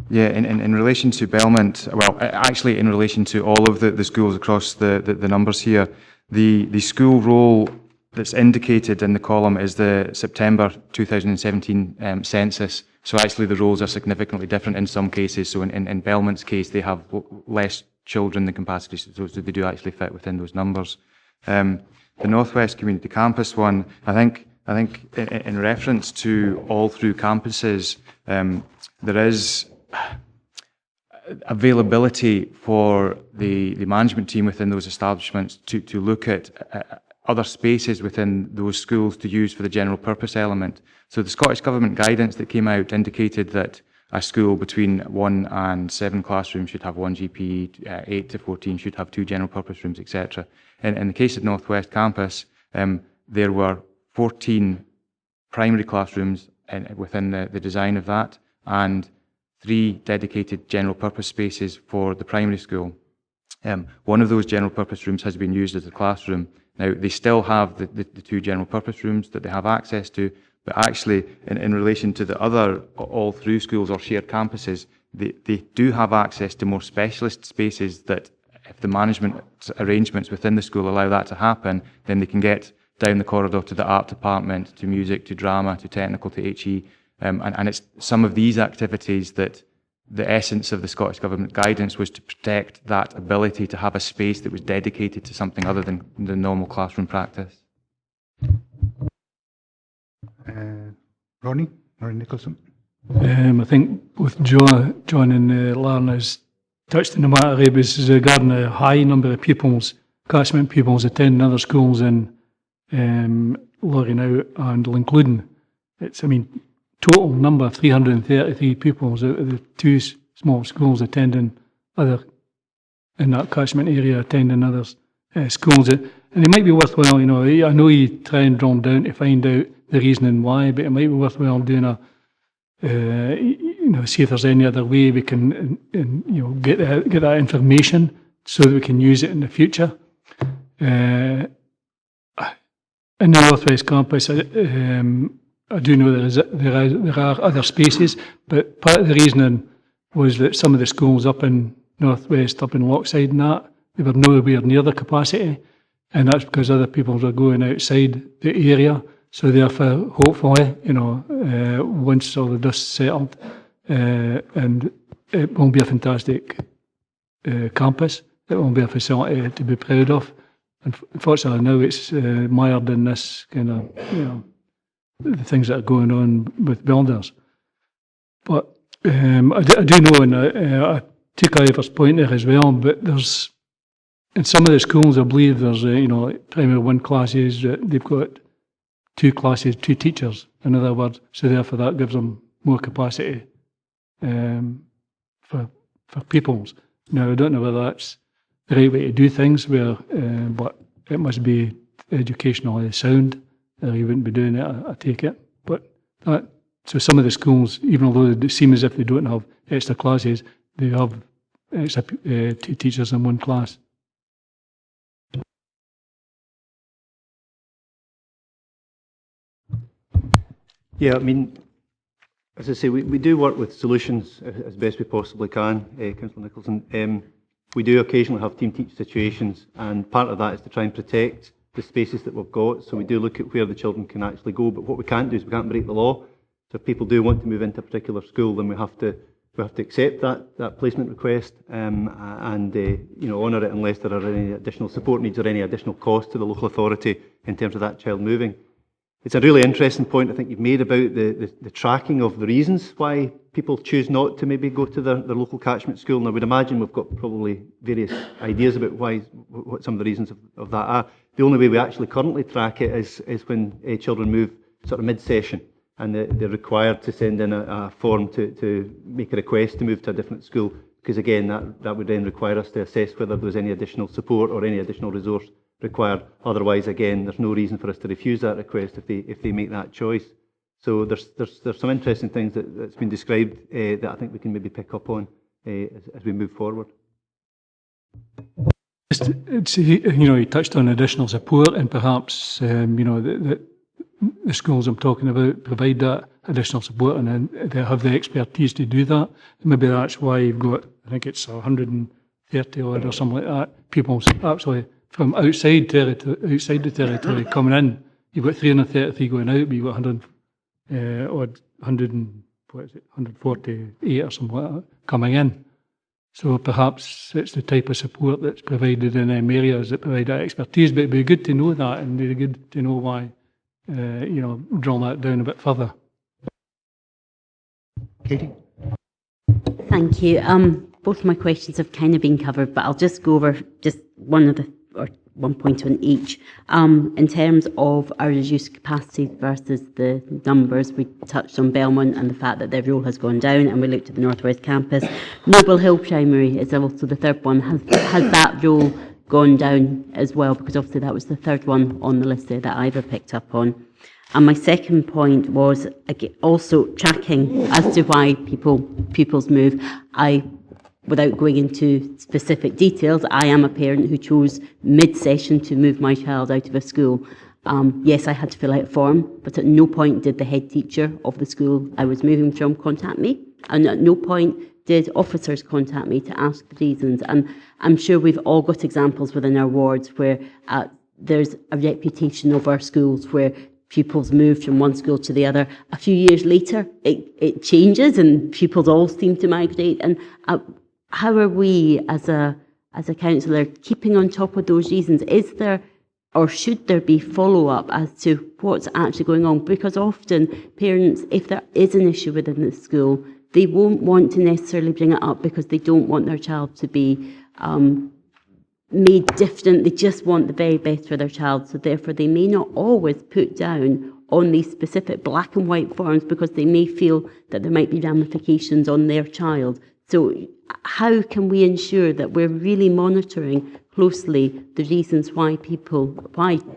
Yeah, in relation to Belmont, well, actually in relation to all of the schools across the numbers here, the school roll that's indicated in the column is the September 2017 census. So actually the roles are significantly different in some cases. So in Belmont's case, they have less children than capacity, so they do actually fit within those numbers. The Northwest Community Campus one, I think in reference to all through campuses, there is availability for the management team within those establishments to look at other spaces within those schools to use for the general purpose element. So the Scottish Government guidance that came out indicated that a school between 1 and 7 classrooms should have 1 GP, 8 to 14 should have 2 general purpose rooms, etc. In the case of North West Campus, there were 14 primary classrooms within the design of that, and 3 dedicated general purpose spaces for the primary school. One of those general purpose rooms has been used as a classroom. Now, they still have the 2 general purpose rooms that they have access to, but actually, in relation to the other all-through schools or shared campuses, they do have access to more specialist spaces that, if the management arrangements within the school allow that to happen, then they can get down the corridor to the art department, to music, to drama, to technical, to HE. And it's some of these activities that the essence of the Scottish Government guidance was to protect that ability to have a space that was dedicated to something other than the normal classroom practice. Ronnie Nicholson. I think both John and Lauren has touched on the matter regarding the high number of pupils, catchment pupils attending other schools in Lorry and Lincluden. It's, total number 333 pupils out of the two small schools attending other, in that catchment area, attending other schools. And it might be worthwhile, I know you try and drill down to find out the reasoning why, but it might be worthwhile doing see if there's any other way we can, get that information so that we can use it in the future. In the North West campus, I do know there are other spaces, but part of the reasoning was that some of the schools up in North West, up in Lochside and that, they were nowhere near the capacity, and that's because other people are going outside the area. So therefore, hopefully, once all the dust settled, and it will be a fantastic campus. It will be a facility to be proud of. Unfortunately, now it's mired in this kind of, the things that are going on with builders. But I do know, and I take Ivor's point there as well, but there's, in some of the schools, I believe there's, like primary 1 classes, they've got 2 classes, 2 teachers, in other words, so therefore that gives them more capacity for pupils. Now, I don't know whether that's the right way to do things, but it must be educationally sound, or you wouldn't be doing it, I take it. But so some of the schools, even although they seem as if they don't have extra classes, they have extra 2 teachers in 1 class. Yeah, as I say, we do work with solutions as best we possibly can, Councillor Nicholson. We do occasionally have team teach situations, and part of that is to try and protect the spaces that we've got. So we do look at where the children can actually go, but what we can't do is we can't break the law. So if people do want to move into a particular school, then we have to accept that placement request and honour it unless there are any additional support needs or any additional cost to the local authority in terms of that child moving. It's a really interesting point I think you've made about the tracking of the reasons why people choose not to maybe go to their local catchment school. And I would imagine we've got probably various ideas about what some of the reasons of that are. The only way we actually currently track it is when children move sort of mid-session, and they're required to send in a form to make a request to move to a different school, because again that would then require us to assess whether there's any additional support or any additional resource required. Otherwise, again, there's no reason for us to refuse that request if they make that choice. So there's some interesting things that's been described that I think we can maybe pick up on as we move forward. You touched on additional support, and perhaps the schools I'm talking about provide that additional support, and then they have the expertise to do that. Maybe that's why you've got, I think it's 130 odd or something like that, people actually from outside the territory coming in. You've got 333 going out, but you've got 148 or something like that coming in. So perhaps it's the type of support that's provided in them areas that provide that expertise, but it'd be good to know that, and it'd be good to know why, drill that down a bit further. Katie? Thank you. Both of my questions have kind of been covered, but I'll just go over just one point on each. In terms of our reduced capacity versus the numbers, we touched on Belmont and the fact that their role has gone down, and we looked at the North West campus. Noble Hill Primary is also the third one. Has that role gone down as well? Because obviously that was the third one on the list there that Ivor picked up on. And my second point was also tracking as to why pupils move. Without going into specific details, I am a parent who chose mid-session to move my child out of a school. Yes, I had to fill out a form, but at no point did the head teacher of the school I was moving from contact me, and at no point did officers contact me to ask the reasons. And I'm sure we've all got examples within our wards where there's a reputation of our schools where pupils move from one school to the other. A few years later, it changes and pupils all seem to migrate. And how are we, as a councillor, keeping on top of those reasons? Is there, or should there be, follow-up as to what's actually going on, because often parents, if there is an issue within the school, they won't want to necessarily bring it up because they don't want their child to be made different. They just want the very best for their child, so therefore they may not always put down on these specific black and white forms because they may feel that there might be ramifications on their child. So how can we ensure that we're really monitoring closely the reasons why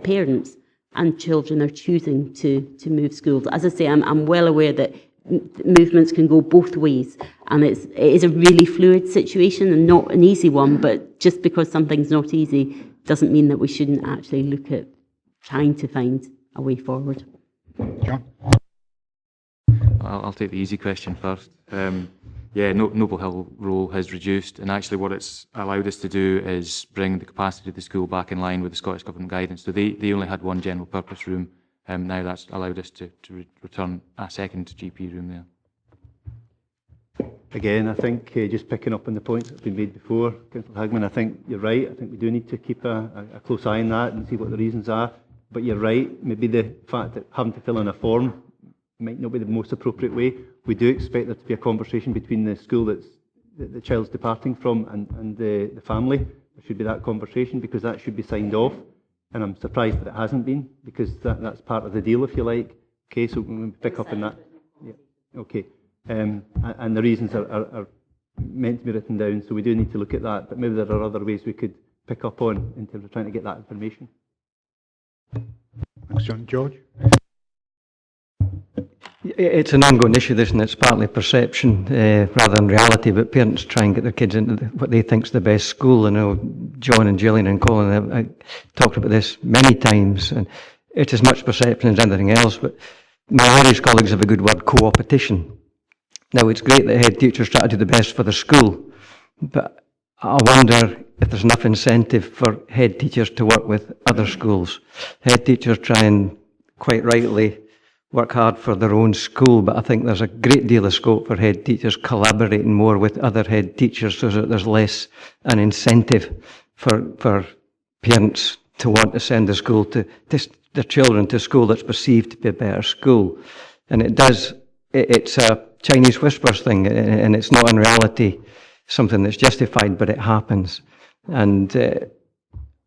parents and children are choosing to move schools? As I say, I'm well aware that movements can go both ways, and it is a really fluid situation and not an easy one, but just because something's not easy doesn't mean that we shouldn't actually look at trying to find a way forward. John? I'll take the easy question first. Noble Hill role has reduced, and actually what it's allowed us to do is bring the capacity of the school back in line with the Scottish Government guidance. So they only had one general purpose room. Now that's allowed us to return a second GP room there. Again, I think just picking up on the points that have been made before, Councillor Hagman, I think you're right. I think we do need to keep a close eye on that and see what the reasons are. But you're right, maybe the fact that having to fill in a form might not be the most appropriate way. We do expect there to be a conversation between the school that the child's departing from and the family. There should be that conversation because that should be signed off. And I'm surprised that it hasn't been, because that's part of the deal, if you like. Okay, so we pick up on that. Yeah. Okay. And the reasons are meant to be written down, so we do need to look at that. But maybe there are other ways we could pick up on in terms of trying to get that information. Thanks, John. George? It's an ongoing issue, this, and it's partly perception rather than reality, but parents try and get their kids into what they think is the best school. I know John and Gillian and Colin have talked about this many times, and it's as much perception as anything else, but my Irish colleagues have a good word, co-opetition. Now, it's great that head teachers try to do the best for the school, but I wonder if there's enough incentive for head teachers to work with other schools. Head teachers try and, quite rightly, work hard for their own school, but I think there's a great deal of scope for head teachers collaborating more with other head teachers so that there's less an incentive for parents to want to send their children to a school that's perceived to be a better school. And it's a Chinese whispers thing, and it's not in reality something that's justified, but it happens. And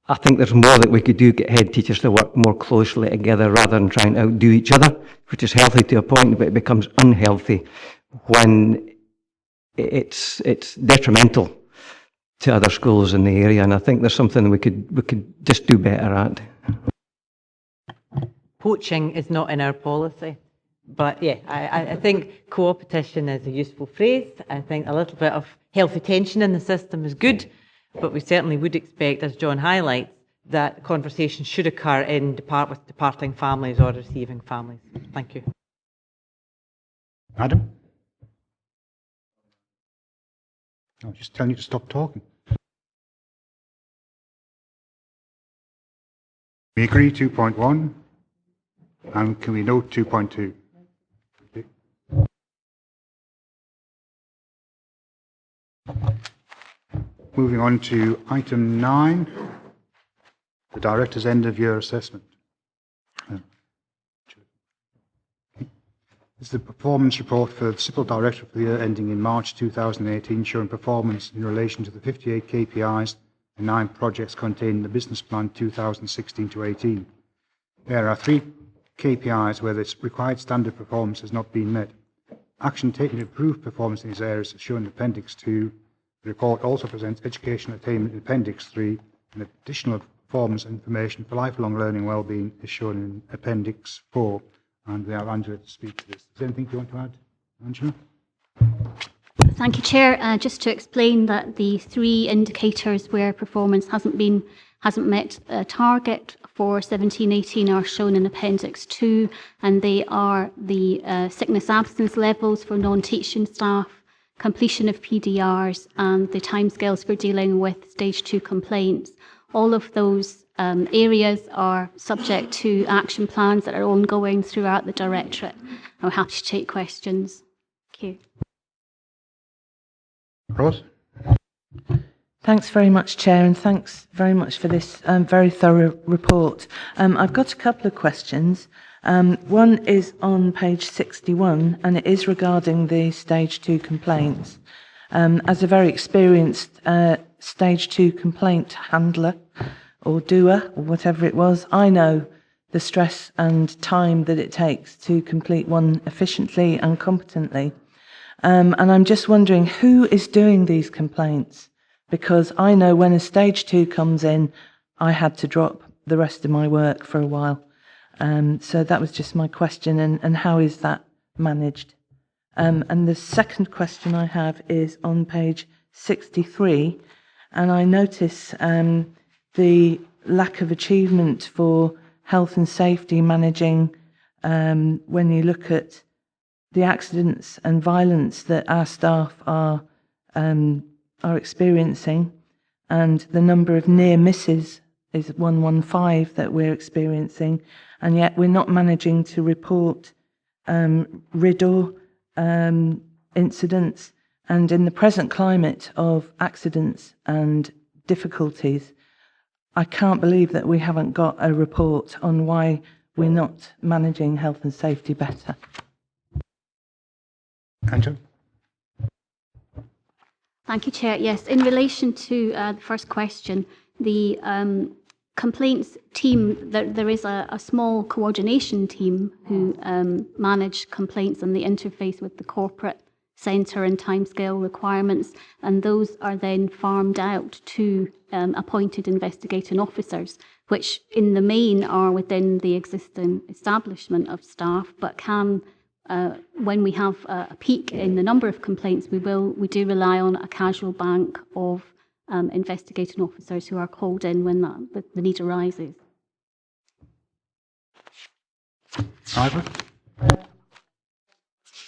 I think there's more that we could do, get head teachers to work more closely together rather than trying to outdo each other, which is healthy to a point, but it becomes unhealthy when it's detrimental to other schools in the area. And I think there's something we could just do better at. Poaching is not in our policy. But yeah, I think co-opetition is a useful phrase. I think a little bit of healthy tension in the system is good. But we certainly would expect, as John highlights, that conversations should occur with departing families or receiving families. Thank you. Adam? I was just telling you to stop talking. We agree 2.1, and can we note 2.2? Okay. Moving on to item 9, the Director's End of Year Assessment. This is the performance report for the Civil Director for the year ending in March 2018, showing performance in relation to the 58 KPIs and 9 projects contained in the Business Plan 2016 to 18. There are 3 KPIs where the required standard performance has not been met. Action taken to improve performance in these areas is shown in Appendix 2. The report also presents educational attainment in Appendix 3, and additional performance information for lifelong learning and wellbeing is shown in Appendix 4. And we have Angela to speak to this. Is there anything you want to add, Angela? Thank you, Chair. Just to explain that the 3 indicators where performance hasn't met a target for 17-18 are shown in Appendix 2, and they are the sickness absence levels for non-teaching staff, completion of PDRs, and the timescales for dealing with Stage 2 complaints. All of those areas are subject to action plans that are ongoing throughout the Directorate. I'm happy to take questions. Thank you. Ross? Thanks very much, Chair, and thanks very much for this very thorough report. I've got a couple of questions. One is on page 61, and it is regarding the Stage 2 complaints. As a very experienced Stage 2 complaint handler, or doer, or whatever it was, I know the stress and time that it takes to complete one efficiently and competently. And I'm just wondering who is doing these complaints? Because I know when a Stage 2 comes in, I had to drop the rest of my work for a while. So that was just my question, and how is that managed? And the second question I have is on page 63, and I notice the lack of achievement for health and safety managing when you look at the accidents and violence that our staff are experiencing, and the number of near misses is 115 that we're experiencing, and yet we're not managing to report RIDDOR incidents. And in the present climate of accidents and difficulties, I can't believe that we haven't got a report on why we're not managing health and safety better. Angela? Thank you, Chair. Yes, in relation to the first question, the complaints team, there is a small coordination team who manage complaints and the interface with the corporate centre and timescale requirements, and those are then farmed out to appointed investigating officers, which in the main are within the existing establishment of staff, but can, when we have a peak in the number of complaints, we do rely on a casual bank of investigating officers who are called in when the need arises. Ivor?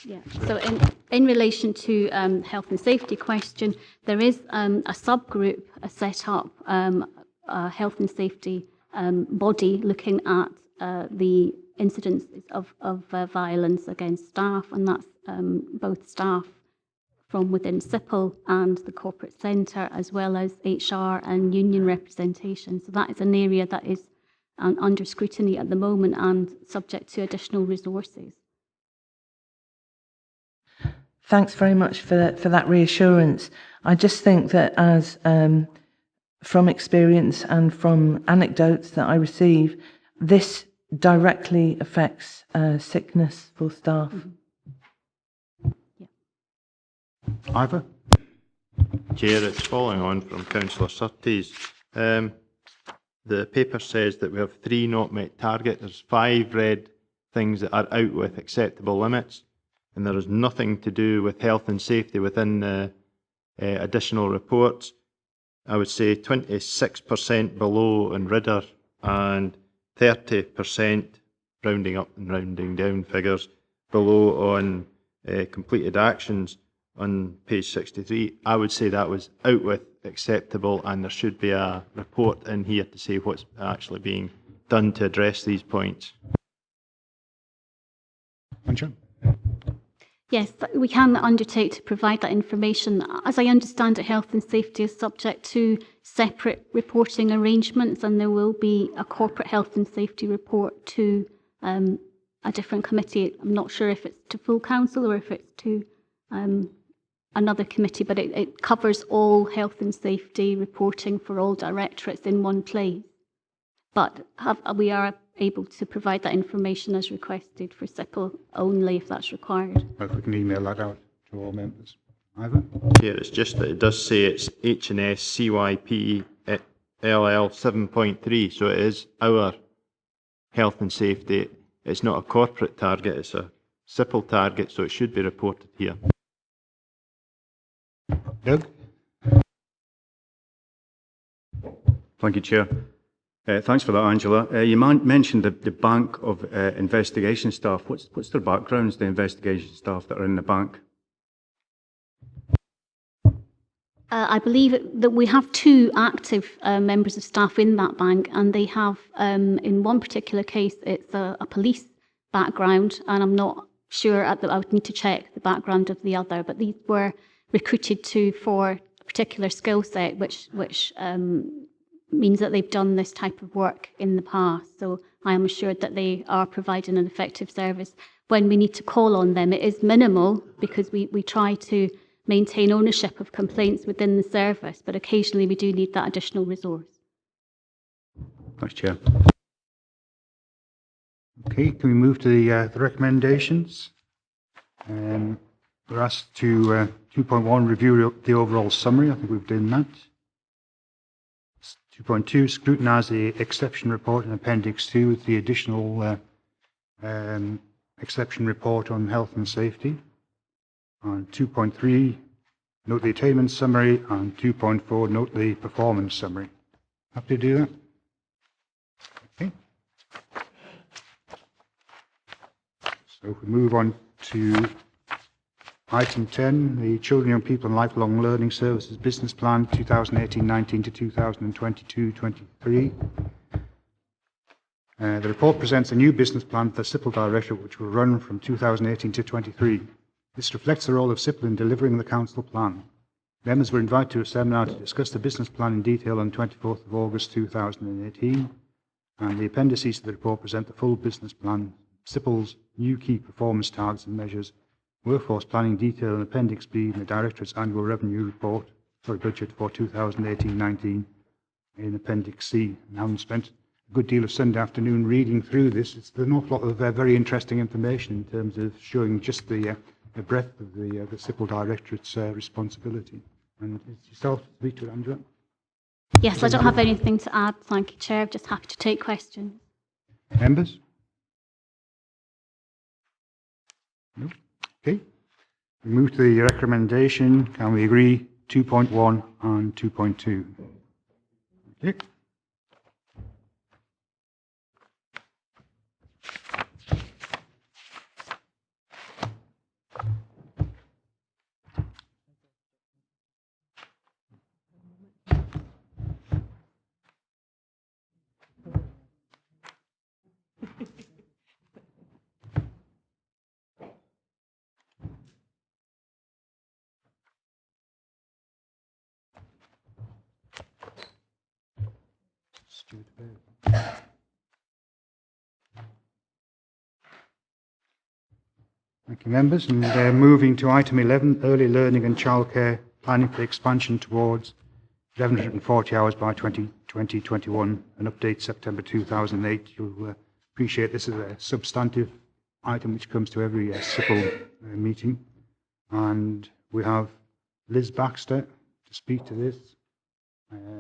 Yeah. So in relation to health and safety question, there is a subgroup set up, a health and safety body looking at the incidents of violence against staff, and that's both staff from within CYPLL and the corporate centre, as well as HR and union representation. So that is an area that is under scrutiny at the moment and subject to additional resources. Thanks very much for that reassurance. I just think that as from experience and from anecdotes that I receive, this directly affects sickness for staff. Ivor? Chair, it's following on from Councillor Surtees. The paper says that we have 3 not met targets. There's 5 red things that are out with acceptable limits, and there is nothing to do with health and safety within the additional reports. I would say 26% below in RIDDOR and 30%, rounding up and rounding down figures, below on completed actions on page 63. I would say that was out with acceptable, and there should be a report in here to say what's actually being done to address these points. Angela? Yes, we can undertake to provide that information. As I understand it, health and safety is subject to separate reporting arrangements, and there will be a corporate health and safety report to a different committee. I'm not sure if it's to full council or if it's to another committee, but it covers all health and safety reporting for all directorates in one place. But we are able to provide that information as requested for CYPLL only if that's required. If we can email that out to all members. Ivor? Yeah, it's just that it does say it's H&S CYPLL 7.3, so it is our health and safety. It's not a corporate target, it's a CYPLL target, so it should be reported here. Doug? Thank you, Chair. Thanks for that, Angela. You mentioned the bank of investigation staff. What's their backgrounds, the investigation staff that are in the bank? I believe that we have 2 active members of staff in that bank, and they have, in one particular case, it's a police background, and I'm not sure, I would need to check the background of the other, but these were recruited for particular skill set, which means that they've done this type of work in the past. So I am assured that they are providing an effective service. When we need to call on them, it is minimal because we try to maintain ownership of complaints within the service, but occasionally we do need that additional resource. Thanks, Chair. Okay, can we move to the recommendations? We're asked to 2.1, review the overall summary. I think we've done that. 2.2, scrutinise the exception report in Appendix 2 with the additional exception report on health and safety. On 2.3, note the attainment summary. And 2.4, note the performance summary. Happy to do that? Okay. So if we move on to Item 10, the Children, Young People and Lifelong Learning Services Business Plan 2018-19 to 2022-23. The report presents a new business plan for the CYPLL Directorate, which will run from 2018 to 23. This reflects the role of CYPLL in delivering the Council plan. Members were invited to a seminar to discuss the business plan in detail on 24th of August 2018, and the appendices to the report present the full business plan, CYPLL's new key performance targets and measures, workforce planning detail in Appendix B in the Directorate's annual revenue report, budget for 2018-19 in Appendix C. And having spent a good deal of Sunday afternoon reading through this, it's an awful lot of very interesting information in terms of showing just the breadth of the CYPLL Directorate's responsibility. And it's yourself to speak to it, Angela. Yes, I don't have anything to add. Thank you, Chair. I'm just happy to take questions. Members? No? Okay. We move to the recommendation. Can we agree 2.1 and 2.2? Okay. Thank you, members. And moving to item 11, early learning and childcare, planning for expansion towards 1,140 hours by 2020-21, an update September 2008. You'll appreciate this is a substantive item which comes to every CYPLL meeting. And we have Liz Baxter to speak to this,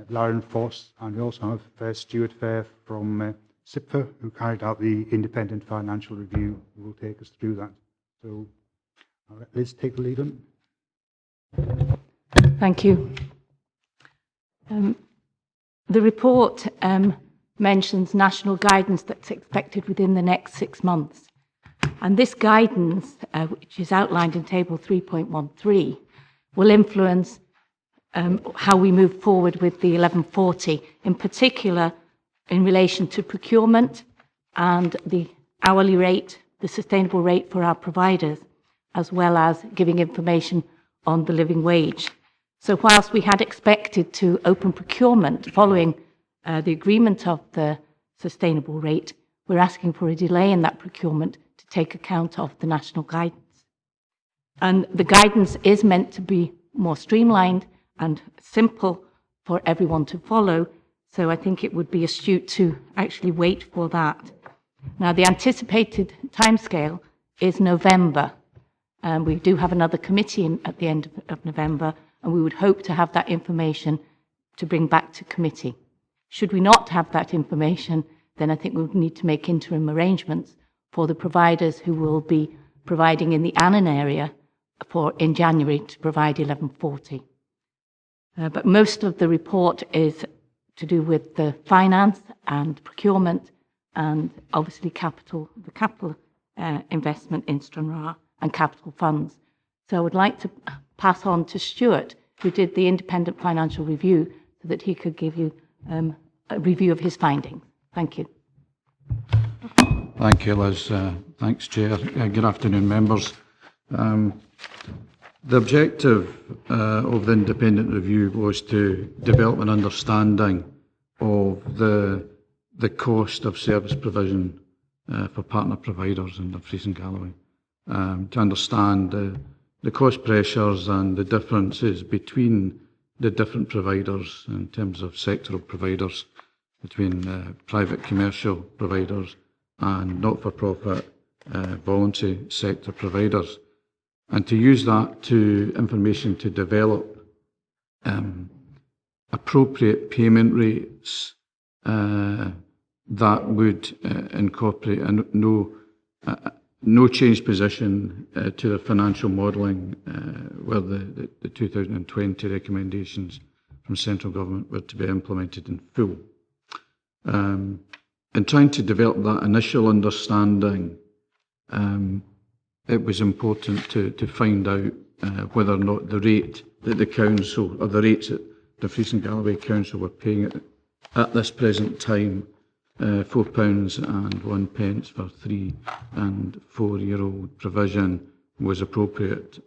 Lauren Foss, and we also have Stuart Fair from CYPFA, who carried out the independent financial review, who will take us through that. So I'll let Liz take the lead on. Thank you. The report mentions national guidance that's expected within the next 6 months. And this guidance, which is outlined in Table 3.13, will influence how we move forward with the 1140, in particular in relation to procurement and the hourly rate, the sustainable rate for our providers, as well as giving information on the living wage. So whilst we had expected to open procurement following the agreement of the sustainable rate, we're asking for a delay in that procurement to take account of the national guidance. And the guidance is meant to be more streamlined and simple for everyone to follow, so I think it would be astute to actually wait for that. Now, the anticipated timescale is November, and we do have another committee at the end of November, and we would hope to have that information to bring back to committee. Should we not have that information, then I think we would need to make interim arrangements for the providers who will be providing in the Annan area in January to provide 1140. But most of the report is to do with the finance and procurement and obviously the capital investment in Stranraer and capital funds. So I would like to pass on to Stuart, who did the independent financial review, so that he could give you a review of his findings. Thank you. Thank you, Liz. Thanks, Chair. Good afternoon, members. The objective of the independent review was to develop an understanding of the cost of service provision for partner providers in Dumfries and Galloway, to understand the cost pressures and the differences between the different providers in terms of sectoral providers, between private commercial providers and not-for-profit voluntary sector providers, and to use that information to develop appropriate payment rates that would incorporate no change position to the financial modelling where the 2020 recommendations from central government were to be implemented in full. In trying to develop that initial understanding, it was important to find out whether or not the rate that the council, or the rates that the Dumfries and Galloway Council were paying at this present time, £4.01 for 3 and 4 year old provision, was appropriate,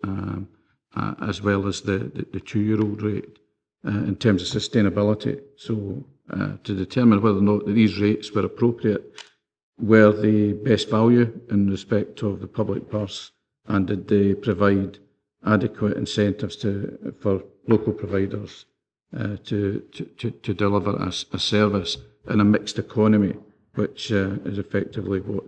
as well as the 2 year old rate in terms of sustainability. So to determine whether or not these rates were appropriate, were they best value in respect of the public purse, and did they provide adequate incentives for local providers to deliver a service in a mixed economy, which is effectively what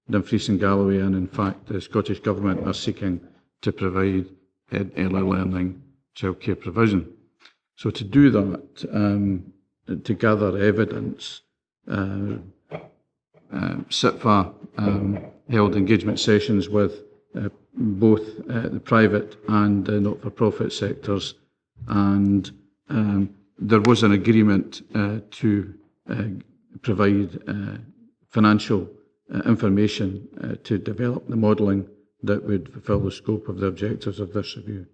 Dumfries and Galloway and in fact the Scottish Government are seeking to provide early learning childcare provision. So to do that, to gather evidence, CIPFA held engagement sessions with both the private and the not-for-profit sectors, and there was an agreement to provide financial information to develop the modelling that would fulfil the scope of the objectives of this review.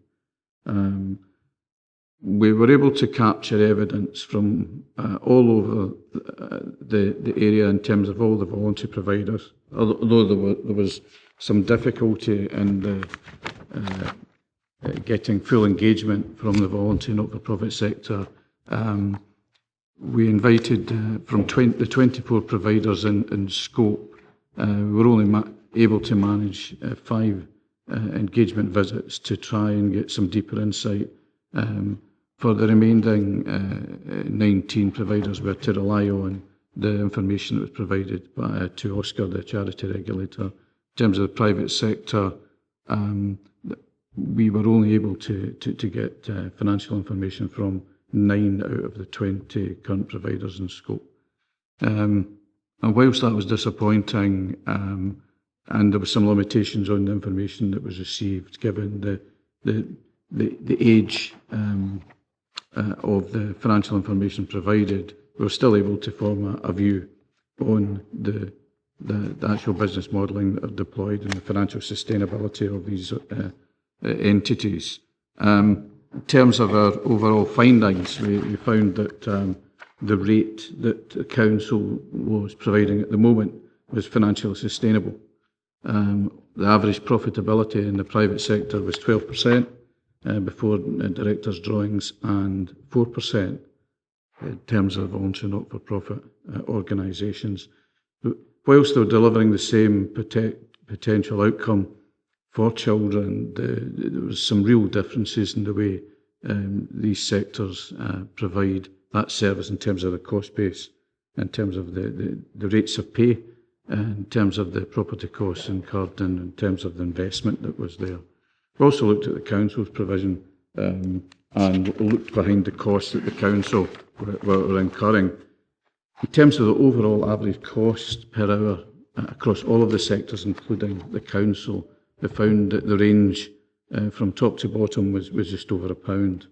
We were able to capture evidence from all over the area in terms of all the voluntary providers, although there was some difficulty in getting full engagement from the voluntary not-for-profit sector. We invited from the 24 providers in scope, we were only able to manage 5 engagement visits to try and get some deeper insight. For the remaining 19 providers, we had to rely on the information that was provided to Oscar, the charity regulator. In terms of the private sector, we were only able to get financial information from 9 out of the 20 current providers in scope. And whilst that was disappointing, and there were some limitations on the information that was received, given the age of the financial information provided, we were still able to form a view on the actual business modelling that are deployed and the financial sustainability of these entities. In terms of our overall findings, we found that the rate that the council was providing at the moment was financially sustainable. The average profitability in the private sector was 12% before directors' drawings, and 4% in terms of voluntary not-for-profit organisations. Whilst they were delivering the same potential outcome for children, there was some real differences in the way these sectors provide that service in terms of the cost base, in terms of the rates of pay, in terms of the property costs incurred, and in terms of the investment that was there. We also looked at the council's provision and looked behind the costs that the council were incurring. In terms of the overall average cost per hour across all of the sectors, including the council, we found that the range from top to bottom was just over £1.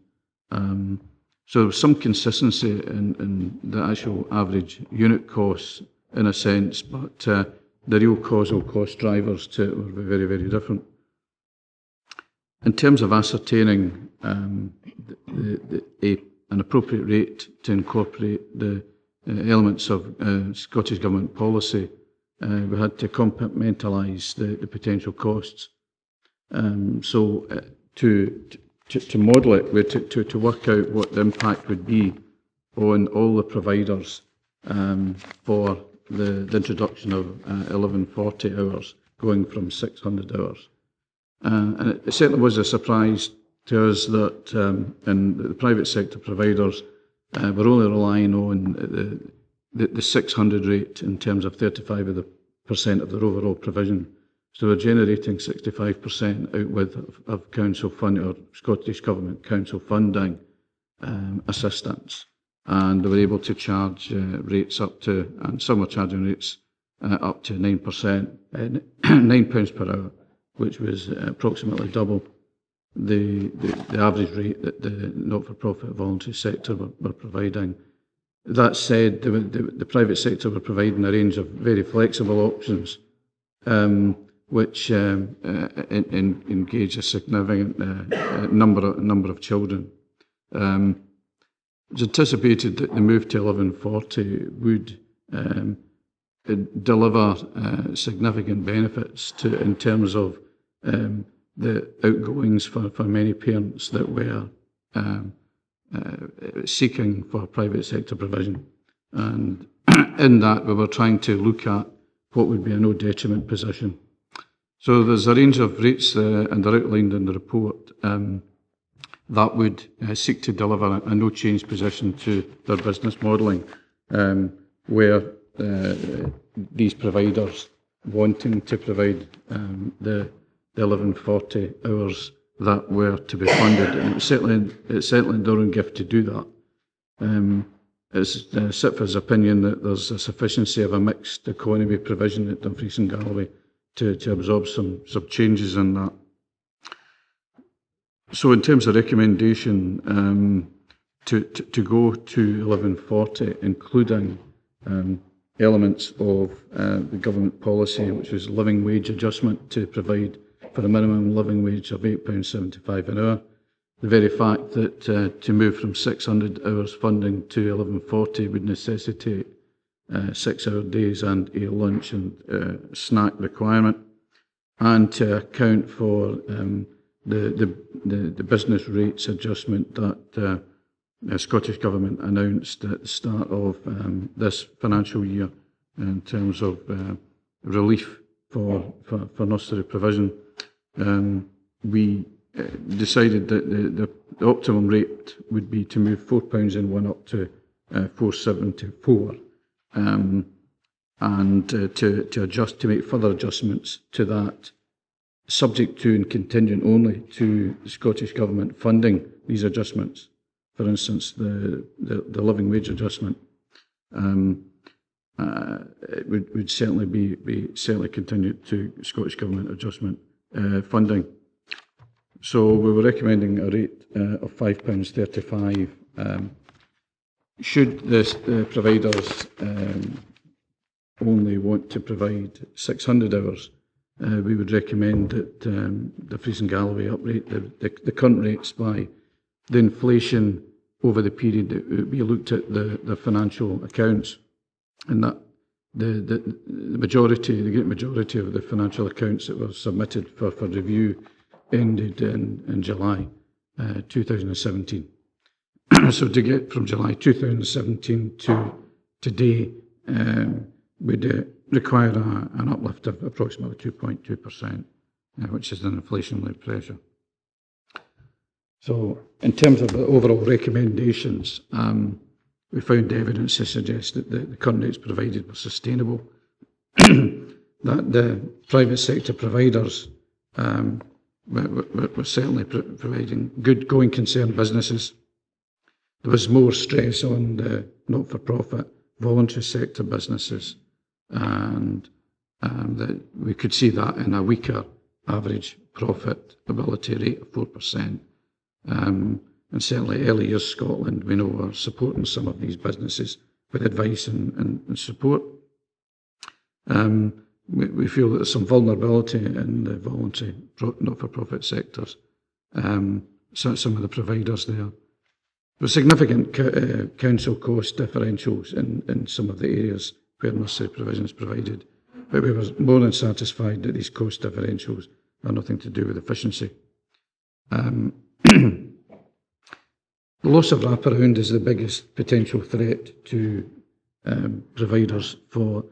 So there was some consistency in the actual average unit costs in a sense, but the real causal cost drivers to it were very, very different. In terms of ascertaining an appropriate rate to incorporate the elements of Scottish Government policy, we had to compartmentalise the potential costs. So to model it, to work out what the impact would be on all the providers for the introduction of 1140 hours going from 600 hours. And it certainly was a surprise to us that in the private sector providers were only relying on the 600 rate in terms of 35% of their overall provision. So we're generating 65% out with of council fund or Scottish Government council funding assistance, and they were able to charge rates up to, and some were charging rates up to 9%, £9 per hour, which was approximately double the average rate that the not-for-profit voluntary sector were providing. That said, the private sector were providing a range of very flexible options, which engage a significant number of children. It's anticipated that the move to 1140 would deliver significant benefits in terms of the outgoings for many parents that were seeking for private sector provision. And in that, we were trying to look at what would be a no detriment position. So there's a range of rates, and they're outlined in the report, that would seek to deliver a no change position to their business modelling, where these providers wanting to provide the 1140 hours that were to be funded. And it's certainly their own gift to do that. It's CIPFA's opinion that there's a sufficiency of a mixed economy provision at Dumfries and Galloway to absorb some changes in that. So in terms of recommendation, to go to 1140, including elements of the government policy, which was living wage adjustment to provide for a minimum living wage of £8.75 an hour. The very fact that to move from 600 hours funding to 1140 would necessitate 6-hour days and a lunch and snack requirement, and to account for the business rates adjustment that the Scottish Government announced at the start of this financial year in terms of relief for nursery provision. We decided that the optimum rate would be to move £4 in one up to £4.74, and to adjust, to make further adjustments to that, subject to and contingent only to the Scottish Government funding these adjustments. For instance, the living wage adjustment it would certainly be certainly contingent to Scottish Government adjustment funding. So we were recommending a rate of £5.35. Should the providers only want to provide 600 hours, we would recommend that Dumfries and Galloway uprate the current rates by the inflation over the period that we looked at the financial accounts, and that the great majority of the financial accounts that were submitted for review ended in July 2017. So to get from July 2017 to today would require an uplift of approximately 2.2%, which is an inflationary pressure. So in terms of the overall recommendations, we found evidence to suggest that the current rates provided were sustainable, that the private sector providers were certainly providing good going concern businesses. There was more stress on the not-for-profit voluntary sector businesses, and that we could see that in a weaker average profitability rate of 4%. And certainly Early Years Scotland, we know, are supporting some of these businesses with advice and support. We feel that there's some vulnerability in the voluntary not-for-profit sectors. Some of the providers there. There were significant council cost differentials in some of the areas where nursery provision is provided, but we were more than satisfied that these cost differentials are nothing to do with efficiency. The loss of wraparound is the biggest potential threat to providers for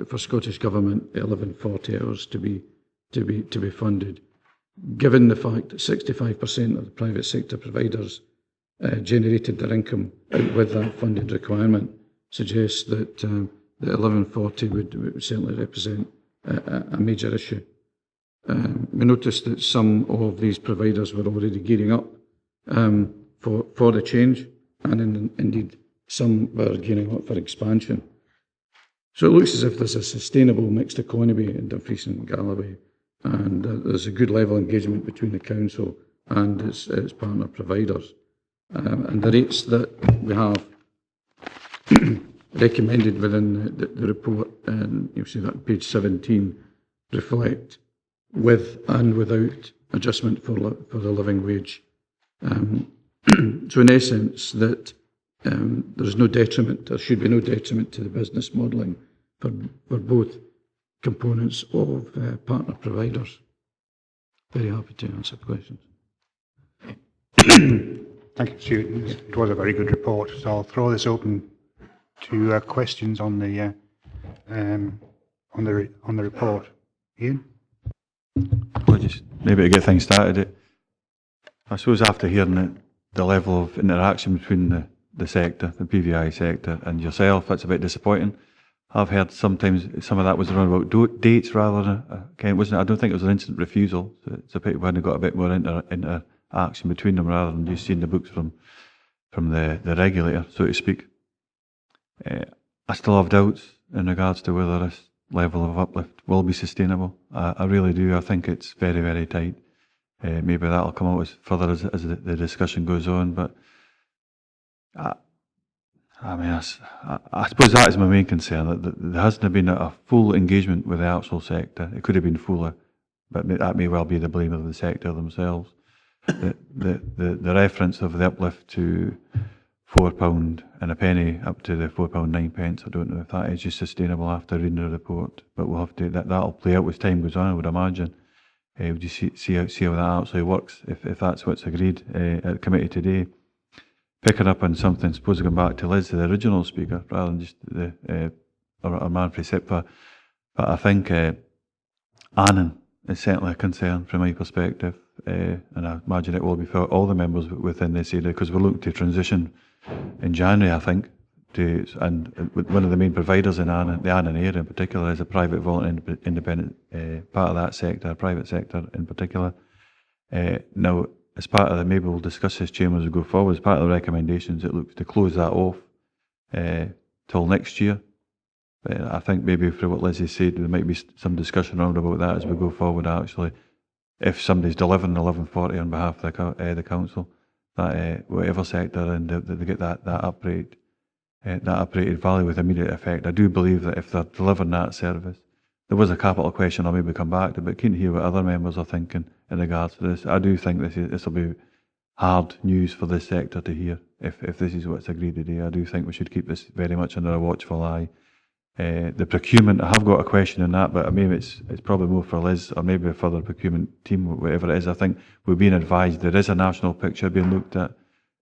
for Scottish Government 1140 hours to be funded. Given the fact that 65% of the private sector providers generated their income out with that funded requirement, suggests that the 1140 would certainly represent a major issue. We noticed that some of these providers were already gearing up for the change, and indeed some were gearing up for expansion. So it looks as if there's a sustainable mixed economy in Dumfries and Galloway, and there's a good level of engagement between the council and its partner providers. And the rates that we have recommended within the report, and you'll see that on page 17, reflect with and without adjustment for the living wage. So in essence, that there's no detriment, there should be no detriment to the business modelling for both components of partner providers. Very happy to answer questions. Thank you, Stuart. It was a very good report, so I'll throw this open to questions on the report. Ian? Well, just maybe to get things started, I suppose after hearing the level of interaction between the sector, the PVI sector, and yourself, that's a bit disappointing. I've heard sometimes some of that was around about dates rather than, it wasn't. I don't think it was an instant refusal. So it's a pity we hadn't got a bit more interaction between them rather than just seeing the books from the regulator, so to speak. I still have doubts in regards to whether this level of uplift will be sustainable. I really do. I think it's very, very tight. Maybe that'll come out further as the discussion goes on, but I suppose that is my main concern, that there hasn't been a full engagement with the actual sector. It could have been fuller, but that may well be the blame of the sector themselves. The reference of the uplift to £4 and a penny up to the £4.09, I don't know if that is just sustainable after reading the report, but we'll have to, that'll play out as time goes on, I would imagine. We'll just see how that actually works, if that's what's agreed at the committee today. Picking up on something, suppose going back to Liz, the original speaker, rather than just our Manfred Sipfa, but I think Annan is certainly a concern from my perspective, and I imagine it will be for all the members within this area, because we're looking to transition in January, I think, and one of the main providers in Annan, the Annan area in particular, is a private voluntary independent part of that sector, private sector in particular. Now, as part of maybe we'll discuss this, Chairman, as we go forward, as part of the recommendations, it looks to close that off till next year. But I think maybe for what Liz has said, there might be some discussion around about that as we go forward, actually. If somebody's delivering 1140 on behalf of the council, that whatever sector, and they get that uprated value with immediate effect. I do believe that if they're delivering that service, there was a capital question I'll maybe come back to, but keen to hear what other members are thinking in regards to this. I do think this will be hard news for this sector to hear if this is what's agreed today. I do think we should keep this very much under a watchful eye. The procurement, I have got a question on that, but maybe it's probably more for Liz or maybe for the procurement team, whatever it is. I think we're being advised there is a national picture being looked at.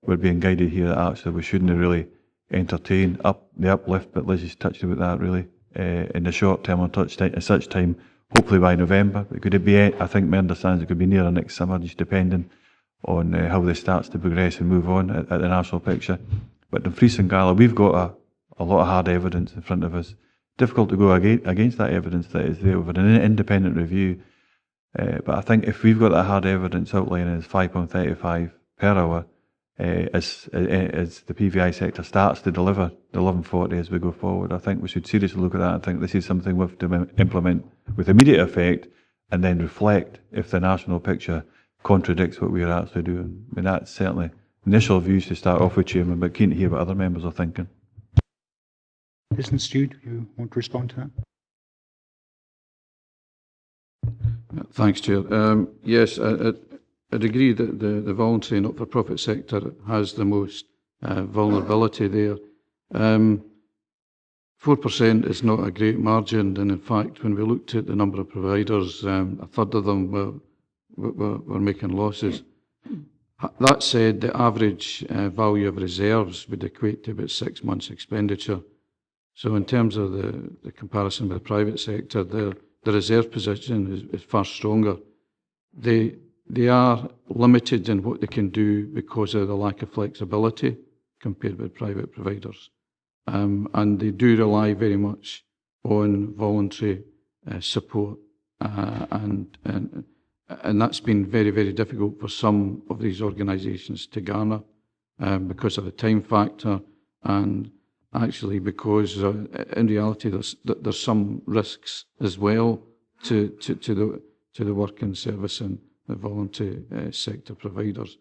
We're being guided here that actually we shouldn't really entertain the uplift, but Liz has touched about that really in the short term on such time, hopefully by November. But could it be, I think my understanding it could be nearer next summer, just depending on how this starts to progress and move on at the national picture. But Dumfries and Galloway, we've got a lot of hard evidence in front of us. Difficult to go against that evidence that is there with an independent review. But I think if we've got that hard evidence outlining as £5.35 per hour, as the PVI sector starts to deliver the 1140 as we go forward, I think we should seriously look at that and think this is something we have to implement with immediate effect and then reflect if the national picture contradicts what we are actually doing. I mean, that's certainly initial views to start off with, Chairman, but keen to hear what other members are thinking. Listen, Stu, do you want to respond to that? Thanks, Chair. Yes, I'd agree that the voluntary not-for-profit sector has the most vulnerability there. 4% is not a great margin, and in fact, when we looked at the number of providers, a third of them were making losses. That said, the average value of reserves would equate to about 6 months' expenditure. So in terms of the comparison with the private sector, the reserve position is far stronger. They are limited in what they can do because of the lack of flexibility compared with private providers. And they do rely very much on voluntary support. And that's been very, very difficult for some of these organisations to garner because of the time factor, and actually because in reality there's some risks as well to the working service and the voluntary sector providers.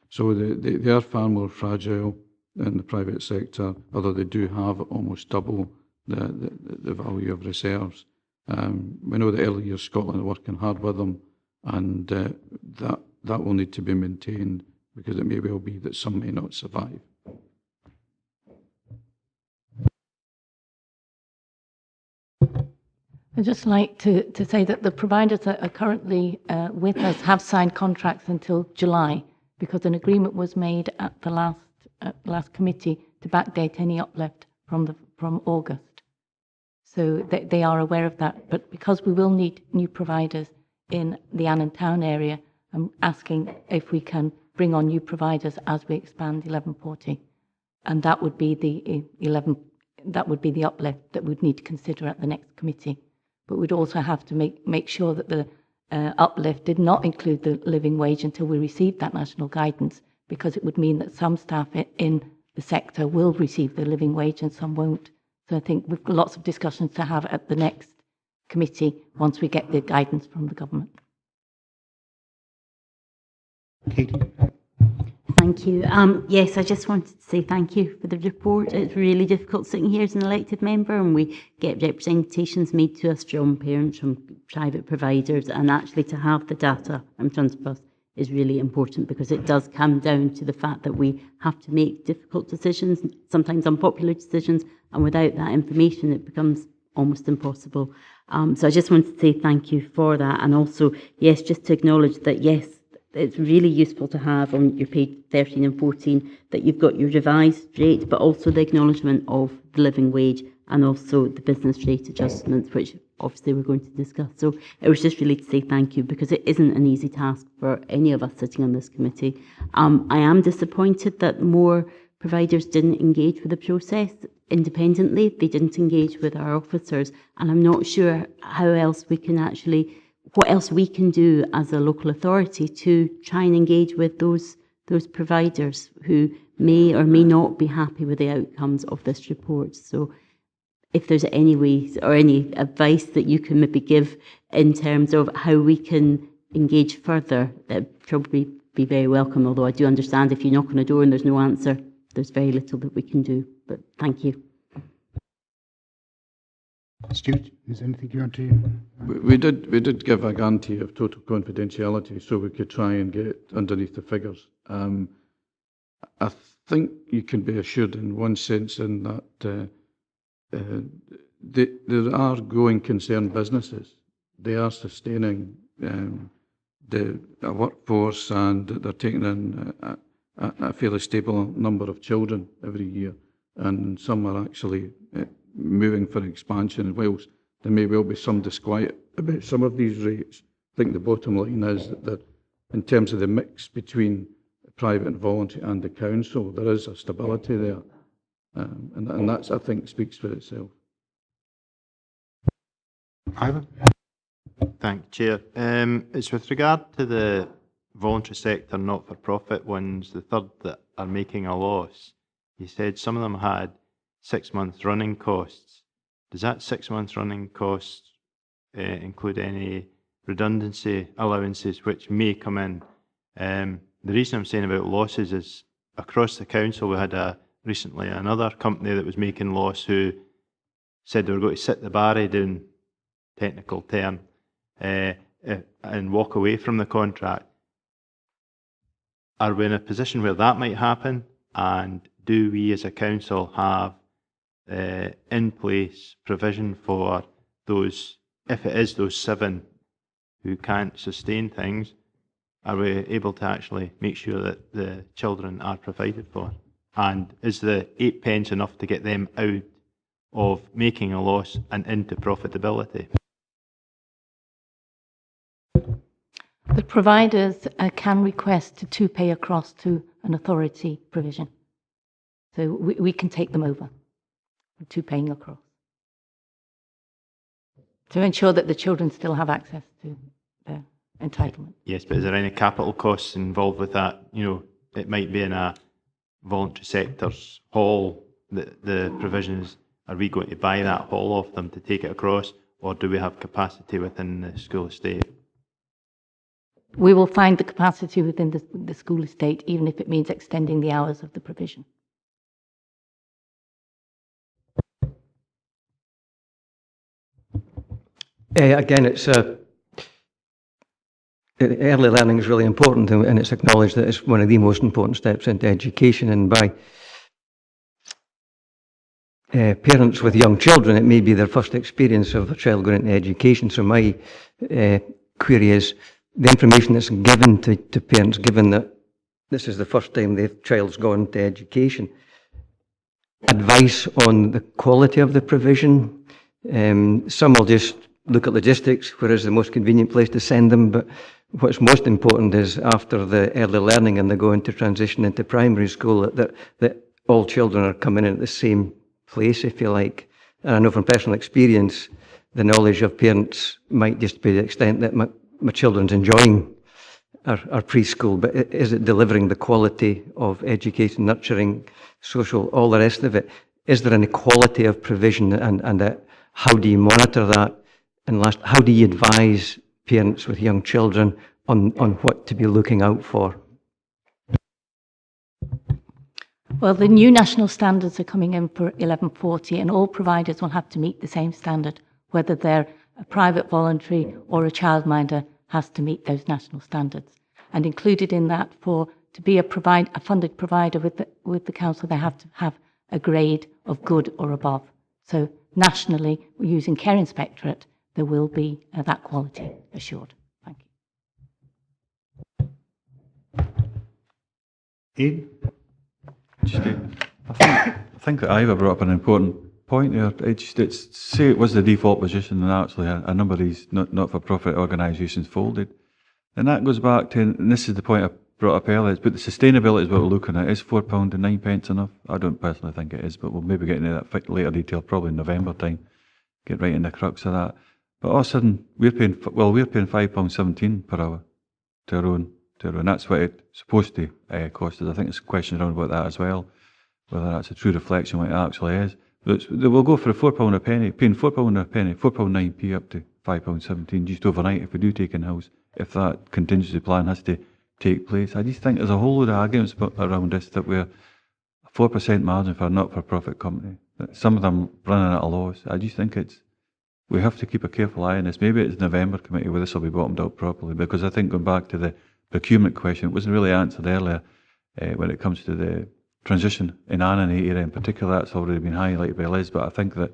So they are far more fragile than the private sector, although they do have almost double the value of reserves. We know that early years Scotland are working hard with them, and that will need to be maintained because it may well be that some may not survive. I'd just like to say that the providers that are currently with us have signed contracts until July, because an agreement was made at the last committee to backdate any uplift from August. So they are aware of that. But because we will need new providers in the Annan Town area, I'm asking if we can bring on new providers as we expand 1140, and that would be the uplift that we'd need to consider at the next committee. But we'd also have to make sure that the uplift did not include the living wage until we received that national guidance, because it would mean that some staff in the sector will receive the living wage and some won't. So I think we've got lots of discussions to have at the next committee once we get the guidance from the government. Katie? Thank you. Yes, I just wanted to say thank you for the report. It's really difficult sitting here as an elected member, and we get representations made to us from parents, from private providers, and actually to have the data in front of us is really important, because it does come down to the fact that we have to make difficult decisions, sometimes unpopular decisions, and without that information it becomes almost impossible. So I just wanted to say thank you for that, and also, yes, just to acknowledge that, yes, it's really useful to have on your page 13 and 14 that you've got your revised rate, but also the acknowledgement of the living wage and also the business rate adjustments, which obviously we're going to discuss. So it was just really to say thank you, because it isn't an easy task for any of us sitting on this committee. I am disappointed that more providers didn't engage with the process independently. They didn't engage with our officers, and I'm not sure how else we can actually, what else we can do as a local authority to try and engage with those providers who may or may not be happy with the outcomes of this report. So if there's any ways or any advice that you can maybe give in terms of how we can engage further, that'd probably be very welcome, although I do understand if you knock on a door and there's no answer, there's very little that we can do. But thank you. Stuart, is there anything you want to? We did give a guarantee of total confidentiality so we could try and get underneath the figures. I think you can be assured in one sense in that there are growing concerned businesses. They are sustaining the workforce, and they're taking in a fairly stable number of children every year, and some are actually moving for expansion. And whilst there may well be some disquiet about some of these rates, I think the bottom line is that in terms of the mix between private and voluntary and the council, there is a stability there, and that's, I think, speaks for itself. Ivan? Thank you, Chair. It's with regard to the voluntary sector, not-for-profit ones, the third that are making a loss. You said some of them had 6 months running costs. Does that 6 months running costs include any redundancy allowances which may come in? The reason I'm saying about losses is across the council we had recently another company that was making loss who said they were going to sit the barry down, technical term, and walk away from the contract. Are we in a position where that might happen? And do we as a council have in place provision for those, if it is those 7 who can't sustain things, are we able to actually make sure that the children are provided for? And is the 8 pence enough to get them out of making a loss and into profitability? The providers can request to pay across to an authority provision. So we can take them over to paying across to ensure that the children still have access to their entitlement. Yes, but is there any capital costs involved with that? You know, it might be in a voluntary sector's hall, the provisions. Are we going to buy that hall off them to take it across, or do we have capacity within the school estate? We will find the capacity within the school estate, even if it means extending the hours of the provision. Again, early learning is really important, and it's acknowledged that it's one of the most important steps into education. And by parents with young children, it may be their first experience of their child going into education. So my query is, the information that's given to parents, given that this is the first time their child's gone to education, advice on the quality of the provision. Some will just look at logistics, where is the most convenient place to send them, but what's most important is after the early learning and they go into transition into primary school, that all children are coming in at the same place, if you like. And I know from personal experience, the knowledge of parents might just be the extent that my children's enjoying our preschool, but is it delivering the quality of education, nurturing, social, all the rest of it? Is there an equality of provision, and how do you monitor that? And last, how do you advise parents with young children on what to be looking out for? Well, the new national standards are coming in for 1140, and all providers will have to meet the same standard, whether they're a private voluntary or a childminder has to meet those national standards. And included in that, to be a funded provider with the council, they have to have a grade of good or above. So nationally, we're using Care Inspectorate, there will be that quality assured. Thank you. Ian? I think that Ivor brought up an important point there. Say it was the default position and actually a number of these not-for-profit organisations folded. And that goes back to, and this is the point I brought up earlier, but the sustainability is what we're looking at. Is £4 and 9 pence enough? I don't personally think it is, but we'll maybe get into that later detail, probably in November time, get right in the crux of that. But all of a sudden, we're paying £5.17 per hour to our own. That's what it's supposed to cost us. I think there's questions around about that as well, whether that's a true reflection of what it actually is. But we'll go for a £4 a penny, paying £4 a penny, £4.9p up to £5.17 just overnight if we do take in-house, if that contingency plan has to take place. I just think there's a whole load of arguments around this, that we're a 4% margin for a not-for-profit company, that some of them running at a loss. I just think we have to keep a careful eye on this. Maybe it's the November committee where this will be bottomed out properly, because I think going back to the procurement question, it wasn't really answered earlier when it comes to the transition in Annan area in particular. That's already been highlighted by Liz, but I think that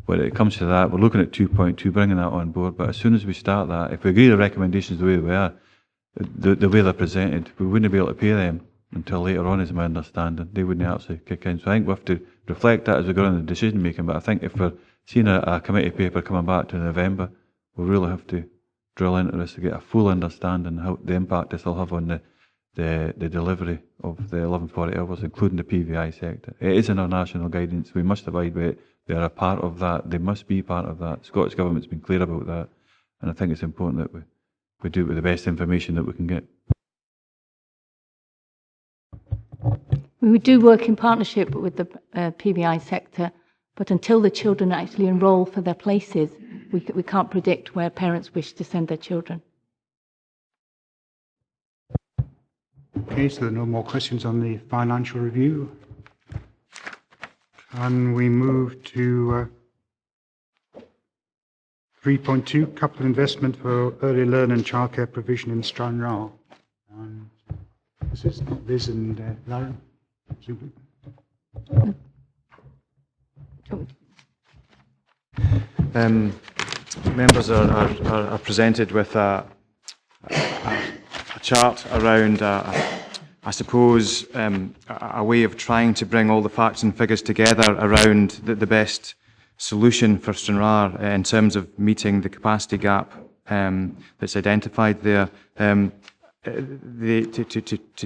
when it comes to that, we're looking at 2.2, bringing that on board, but as soon as we start that, if we agree the recommendations the way they are, the way they're presented, we wouldn't be able to pay them until later on, is my understanding. They wouldn't actually kick in. So I think we have to reflect that as we go on the decision making, but I think if we're seeing a committee paper coming back to November, we'll really have to drill into this to get a full understanding how the impact this will have on the delivery of the 1140 hours, including the PVI sector. It is in our national guidance. We must abide by it. They are a part of that. They must be part of that. Scottish Government's been clear about that. And I think it's important that we do it with the best information that we can get. We do work in partnership with the PVI sector, but until the children actually enrol for their places, we can't predict where parents wish to send their children. Okay, so there are no more questions on the financial review. Can we move to 3.2, capital investment for early learning and childcare provision in Stranraer? And this is Liz and Lauren. Members are presented with a chart around, I suppose, a way of trying to bring all the facts and figures together around the best solution for Stranraer in terms of meeting the capacity gap that's identified there. To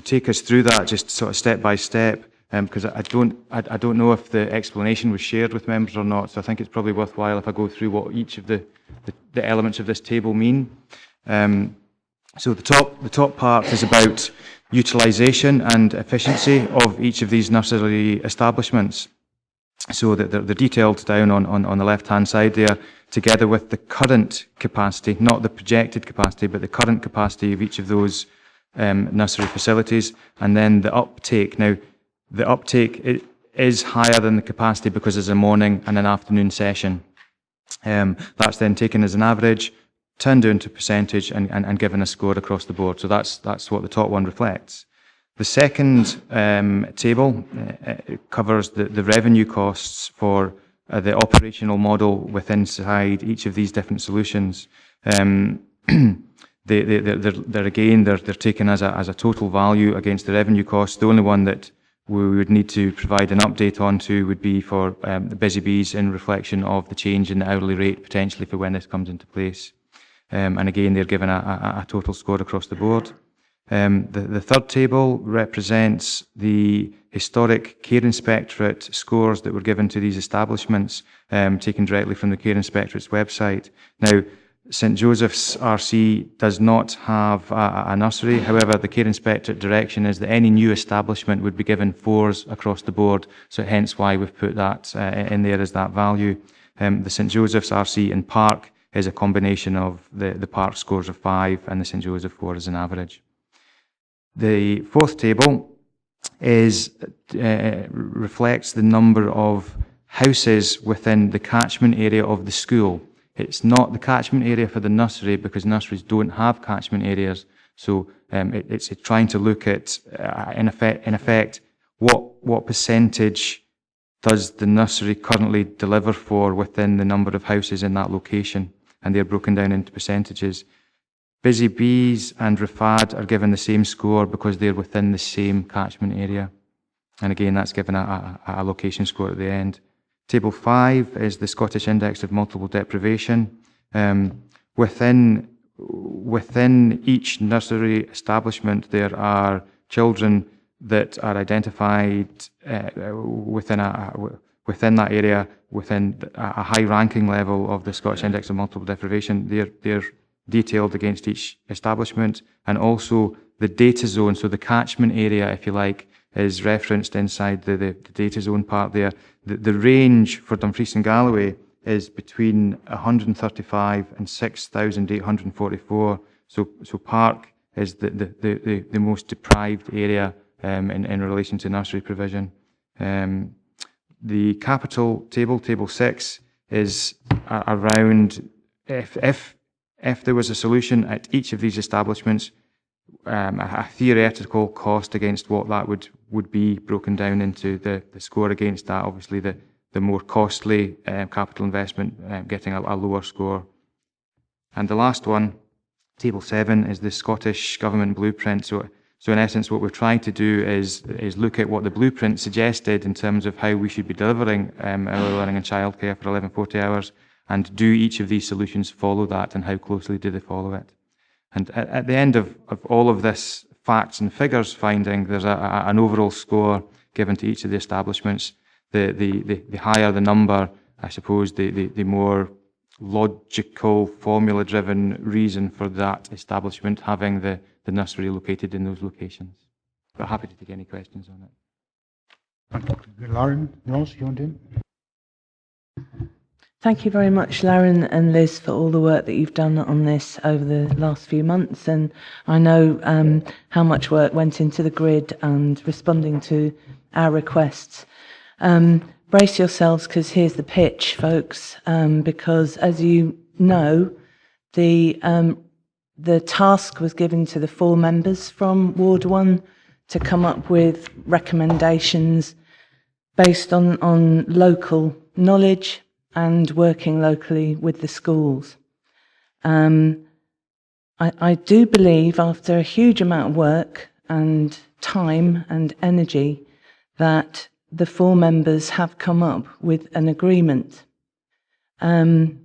take us through that, just sort of step by step, because I don't know if the explanation was shared with members or not. So I think it's probably worthwhile if I go through what each of the elements of this table mean. So the top part is about utilisation and efficiency of each of these nursery establishments. So that they're detailed down on the left-hand side there, together with the current capacity, not the projected capacity, but the current capacity of each of those nursery facilities, and then the uptake. Now, the uptake is higher than the capacity because there's a morning and an afternoon session. That's then taken as an average, turned into percentage, and given a score across the board. So that's what the top one reflects. The second table covers the revenue costs for the operational model within inside each of these different solutions. They're taken as a total value against the revenue costs. The only one that we would need to provide an update on to would be for the Busy Bees in reflection of the change in the hourly rate potentially for when this comes into place. And again, they're given a total score across the board. The third table represents the historic Care Inspectorate scores that were given to these establishments, taken directly from the Care Inspectorate's website. Now, St Joseph's RC does not have a nursery. However, the Care Inspectorate direction is that any new establishment would be given 4s across the board, so hence why we've put that in there as that value. The St Joseph's RC in Park is a combination of the Park scores of 5 and the St Joseph 4 as an average. The fourth table reflects the number of houses within the catchment area of the school. It's not the catchment area for the nursery because nurseries don't have catchment areas. So it's trying to look at, in effect, what percentage does the nursery currently deliver for within the number of houses in that location, and they're broken down into percentages. Busy Bees and Rafad are given the same score because they're within the same catchment area. And again, that's given a location score at the end. Table 5 is the Scottish Index of Multiple Deprivation. Within each nursery establishment, there are children that are identified within that area, within a high ranking level of the Scottish Index of Multiple Deprivation. They're detailed against each establishment, and also the data zone, so the catchment area, if you like, is referenced inside the data zone part there. The range for Dumfries and Galloway is between 135 and 6,844. So Park is the most deprived area in relation to nursery provision. The capital table, table 6, is around if there was a solution at each of these establishments, a theoretical cost against what that would be broken down into the score against that. Obviously, the more costly capital investment getting a lower score. And the last one, table 7, is the Scottish Government Blueprint. So in essence, what we're trying to do is look at what the blueprint suggested in terms of how we should be delivering early learning and childcare for 1140 hours, and do each of these solutions follow that, and how closely do they follow it? And at the end of all of this facts and figures finding, there's an overall score given to each of the establishments. The higher the number, I suppose, the more logical, formula-driven reason for that establishment having the nursery located in those locations. But happy to take any questions on it. Lauren, Ross, you want in? Thank you very much, Lauren and Liz, for all the work that you've done on this over the last few months. And I know how much work went into the grid and responding to our requests. Brace yourselves, because here's the pitch, folks, because as you know, the task was given to the 4 members from Ward 1 to come up with recommendations based on local knowledge and working locally with the schools. I do believe, after a huge amount of work and time and energy, that the 4 members have come up with an agreement. And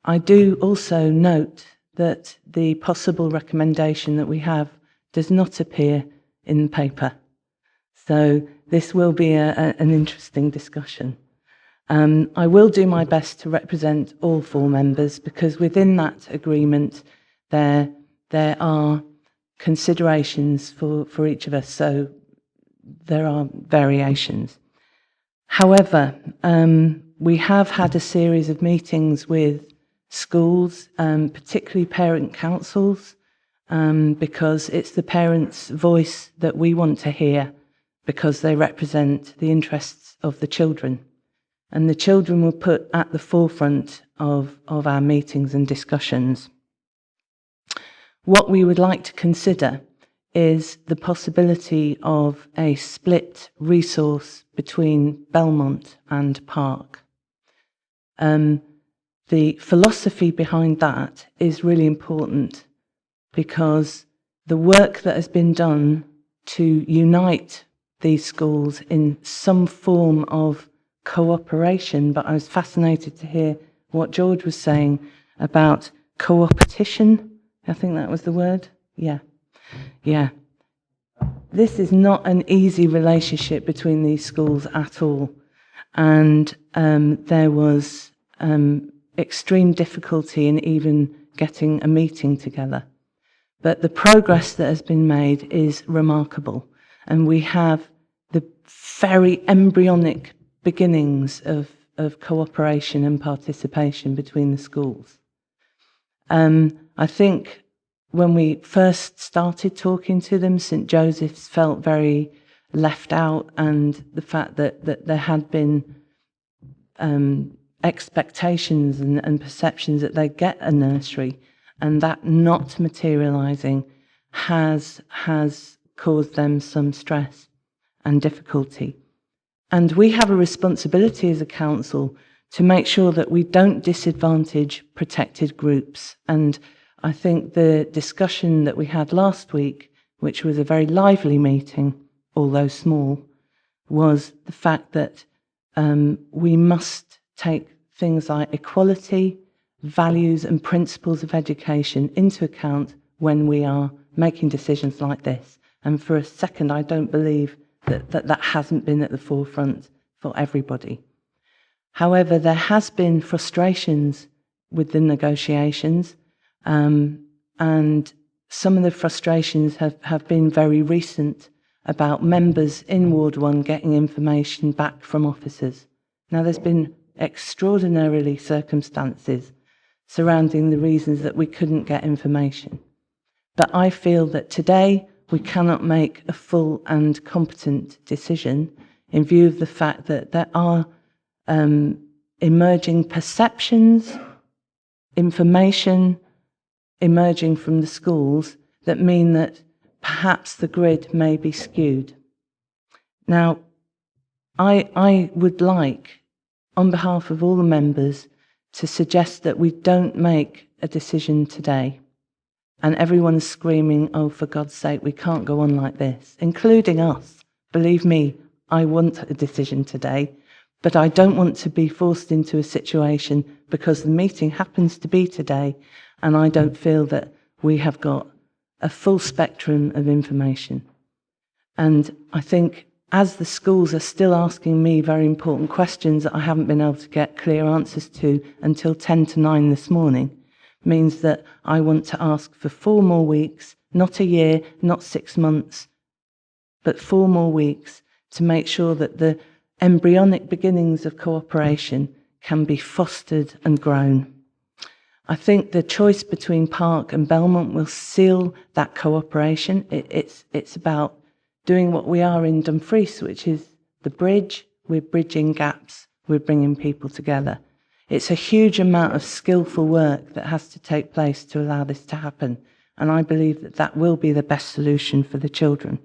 I do also note that the possible recommendation that we have does not appear in the paper. So this will be an interesting discussion. I will do my best to represent all 4 members, because within that agreement there are considerations for each of us, so there are variations. However, we have had a series of meetings with schools, particularly parent councils, because it's the parents' voice that we want to hear, because they represent the interests of the children. And the children were put at the forefront of our meetings and discussions. What we would like to consider is the possibility of a split resource between Belmont and Park. The philosophy behind that is really important, because the work that has been done to unite these schools in some form of cooperation, but I was fascinated to hear what George was saying about co-opetition. I think that was the word. Yeah. This is not an easy relationship between these schools at all. And there was extreme difficulty in even getting a meeting together. But the progress that has been made is remarkable. And we have the very embryonic beginnings of cooperation and participation between the schools. I think when we first started talking to them, St. Joseph's felt very left out, and the fact that there had been expectations and perceptions that they get a nursery, and that not materialising has caused them some stress and difficulty. And we have a responsibility as a council to make sure that we don't disadvantage protected groups. And I think the discussion that we had last week, which was a very lively meeting, although small, was the fact that we must take things like equality, values and principles of education into account when we are making decisions like this. And for a second, I don't believe that hasn't been at the forefront for everybody. However, there has been frustrations with the negotiations, and some of the frustrations have been very recent, about members in Ward 1 getting information back from officers. Now, there's been extraordinarily circumstances surrounding the reasons that we couldn't get information. But I feel that today we cannot make a full and competent decision in view of the fact that there are emerging perceptions, information emerging from the schools that mean that perhaps the grid may be skewed. Now, I would like, on behalf of all the members, to suggest that we don't make a decision today. And everyone's screaming, oh, for God's sake, we can't go on like this, including us. Believe me, I want a decision today, but I don't want to be forced into a situation because the meeting happens to be today and I don't feel that we have got a full spectrum of information. And I think as the schools are still asking me very important questions that I haven't been able to get clear answers to until 10 to 9 this morning, means that I want to ask for 4 more weeks, not a year, not 6 months, but 4 more weeks to make sure that the embryonic beginnings of cooperation can be fostered and grown. I think the choice between Park and Belmont will seal that cooperation. It's about doing what we are in Dumfries, which is the bridge. We're bridging gaps. We're bringing people together. It's a huge amount of skillful work that has to take place to allow this to happen. And I believe that that will be the best solution for the children.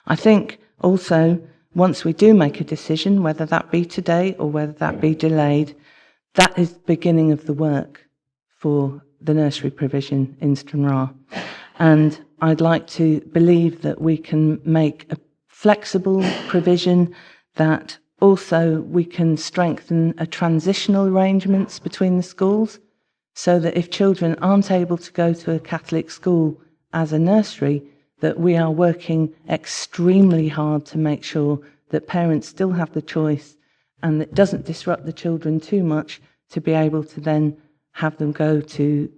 I think also, once we do make a decision, whether that be today or whether that be delayed, that is the beginning of the work for the nursery provision in Stranraer. And I'd like to believe that we can make a flexible provision, that also we can strengthen a transitional arrangements between the schools, so that if children aren't able to go to a Catholic school as a nursery, that we are working extremely hard to make sure that parents still have the choice and it doesn't disrupt the children too much to be able to then have them go to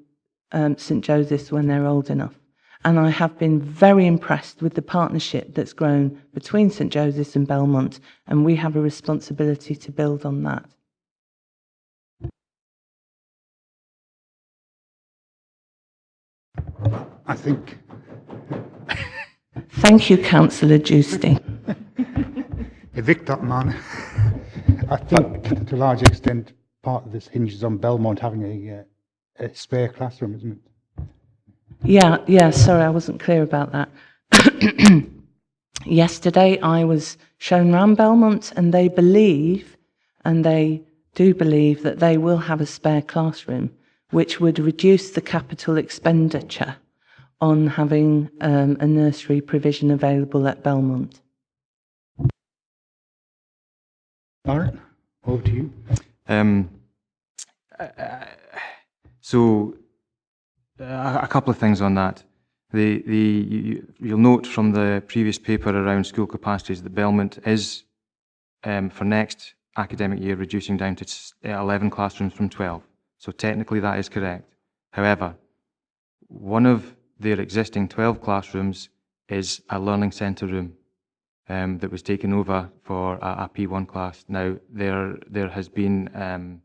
St Joseph's when they're old enough. And I have been very impressed with the partnership that's grown between St Joseph's and Belmont, and we have a responsibility to build on that. I think. Thank you, Councillor Giusti. Evict that man. I think to a large extent part of this hinges on Belmont having a spare classroom, isn't it? Yeah, sorry, I wasn't clear about that. Yesterday I was shown round Belmont, and they believe, and they do believe, that they will have a spare classroom, which would reduce the capital expenditure on having a nursery provision available at Belmont. All right, over to you. A couple of things on that. You'll note from the previous paper around school capacities that Belmont is, for next academic year, reducing down to 11 classrooms from 12. So technically that is correct. However, one of their existing 12 classrooms is a learning centre room that was taken over for a P1 class. Now, there has been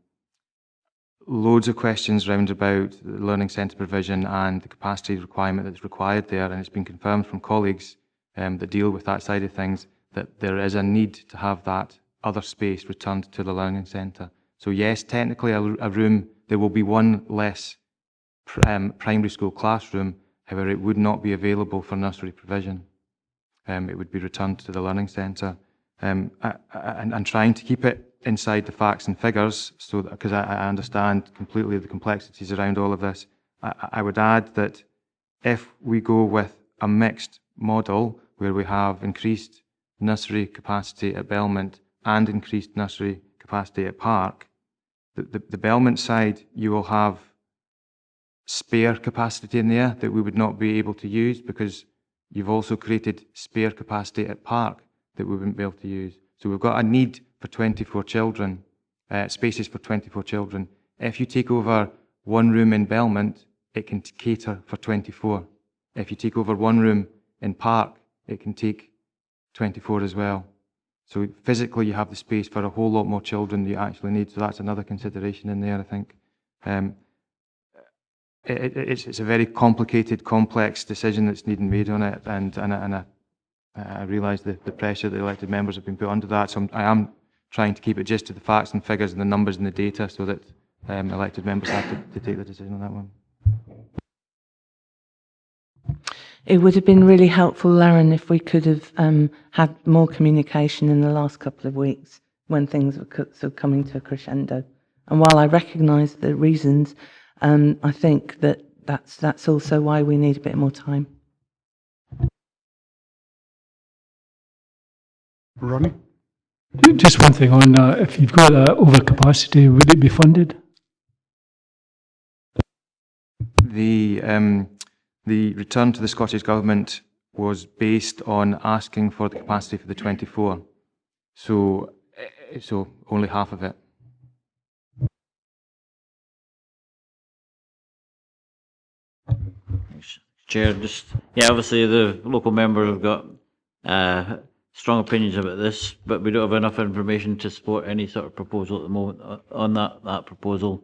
loads of questions round about the learning centre provision and the capacity requirement that's required there, and it's been confirmed from colleagues that deal with that side of things that there is a need to have that other space returned to the learning centre. So yes, technically a room, there will be one less primary school classroom, however it would not be available for nursery provision. It would be returned to the learning centre. And trying to keep it inside the facts and figures, so because I understand completely the complexities around all of this, I would add that if we go with a mixed model where we have increased nursery capacity at Belmont and increased nursery capacity at Park, the Belmont side, you will have spare capacity in there that we would not be able to use, because you've also created spare capacity at Park that we wouldn't be able to use. So we've got a need for 24 children, spaces for 24 children. If you take over one room in Belmont, it can cater for 24. If you take over one room in Park, it can take 24 as well. So physically you have the space for a whole lot more children than you actually need. So that's another consideration in there, I think. It's a very complicated, complex decision that's needing made on it, and I realise the pressure that elected members have been put under that. So I am trying to keep it just to the facts and figures and the numbers and the data, so that elected members have to take the decision on that one. It would have been really helpful, Lauren, if we could have had more communication in the last couple of weeks when things were sort of coming to a crescendo. And while I recognise the reasons, I think that's also why we need a bit more time. Ronnie? Just one thing on that. If you've got overcapacity, would it be funded? The return to the Scottish Government was based on asking for the capacity for the 24. So only half of it. Chair, obviously the local members have got strong opinions about this, but we don't have enough information to support any sort of proposal at the moment on that proposal.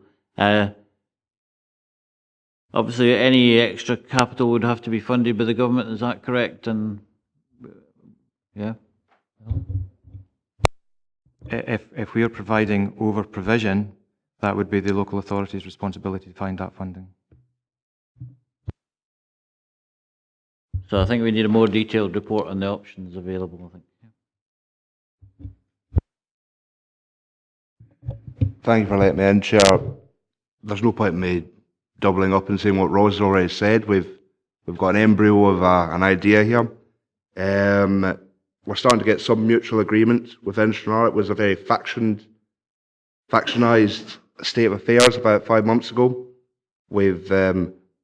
Obviously, any extra capital would have to be funded by the government. Is that correct? And yeah. If we are providing over provision, that would be the local authority's responsibility to find that funding. So I think we need a more detailed report on the options available, I think. Thank you for letting me in, Chair. There's no point in me doubling up and saying what Rose has already said. We've got an embryo of an idea here. We're starting to get some mutual agreement within Stranraer. It was a very factionized state of affairs about 5 months ago. We've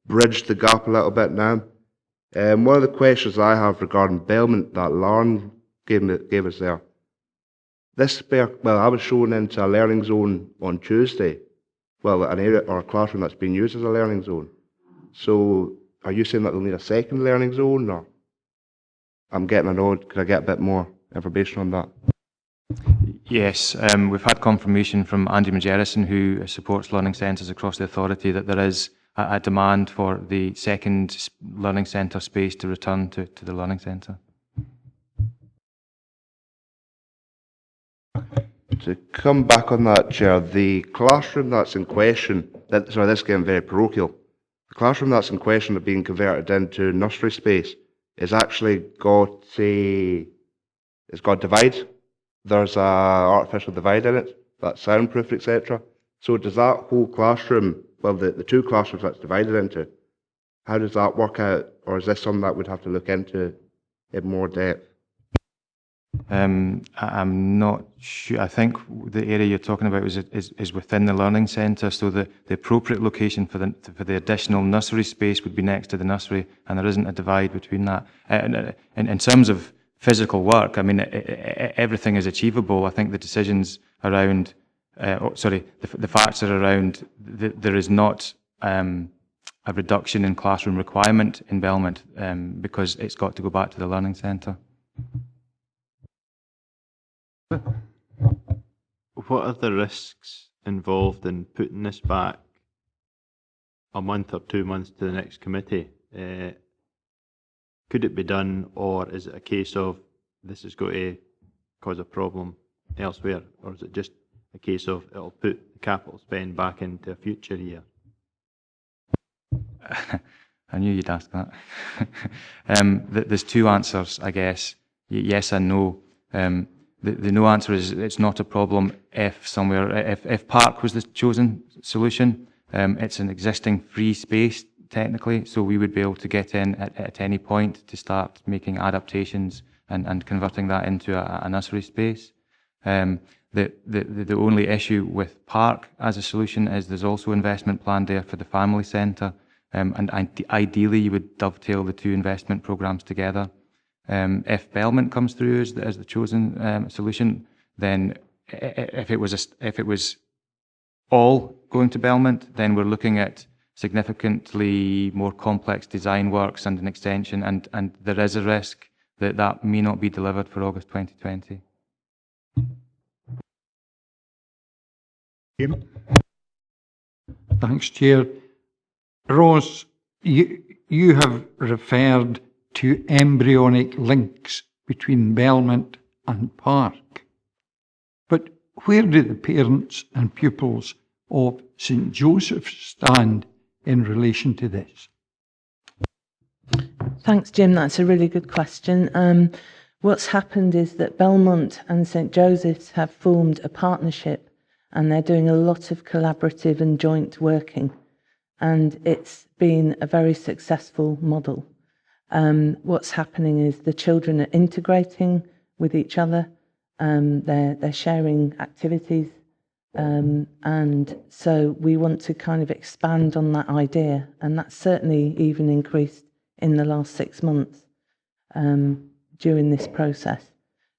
bridged the gap a little bit now. One of the questions I have regarding Belmont that Lauren gave us there. I was shown into a learning zone on Tuesday. Well, an area or a classroom that's been used as a learning zone. So, are you saying that they'll need a second learning zone, or? I'm getting a nod. Could I get a bit more information on that? Yes, we've had confirmation from Andy Majerison, who supports learning centres across the authority, that there is a demand for the second learning centre space to return to the learning centre. To come back on that, Chair, the classroom that's in question, this is getting very parochial. The classroom that's in question of being converted into nursery space is actually it's got divide. There's a artificial divide in it, that's soundproof, etc. So does that whole classroom, well, the two classrooms that's divided into, how does that work out? Or is this something that we'd have to look into in more depth? I'm not sure. I think the area you're talking about is within the learning centre, so the appropriate location for the additional nursery space would be next to the nursery, and there isn't a divide between that. In terms of physical work, I mean, everything is achievable. I think the decisions around, the facts are around there is not a reduction in classroom requirement in Belmont because it's got to go back to the learning centre. What are the risks involved in putting this back a month or 2 months to the next committee? Could it be done, or is it a case of this is going to cause a problem elsewhere, or is it just a case of it'll put the capital spend back into a future year? I knew you'd ask that. There's two answers, I guess. Yes and no. The no answer is it's not a problem if Park was the chosen solution. It's an existing free space technically, so we would be able to get in at any point to start making adaptations and converting that into a nursery space. The only issue with Park as a solution is there's also investment planned there for the family centre, and ideally you would dovetail the two investment programmes together. If Belmont comes through as the chosen solution, then if it was all going to Belmont, then we're looking at significantly more complex design works and an extension, and there is a risk that that may not be delivered for August 2020. Thanks, Chair. Rose, you have referred to embryonic links between Belmont and Park. But where do the parents and pupils of St Joseph's stand in relation to this? Thanks, Jim. That's a really good question. What's happened is that Belmont and St Joseph's have formed a partnership, and they're doing a lot of collaborative and joint working, and it's been a very successful model. What's happening is the children are integrating with each other, they're sharing activities, and so we want to kind of expand on that idea, and that's certainly even increased in the last 6 months during this process.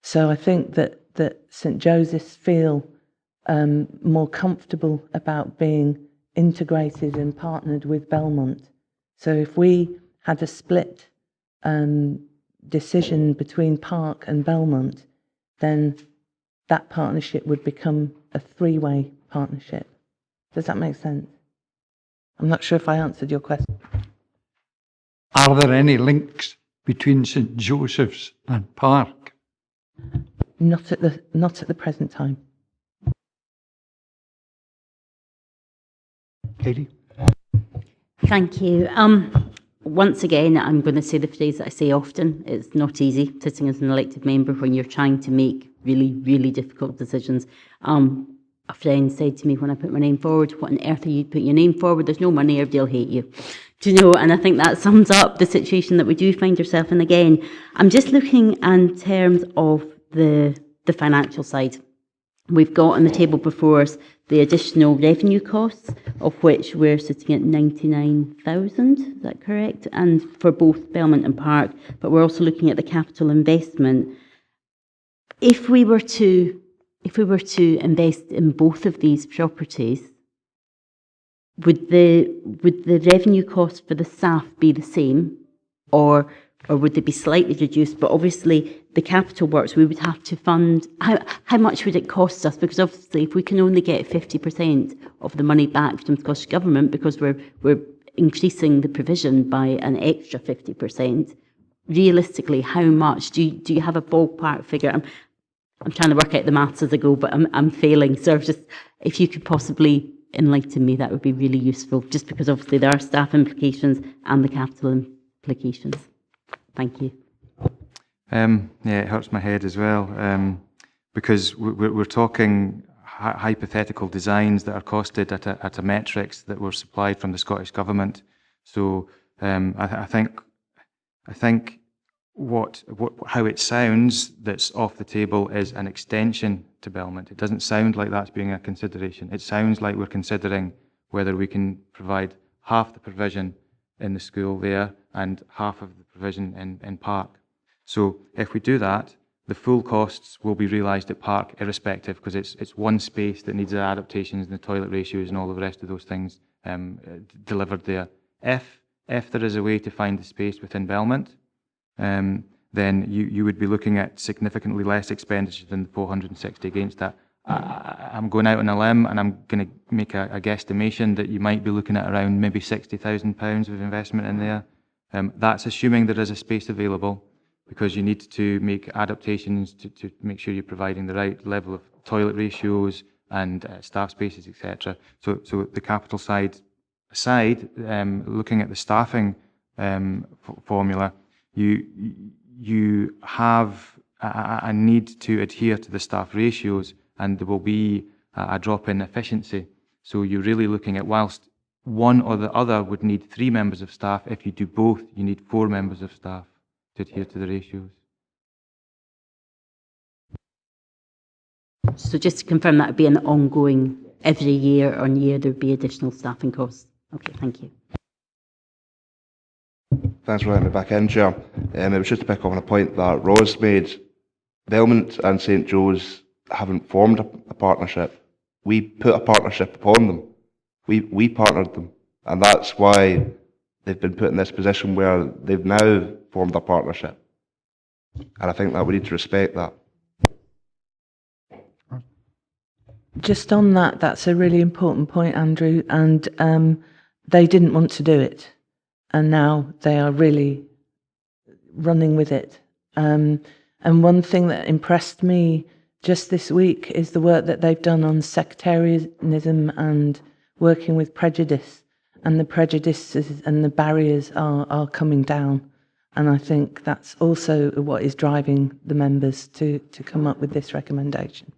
So I think that St Joseph's feel more comfortable about being integrated and partnered with Belmont. So if we had a split decision between Park and Belmont, then that partnership would become a three-way partnership. Does that make sense? I'm not sure if I answered your question. Are there any links between St Joseph's and Park? Not at the present time. Katie? Thank you. Once again, I'm going to say the phrase that I say often. It's not easy sitting as an elected member when you're trying to make really, really difficult decisions. a friend said to me when I put my name forward, what on earth are you putting your name forward? There's no money, everybody'll hate you. Do you know? And I think that sums up the situation that we do find ourselves in again. I'm just looking in terms of the financial side. We've got on the table before us the additional revenue costs, of which we're sitting at 99,000, is that correct? And for both Belmont and Park, but we're also looking at the capital investment. If we were to invest in both of these properties, would the revenue costs for the staff be the same, or would they be slightly reduced? But obviously, the capital works, we would have to fund. How much would it cost us? Because obviously, if we can only get 50% of the money back from the Scottish Government, because we're increasing the provision by an extra 50%, realistically, how much? Do you have a ballpark figure? I'm trying to work out the maths as I go, but I'm failing. So if you could possibly enlighten me, that would be really useful, just because obviously there are staff implications and the capital implications. Thank you. Yeah, it hurts my head as well, because we're talking hypothetical designs that are costed at a metrics that were supplied from the Scottish Government. So I think how it sounds that's off the table is an extension to Belmont. It doesn't sound like that's being a consideration. It sounds like we're considering whether we can provide half the provision in the school there and half of the provision in Park. So if we do that, the full costs will be realised at Park irrespective, because it's one space that needs the adaptations and the toilet ratios and all the rest of those things delivered there. If there is a way to find the space within Belmont, then you would be looking at significantly less expenditure than the 460 against that. I'm going out on a limb and I'm going to make a guesstimation that you might be looking at around maybe £60,000 of investment in there. That's assuming there is a space available, because you need to make adaptations to make sure you're providing the right level of toilet ratios and staff spaces, etc. So the capital side aside, looking at the staffing formula, you have a need to adhere to the staff ratios, and there will be a drop in efficiency. So you're really looking at, whilst one or the other would need 3 members of staff, if you do both, you need 4 members of staff to adhere to the ratios. So just to confirm, that would be an ongoing, every year on year there would be additional staffing costs. Okay, thank you. Thanks for letting me back in, Chair. It was just to pick up on a point that Ros made. Belmont and St Joe's haven't formed a partnership. We put a partnership upon them. We partnered them, and that's why they've been put in this position where they've now formed a partnership. And I think that we need to respect that. Just on that, that's a really important point, Andrew, and they didn't want to do it, and now they are really running with it. And one thing that impressed me just this week is the work that they've done on sectarianism and working with prejudice, and the prejudices and the barriers are coming down. And I think that's also what is driving the members to come up with this recommendation.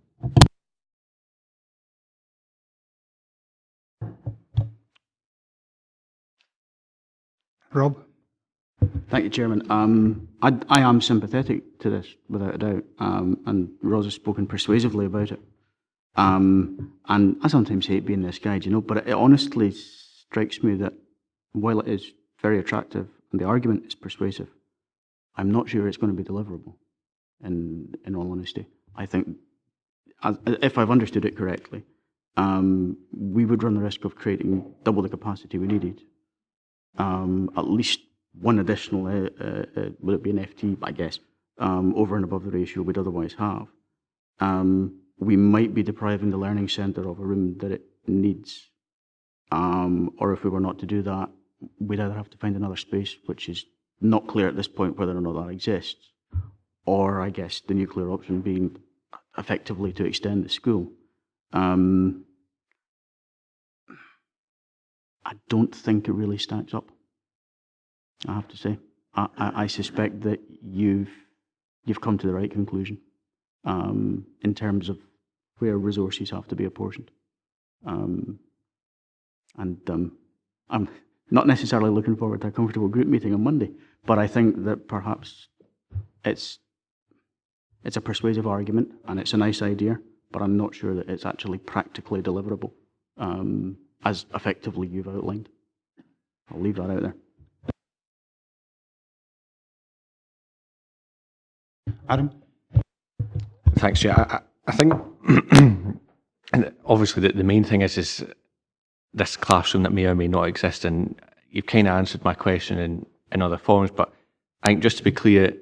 Rob? Thank you, Chairman. I am sympathetic to this, without a doubt, and Ros has spoken persuasively about it. And I sometimes hate being this guy, but it honestly strikes me that while it is very attractive and the argument is persuasive, I'm not sure it's going to be deliverable, in all honesty. I think, if I've understood it correctly, we would run the risk of creating double the capacity we needed. At least one additional, will it be an FT, I guess, over and above the ratio we'd otherwise have. We might be depriving the learning centre of a room that it needs, or if we were not to do that, we'd either have to find another space, which is not clear at this point whether or not that exists, or I guess the nuclear option being effectively to extend the school. I don't think it really stacks up, I have to say. I suspect that you've come to the right conclusion in terms of where resources have to be apportioned. I'm not necessarily looking forward to a comfortable group meeting on Monday, but I think that perhaps it's a persuasive argument and it's a nice idea, but I'm not sure that it's actually practically deliverable, as effectively you've outlined. I'll leave that out there. Adam? Thanks, Chair. I think and obviously the main thing is this classroom that may or may not exist, and you've kind of answered my question in other forms, but I think just to be clear,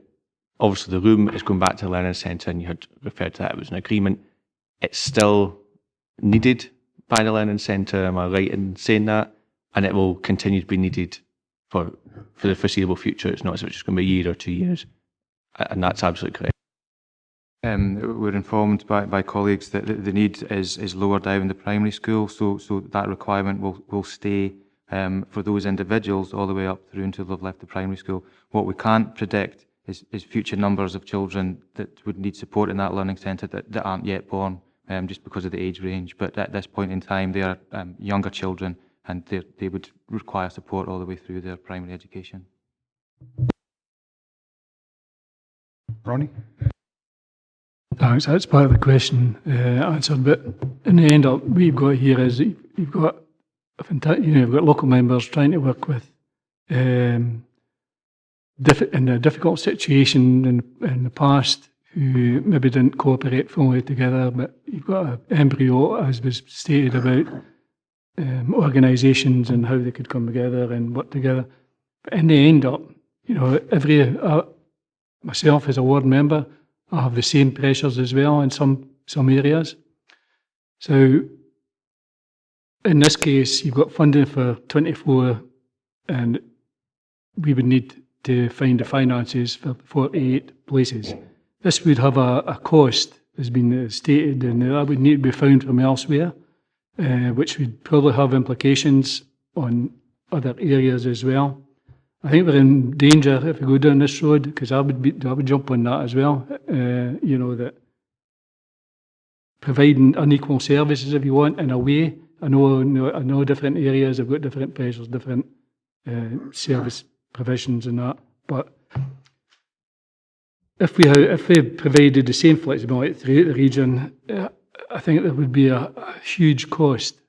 obviously the room is going back to the Learning Centre, and you had referred to that, it was an agreement. It's still needed by the Learning Centre, am I right in saying that? And it will continue to be needed for the foreseeable future. It's not as if it's just going to be a year or 2 years, and that's absolutely correct. We're informed by colleagues that the need is lower down in the primary school, so that requirement will stay for those individuals all the way up through until they've left the primary school. What we can't predict is future numbers of children that would need support in that learning centre that aren't yet born, just because of the age range. But at this point in time, they are younger children, and they would require support all the way through their primary education. Ronnie? Thanks, that's part of the question answered, but in the end, what we've got here is you've got you've got local members trying to work with in a difficult situation in the past who maybe didn't cooperate fully together, but you've got an embryo, as was stated, about organisations and how they could come together and work together. But in the end, myself as a ward member, I have the same pressures as well in some areas. So in this case, you've got funding for 24, and we would need to find the finances for 48 places. This would have a cost, as been stated, and that would need to be found from elsewhere, which would probably have implications on other areas as well. I think we're in danger if we go down this road, because I would jump on that as well. That providing unequal services, if you want, in a way. I know different areas have got different pressures, different service provisions and that. But if we provided the same flexibility throughout the region, I think there would be a huge cost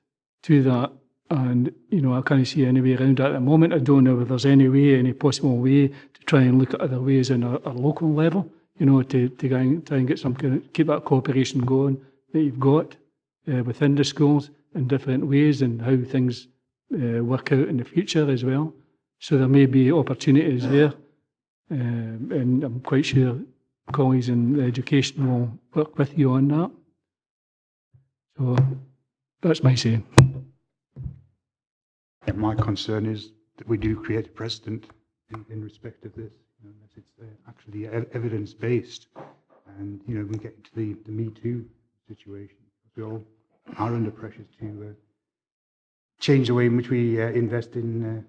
to that. And, I can't see any way around that at the moment. I don't know if there's any possible way to try and look at other ways on a local level, to try and get keep that cooperation going that you've got within the schools in different ways, and how things work out in the future as well. So there may be opportunities there, and I'm quite sure colleagues in education will work with you on that. So that's my saying. And my concern is that we do create a precedent in respect of this, that it's actually evidence-based, and we get into the Me Too situation. We all are under pressure to change the way in which we invest in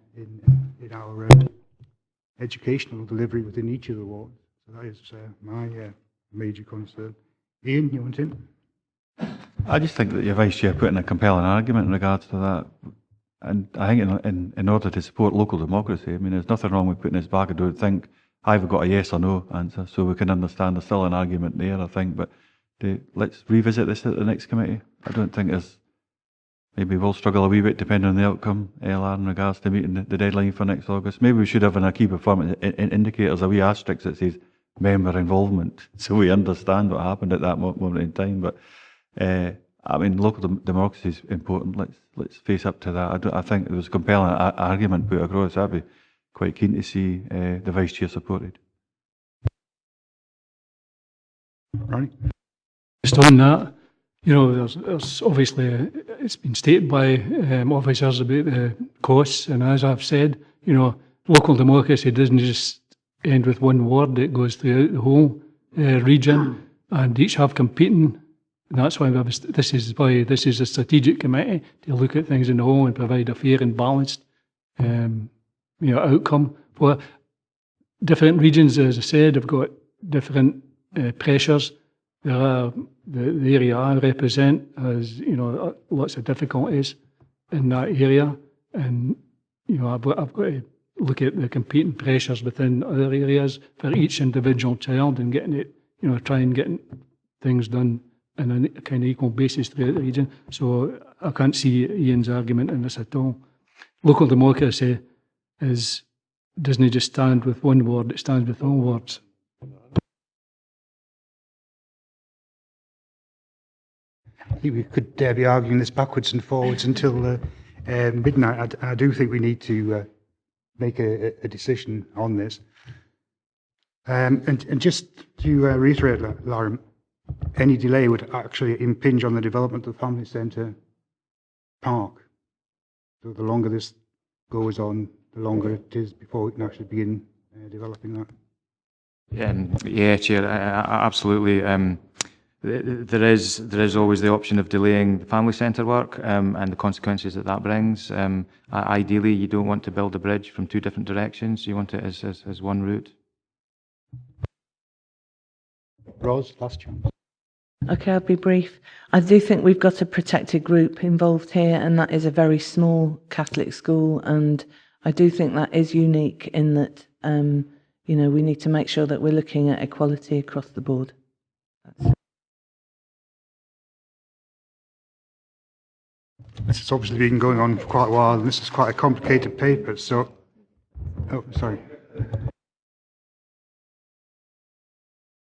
our educational delivery within each of the wards. So that is my major concern. Ian, you want in? I just think that your Vice Chair put in a compelling argument in regards to that. And I think in order to support local democracy, there's nothing wrong with putting this back. I don't think I've got a yes or no answer, so we can understand there's still an argument there, I think. But let's revisit this at the next committee. I don't think maybe we'll struggle a wee bit depending on the outcome, LR, in regards to meeting the deadline for next August. Maybe we should have in our key performance indicators a wee asterisk that says member involvement, so we understand what happened at that moment in time. But local democracy is important. Let's face up to that. I think there was a compelling argument put across. I'd be quite keen to see the Vice Chair supported. Ronnie? Just on that, there's obviously, it's been stated by officers about the costs, and as I've said, local democracy doesn't just end with one ward, it goes throughout the whole region, and each have competing. And that's why this is a strategic committee to look at things in the whole and provide a fair and balanced outcome for different regions. As I said, have got different pressures, there are, the area I represent has, lots of difficulties in that area, and, I've got to look at the competing pressures within other areas for each individual child and getting it, try and getting things done on a kind of equal basis throughout the region. So I can't see Ian's argument in this at all. Local democracy doesn't just stand with one word, it stands with all words. I think we could be arguing this backwards and forwards until midnight. I do think we need to make a decision on this. And just to reiterate, Lauren, any delay would actually impinge on the development of the family centre park. So the longer this goes on, the longer it is before we can actually begin developing that. Yeah, Chair, absolutely. There is always the option of delaying the family centre work and the consequences that brings. Ideally, you don't want to build a bridge from two different directions. You want it as one route. Rose, last chance. Okay, I'll be brief. I do think we've got a protected group involved here, and that is a very small Catholic school, and I do think that is unique in that, we need to make sure that we're looking at equality across the board. This has obviously been going on for quite a while, and this is quite a complicated paper, so... Oh, sorry.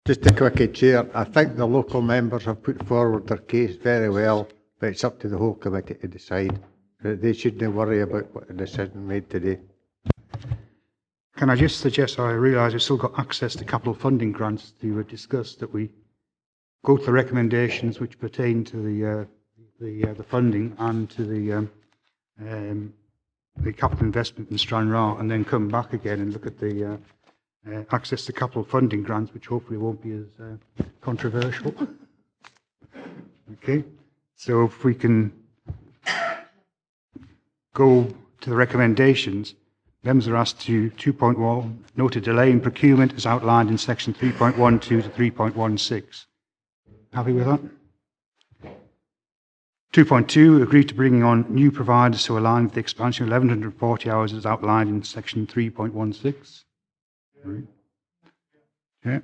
Just a quickie, Chair. I think the local members have put forward their case very well, but it's up to the whole committee to decide. They shouldn't worry about what the decision made today. Can I just suggest, I realise we've still got access to capital funding grants to discuss, that we go to the recommendations which pertain to the funding and to the capital investment in Stranraer, and then come back again and look at the access to capital funding grants, which hopefully won't be as controversial. Okay, so if we can go to the recommendations, members are asked to 2.1, note a delay in procurement as outlined in section 3.12 to 3.16. Happy with that? 2.2, agree to bringing on new providers to align with the expansion of 1140 hours as outlined in section 3.16. Yeah. I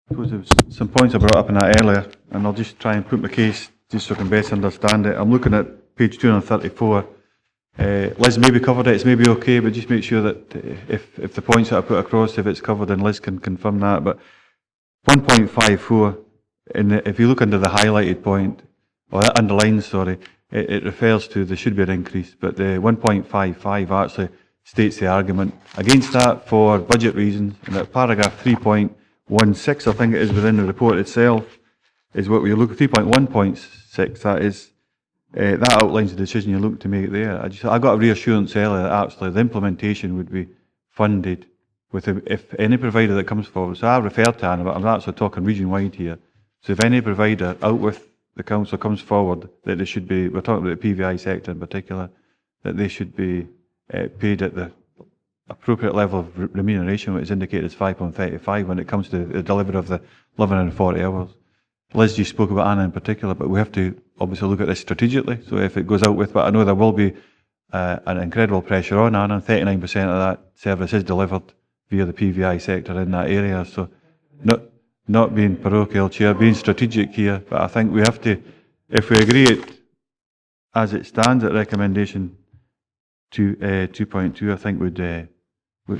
suppose there was some points I brought up in that earlier, and I'll just try and put my case just so I can best understand it. I'm looking at page 234. Liz maybe covered it, it's maybe okay, but just make sure that if the points that I put across, if it's covered, then Liz can confirm that. But 1.54, if you look under the highlighted point, or underlined, sorry, it refers to there should be an increase, but the 1.55 actually states the argument against that for budget reasons, and that paragraph 3.16, I think it is within the report itself, is what we look at. 3.1.6, that is, that outlines the decision you look to make there. I got a reassurance earlier that actually the implementation would be funded with if any provider that comes forward. So I referred to Anna, but I'm actually talking region-wide here. So if any provider out with the council comes forward, that they should be, we're talking about the PVI sector in particular, that they should be paid at the appropriate level of remuneration, which is indicated as 5.35 when it comes to the delivery of the 1140 hours. Liz, you spoke about Anna in particular, but we have to obviously look at this strategically. So if it goes out with, but I know there will be an incredible pressure on Anna, and 39% of that service is delivered via the PVI sector in that area. So not being parochial, Chair, being strategic here, but I think we have to, if we agree it as it stands at recommendation to 2.2, I think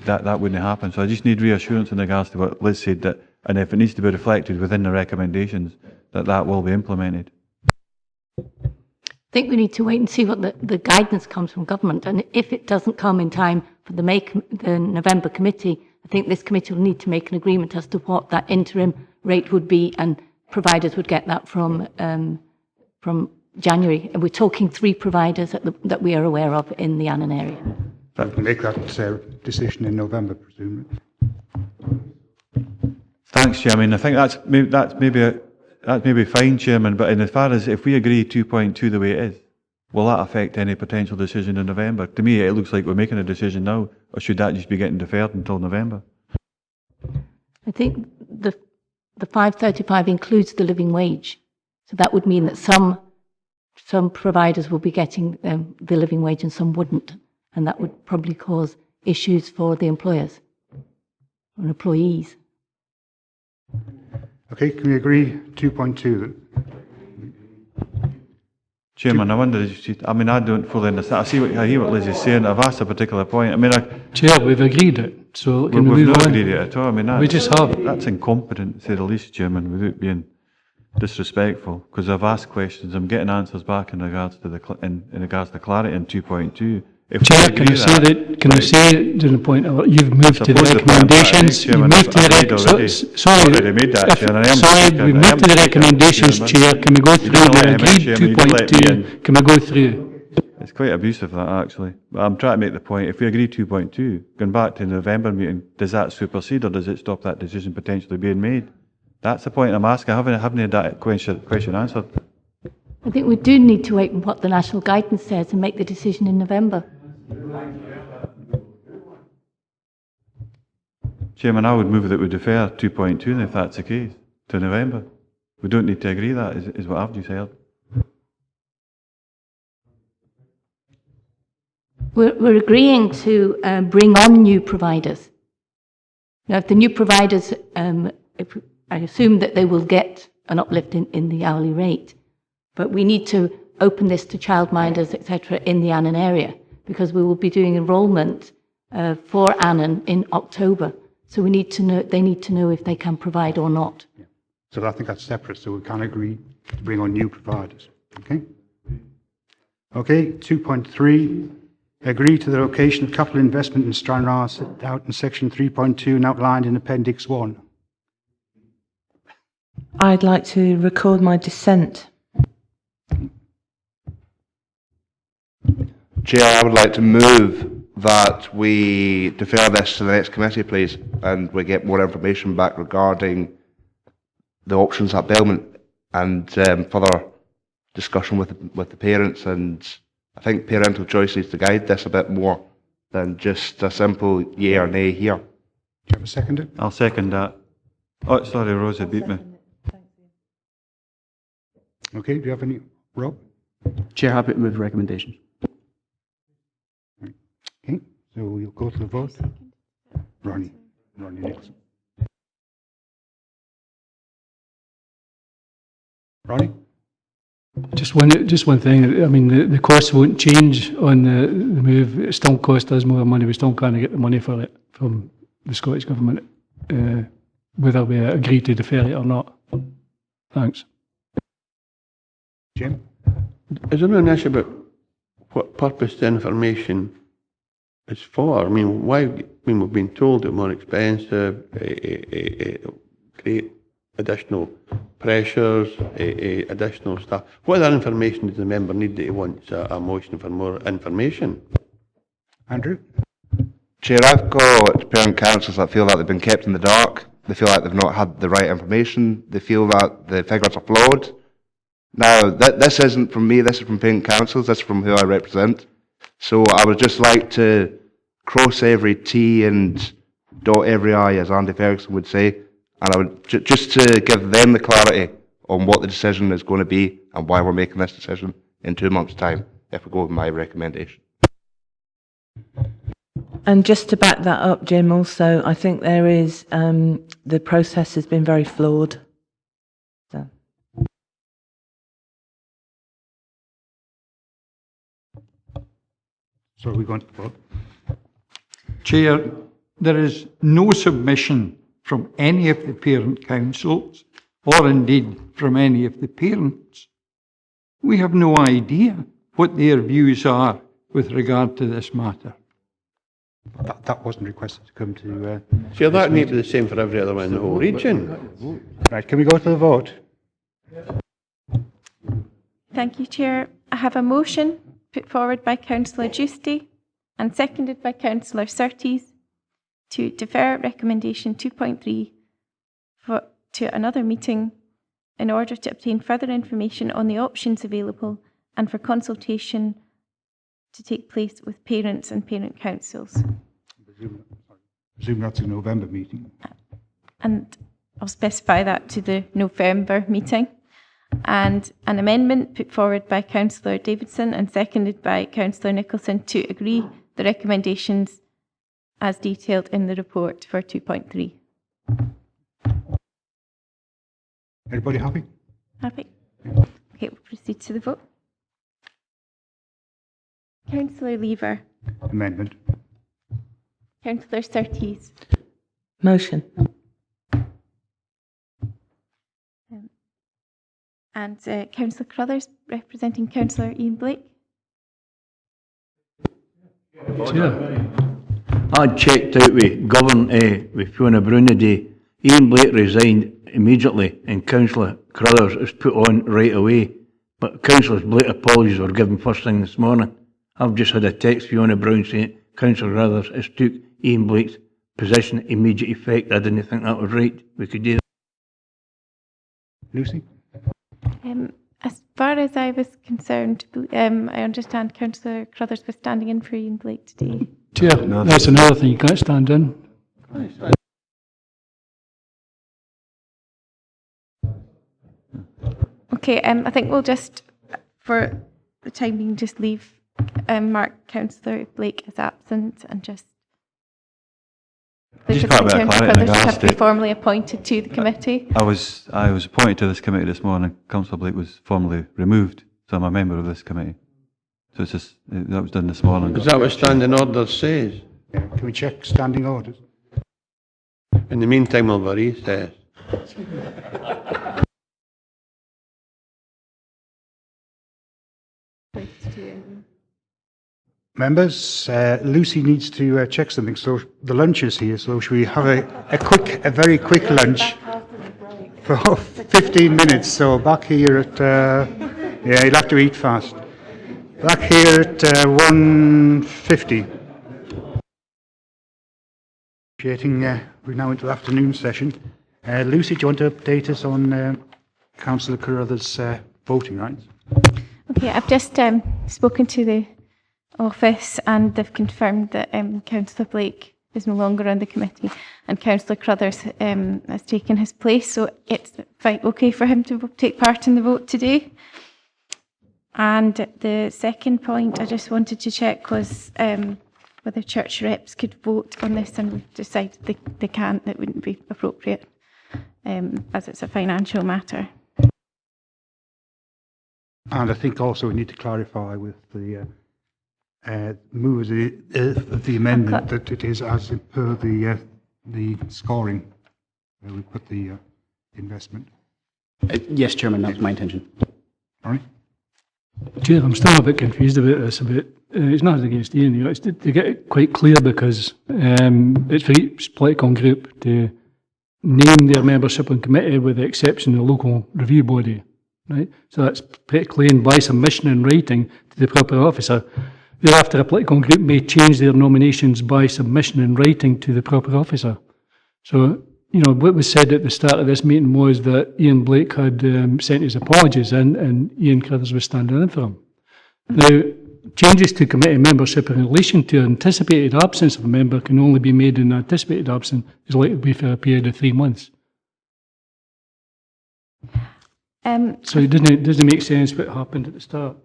that wouldn't happen. So I just need reassurance in regards to what Liz said, that, and if it needs to be reflected within the recommendations, that will be implemented. I think we need to wait and see what the guidance comes from government, and if it doesn't come in time for the November committee, I think this committee will need to make an agreement as to what that interim rate would be, and providers would get that from January. And we're talking 3 providers that we are aware of in the Annan area. We can make that decision in November, presumably. Thanks, Chairman. I think that's maybe fine, Chairman, but in as far as if we agree 2.2 the way it is, will that affect any potential decision in November? To me, it looks like we're making a decision now, or should that just be getting deferred until November? I think the 535 includes the living wage. So that would mean that some providers will be getting the living wage and some wouldn't. And that would probably cause issues for the employers or employees. Okay, can we agree 2.2 then? Chairman, I wonder, I mean, I don't fully understand. I hear what Liz is saying. I've asked a particular point. I mean, Chair, we've agreed it, so can we we've move not on? agreed it at all. I mean, We just have. That's incompetent, to say the least, Chairman, without being disrespectful. Because I've asked questions, I'm getting answers back in regards to in regards to clarity in 2.2. Chair, can I say that? Can I say to the point of you've moved to the recommendations? You've moved to the sorry, we moved to the recommendations, Chair. Can we go through the agreed 2.2? Can we go through? It's quite abusive, that, actually. But I'm trying to make the point, if we agree 2.2, going back to the November meeting, does that supersede or does it stop that decision potentially being made? That's the point I'm asking. I haven't had that question answered. I think we do need to wait on what the national guidance says and make the decision in November. Chairman, I would move that we defer 2.2 if that's the case to November. We don't need to agree that, is what I've just heard. We're agreeing to bring on new providers. Now, if the new providers, I assume that they will get an uplift in the hourly rate, but we need to open this to childminders, etc., in the Annan area, because we will be doing enrolment for Annan in October. So we need to know, they need to know if they can provide or not. Yeah. So I think that's separate, so we can agree to bring on new providers. Okay? Okay, 2.3, agree to the location of capital investment in Stranraer set out in section 3.2 and outlined in Appendix 1. I'd like to record my dissent. Chair, I would like to move that we defer this to the next committee, please, and we get more information back regarding the options at Belmont and further discussion with the parents. And I think parental choice needs to guide this a bit more than just a simple yea or nay here. Do you have a second? I'll second that. Oh, sorry, Rosa beat me. Okay, do you have any, Rob? Chair, happy to move recommendations. Okay, so we'll go to the vote. Ronnie Nixon. Ronnie? Just one thing. I mean, the costs won't change on the move. It still costs us more money. We still can't get the money for it from the Scottish Government, whether we agree to defer it or not. Thanks. Jim? Is there an issue about what purpose the information is for? I mean, why? I mean, we've been told they're more expensive, create additional pressures, additional stuff. What other information does the member need that he wants a motion for more information? Andrew? Chair, I've got parent councils that feel that they've been kept in the dark. They feel like they've not had the right information. They feel that the figures are flawed. Now, this isn't from me, this is from parent councils, this is from who I represent. So I would just like to cross every T and dot every I, as Andy Ferguson would say, and I would just to give them the clarity on what the decision is going to be and why we're making this decision in 2 months' time, if we go with my recommendation. And just to back that up, Jim, also, I think there is, the process has been very flawed. So. So are we going to vote? Chair, there is no submission from any of the parent councils or indeed from any of the parents. We have no idea what their views are with regard to this matter. That wasn't requested to come to... Chair, that may be the same for every other one in the whole region. Right, can we go to the vote? Thank you, Chair. I have a motion put forward by Councillor Giusti and seconded by Councillor Surtees to defer recommendation 2.3 to another meeting in order to obtain further information on the options available and for consultation to take place with parents and parent councils. Presume that's a November meeting. And I'll specify that to the November meeting. And an amendment put forward by Councillor Davidson and seconded by Councillor Nicholson to agree the recommendations as detailed in the report for 2.3. Everybody happy? Happy? Okay, we'll proceed to the vote. Councillor Lever. Amendment. Councillor Surtees. Motion. And Councillor Crothers, representing Councillor Ian Blake. Chair. I checked out with Fiona Brunidy. Ian Blake resigned immediately and Councillor Crothers is put on right away. But Councillor Blake apologies were given first thing this morning. I've just had a text Fiona Brown saying Councillor Crothers has took Ian Blake's position immediate effect. I didn't think that was right. We could do that. Lucy? As far as I was concerned, I understand Councillor Crothers was standing in for Ian Blake today. Chair, that's another thing, you can't stand in. Okay, I think we'll just, for the time being, just leave mark Councillor Blake as absent and just Just got a bit of clarity in Crothers regards have been to- formally appointed to the committee. I was appointed to this committee this morning. Councillor Blake was formally removed, so I'm a member of this committee. So it's just, that was done this morning. Is that what standing order says? Yeah. Can we check standing orders? In the meantime, we'll have a recess. Members, Lucy needs to check something. So the lunch is here. So should we have a very quick lunch for 15 minutes? So back here at yeah, you'll have to eat fast. Back here at 1:50. We're now into the afternoon session. Lucy, do you want to update us on Councillor Carruthers' voting rights? Okay, I've just spoken to the office and they've confirmed that Councillor Blake is no longer on the committee and Councillor Crothers has taken his place, so it's okay for him to take part in the vote today. And the second point I just wanted to check was whether church reps could vote on this, and we've decided they can't, it wouldn't be appropriate as it's a financial matter. And I think also we need to clarify with the movers of the amendment that it is as per the scoring where we put the investment. Yes, Chairman, that was my intention. All right. Chair, I'm still a bit confused about this. It's not against Ian, you know, it's to get it quite clear because it's for each political group to name their membership and committee with the exception of the local review body, right? So that's pretty clear by submission in writing to the proper officer. Thereafter, a political group may change their nominations by submission in writing to the proper officer. So, you know, what was said at the start of this meeting was that Ian Blake had sent his apologies in and Ian Crothers was standing in for him. Now, changes to committee membership in relation to anticipated absence of a member can only be made in anticipated absence is likely to be for a period of 3 months. So it doesn't make sense what happened at the start.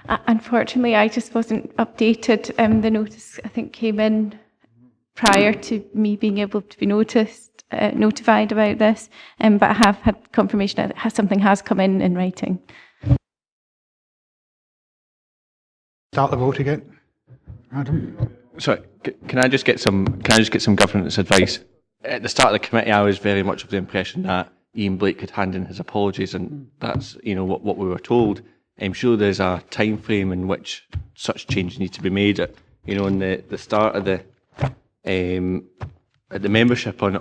Unfortunately, I just wasn't updated. The notice, I think, came in prior to me being able to be notified about this, but I have had confirmation that something has come in writing. Start the vote again. Adam? Sorry, can I just get some governance advice? At the start of the committee, I was very much of the impression that Ian Blake could hand in his apologies, and that's what we were told. I'm sure there's a time frame in which such changes need to be made. In the start of the at the membership on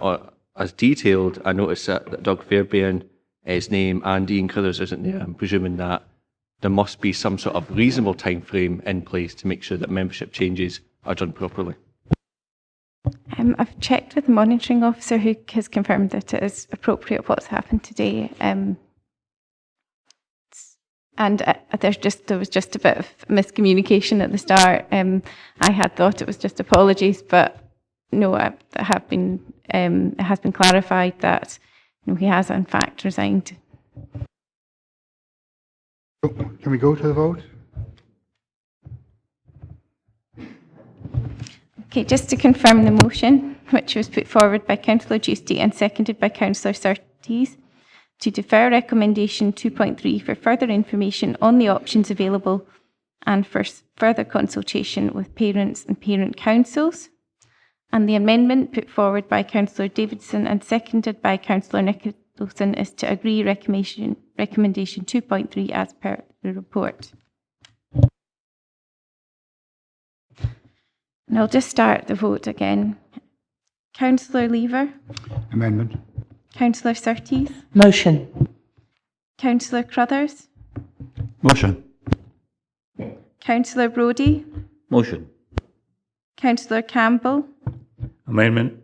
as detailed, I noticed that Doug Fairbairn's name and Ian Crothers isn't there. I'm presuming that there must be some sort of reasonable time frame in place to make sure that membership changes are done properly. I've checked with the monitoring officer who has confirmed that it is appropriate what's happened today. And there was just a bit of miscommunication at the start. I had thought it was just apologies, but no, it has been clarified that he has in fact resigned. Can we go to the vote? Okay, just to confirm the motion, which was put forward by Councillor Giusti and seconded by Councillor Surtees, to defer recommendation 2.3 for further information on the options available and for further consultation with parents and parent councils. And the amendment put forward by Councillor Davidson and seconded by Councillor Nicholson is to agree recommendation 2.3 as per the report. And I'll just start the vote again. Councillor Lever? Amendment. Councillor Surtees? Motion. Councillor Crothers? Motion. Councillor Brodie? Motion. Councillor Campbell? Amendment.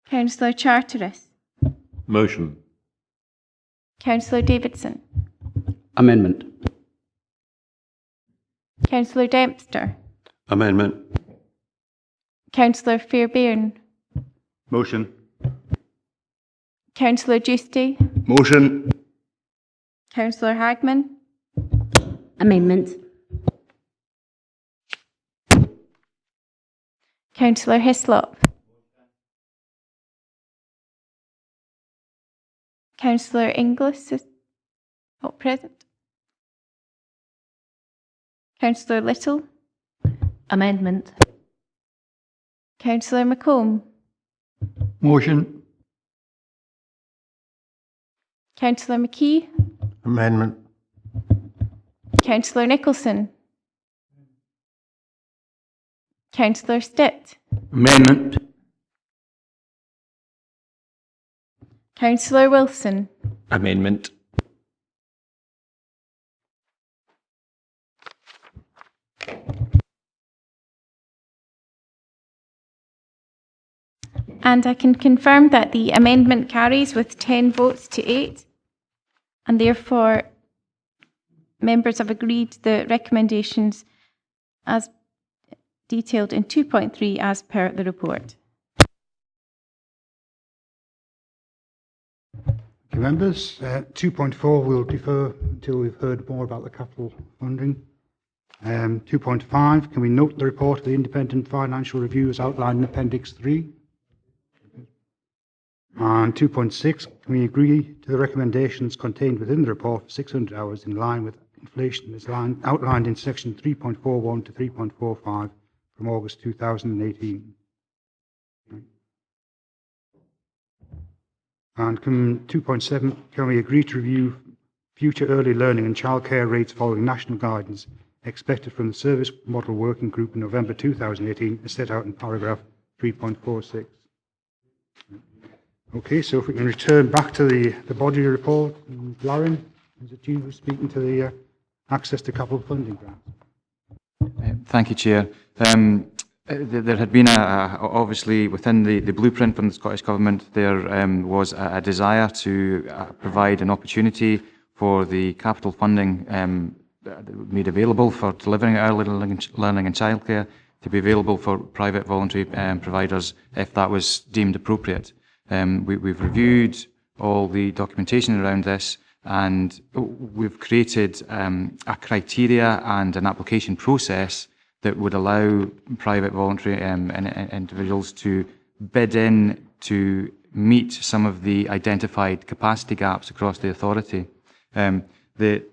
Councillor Charteris? Motion. Councillor Davidson? Amendment. Councillor Dempster? Amendment. Councillor Fairbairn? Motion. Councillor Giusti? Motion. Councillor Hagman? Amendment. Councillor Hislop? Councillor Inglis is not present. Councillor Little? Amendment. Councillor McComb? Motion. Councillor McKee? Amendment. Councillor Nicholson? Councillor Stitt? Amendment. Councillor Wilson? Amendment. And I can confirm that the amendment carries with 10 votes to 8, and therefore members have agreed the recommendations as detailed in 2.3 as per the report. Thank you, members. 2.4 we'll defer until we've heard more about the capital funding. 2.5, can we note the report of the independent financial review as outlined in Appendix 3? And 2.6, can we agree to the recommendations contained within the report for 600 hours in line with inflation as outlined in section 3.41 to 3.45 from August 2018? And 2.7, can we agree to review future early learning and childcare rates following national guidance expected from the Service Model Working Group in November 2018 as set out in paragraph 3.46? Okay, so if we can return back to the body report, Lauren, is it you who's speaking to the access to capital funding grants? Thank you, Chair. There had been obviously within the blueprint from the Scottish Government, there was a desire to provide an opportunity for the capital funding made available for delivering early learning and childcare to be available for private voluntary providers if that was deemed appropriate. We've reviewed all the documentation around this, and we've created a criteria and an application process that would allow private voluntary individuals to bid in to meet some of the identified capacity gaps across the authority. The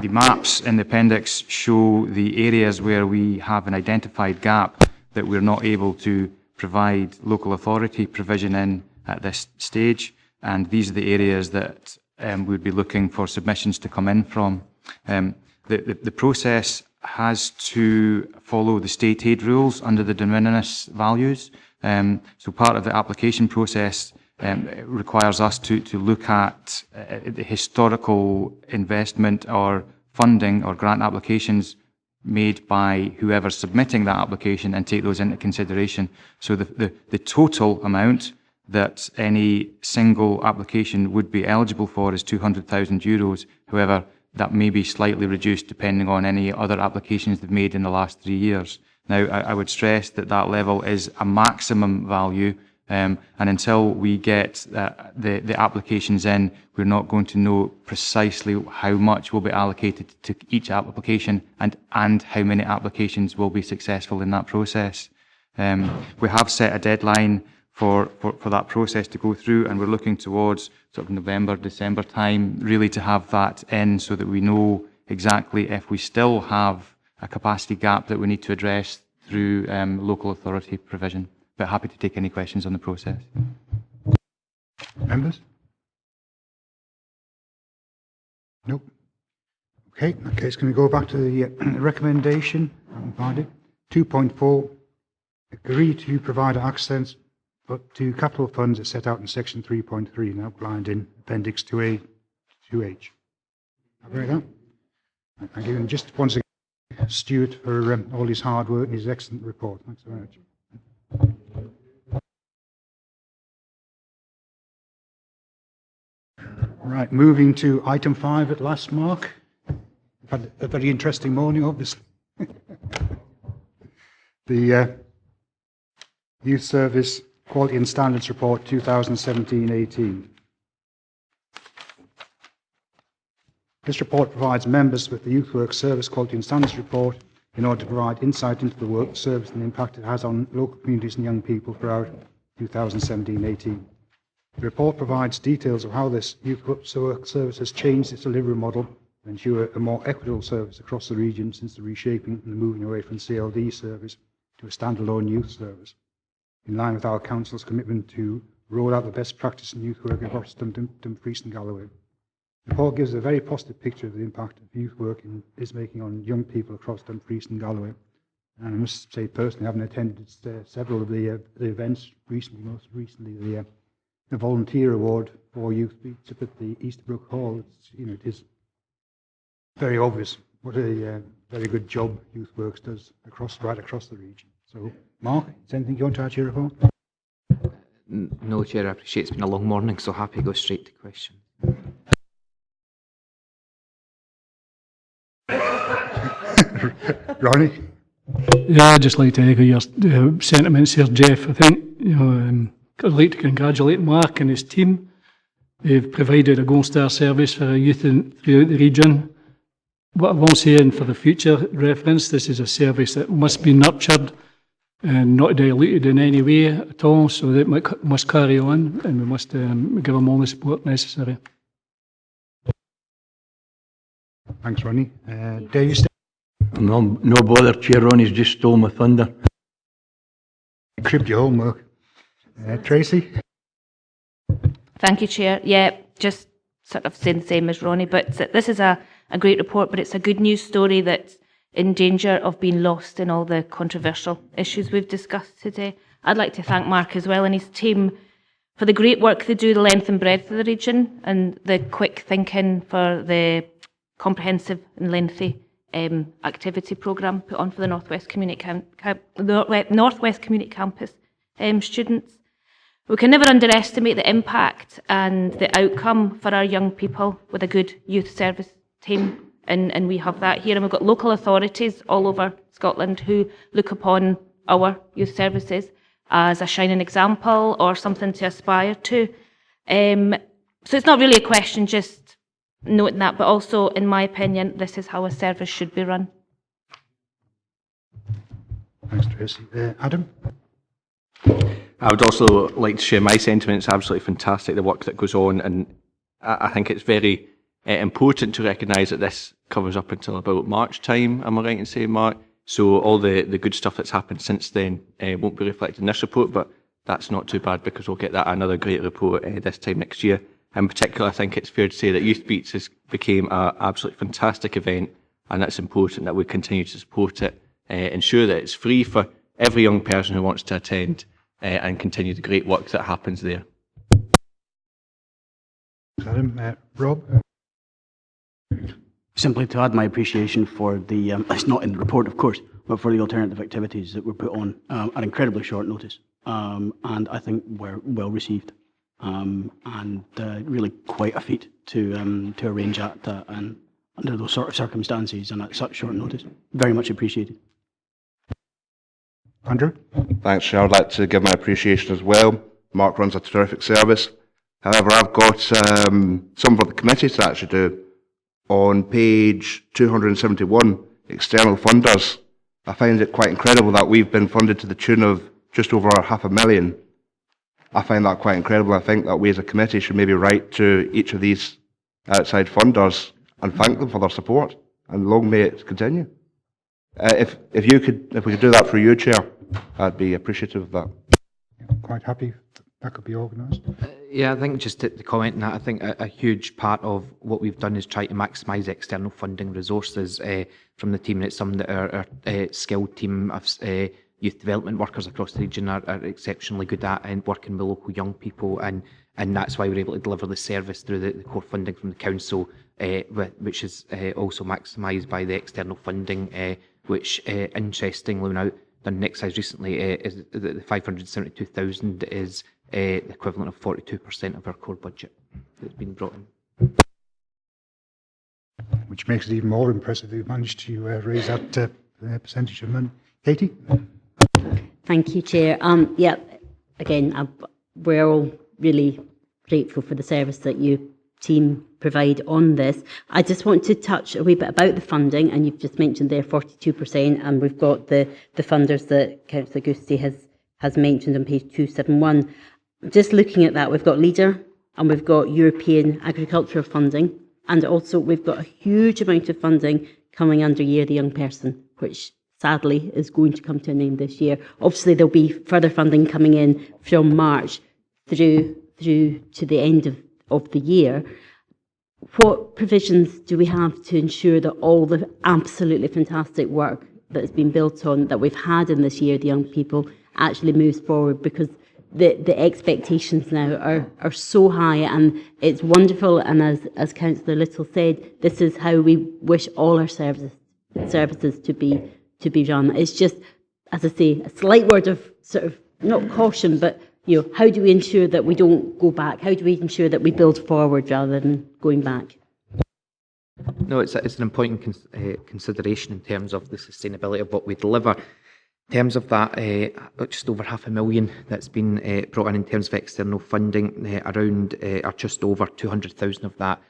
maps in the appendix show the areas where we have an identified gap that we're not able to provide local authority provision in at this stage, and these are the areas that we'd be looking for submissions to come in from. The process has to follow the state aid rules under the de minimis values. So part of the application process requires us to look at the historical investment or funding or grant applications made by whoever's submitting that application and take those into consideration. So the total amount that any single application would be eligible for is €200,000. However, that may be slightly reduced depending on any other applications they've made in the last 3 years. Now, I would stress that that level is a maximum value, and until we get the applications in, we're not going to know precisely how much will be allocated to each application and how many applications will be successful in that process. We have set a deadline for that process to go through, and we're looking towards sort of November, December time, really to have that in so that we know exactly if we still have a capacity gap that we need to address through local authority provision. But happy to take any questions on the process. Members? Nope. Okay, in that case, can we go back to the recommendation? I can find it. 2.4, agree to provide access but to capital funds as set out in section 3.3 and outlined in Appendix 2A, 2H. Agree with that? Thank you. And just once again, Stuart, for all his hard work and his excellent report. Thanks very much. Right, moving to item 5 at last, Mark. We've had a very interesting morning, obviously. The Youth Service Quality and Standards Report 2017-18. This report provides members with the Youth Work Service Quality and Standards Report in order to provide insight into the work, service and the impact it has on local communities and young people throughout 2017-18. The report provides details of how this Youth Work Service has changed its delivery model to ensure a more equitable service across the region since the reshaping and the moving away from CLD service to a standalone youth service, in line with our Council's commitment to roll out the best practice in youth work across Dumfries and Galloway. The report gives a very positive picture of the impact of youth work is making on young people across Dumfries and Galloway. And I must say personally, having attended several of the events recently, most recently the volunteer award for youth up at the Easterbrook Hall, it is very obvious what a very good job Youth Works does right across the region. So, Mark, is there anything you want to add to your report? No, Chair, I appreciate it's been a long morning, so happy to go straight to questions. Ronnie? Yeah, I'd just like to echo your sentiments here, Jeff. I think, I'd like to congratulate Mark and his team. They've provided a gold star service for our youth throughout the region. What I will say, and for the future reference, this is a service that must be nurtured and not diluted in any way at all, so that must carry on, and we must give them all the support necessary. Thanks, Ronnie. Dave? No bother, Chair. Ronnie's just stole my thunder. Cribbed your homework. Tracy? Thank you, Chair. Yeah, just sort of saying the same as Ronnie, but this is a great report, but it's a good news story that's in danger of being lost in all the controversial issues we've discussed today. I'd like to thank Mark as well and his team for the great work they do the length and breadth of the region and the quick thinking for the comprehensive and lengthy activity programme put on for the Northwest Community Campus students. We can never underestimate the impact and the outcome for our young people with a good youth service team, and we have that here. And we've got local authorities all over Scotland who look upon our youth services as a shining example or something to aspire to. So it's not really a question just noting that, but also, in my opinion, this is how a service should be run. Thanks, Tracy. Adam? I would also like to share my sentiments. Absolutely fantastic, the work that goes on, and I think it's very important to recognise that this covers up until about March time. Am I right in saying, Mark? So all the good stuff that's happened since then won't be reflected in this report, but that's not too bad because we'll get that another great report this time next year. In particular, I think it's fair to say that Youth Beats has became an absolutely fantastic event, and it's important that we continue to support it, ensure that it's free for every young person who wants to attend, and continue the great work that happens there. Adam, Rob? Simply to add my appreciation for the, it's not in the report of course, but for the alternative activities that were put on at incredibly short notice, and I think were well received, and really quite a feat to arrange that, and under those sort of circumstances and at such short notice. Very much appreciated. Andrew? Thanks, Chair. I'd like to give my appreciation as well. Mark runs a terrific service. However, I've got some for the committee to actually do. On page 271, external funders, I find it quite incredible that we've been funded to the tune of just over $500,000. I find that quite incredible. I think that we as a committee should maybe write to each of these outside funders and thank them for their support, and long may it continue. If we could do that for you, Chair, I'd be appreciative of that. Quite happy that could be organised. Yeah, I think just to comment on that, I think a huge part of what we've done is try to maximise external funding resources from the team, and it's something that our skilled team of youth development workers across the region are exceptionally good at, and working with local young people, and that's why we're able to deliver the service through the core funding from the council, which is also maximised by the external funding, which interestingly, when I done an exercise recently, is the 572,000 is the equivalent of 42% of our core budget that's been brought in. Which makes it even more impressive that you've managed to raise that percentage of money. Katie? Thank you, Chair. Yeah, again, we're all really grateful for the service that you team provide on this. I just want to touch a wee bit about the funding, and you've just mentioned there 42%, and we've got the funders that Councillor Gusty has mentioned on page 271. Just looking at that, we've got LEADER and we've got European agricultural funding, and also we've got a huge amount of funding coming under Year the Young Person, which sadly is going to come to an end this year. Obviously there'll be further funding coming in from March through to the end of the year. What provisions do we have to ensure that all the absolutely fantastic work that has been built on, that we've had in this Year the Young People, actually moves forward? Because the expectations now are so high, and it's wonderful, and as Councillor Little said, this is how we wish all our services to be run. It's just, as I say, a slight word of sort of, not caution, but how do we ensure that we don't go back? How do we ensure that we build forward rather than going back? No, it's an important consideration in terms of the sustainability of what we deliver. In terms of that, just over $500,000 that's been brought in terms of external funding, around or just over 200,000 of that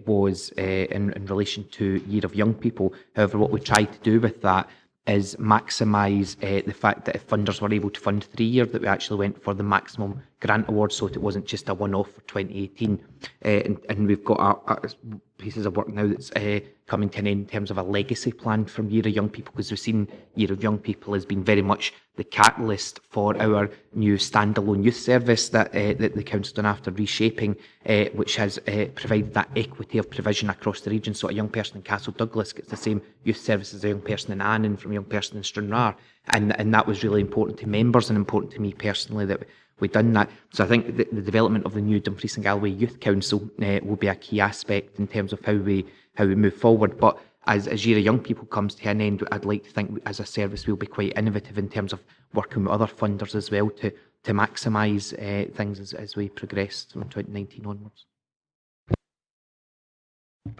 was in relation to Year of Young People. However, what we tried to do with that is maximise the fact that if funders were able to fund 3 years, that we actually went for the maximum grant award, so that it wasn't just a one-off for 2018. And we've got our pieces of work now that's coming to an end in terms of a legacy plan from Year of Young People, because we've seen Year of Young People has been very much the catalyst for our new standalone youth service that the council done after reshaping, which has provided that equity of provision across the region. So a young person in Castle Douglas gets the same youth service as a young person in Annan from a young person in Stranraer, and that was really important to members and important to me personally that we've done that. So I think the development of the new Dumfries and Galloway Youth Council will be a key aspect in terms of how we move forward. But as Year of Young People comes to an end, I'd like to think as a service we'll be quite innovative in terms of working with other funders as well to maximise things as we progress from 2019 onwards.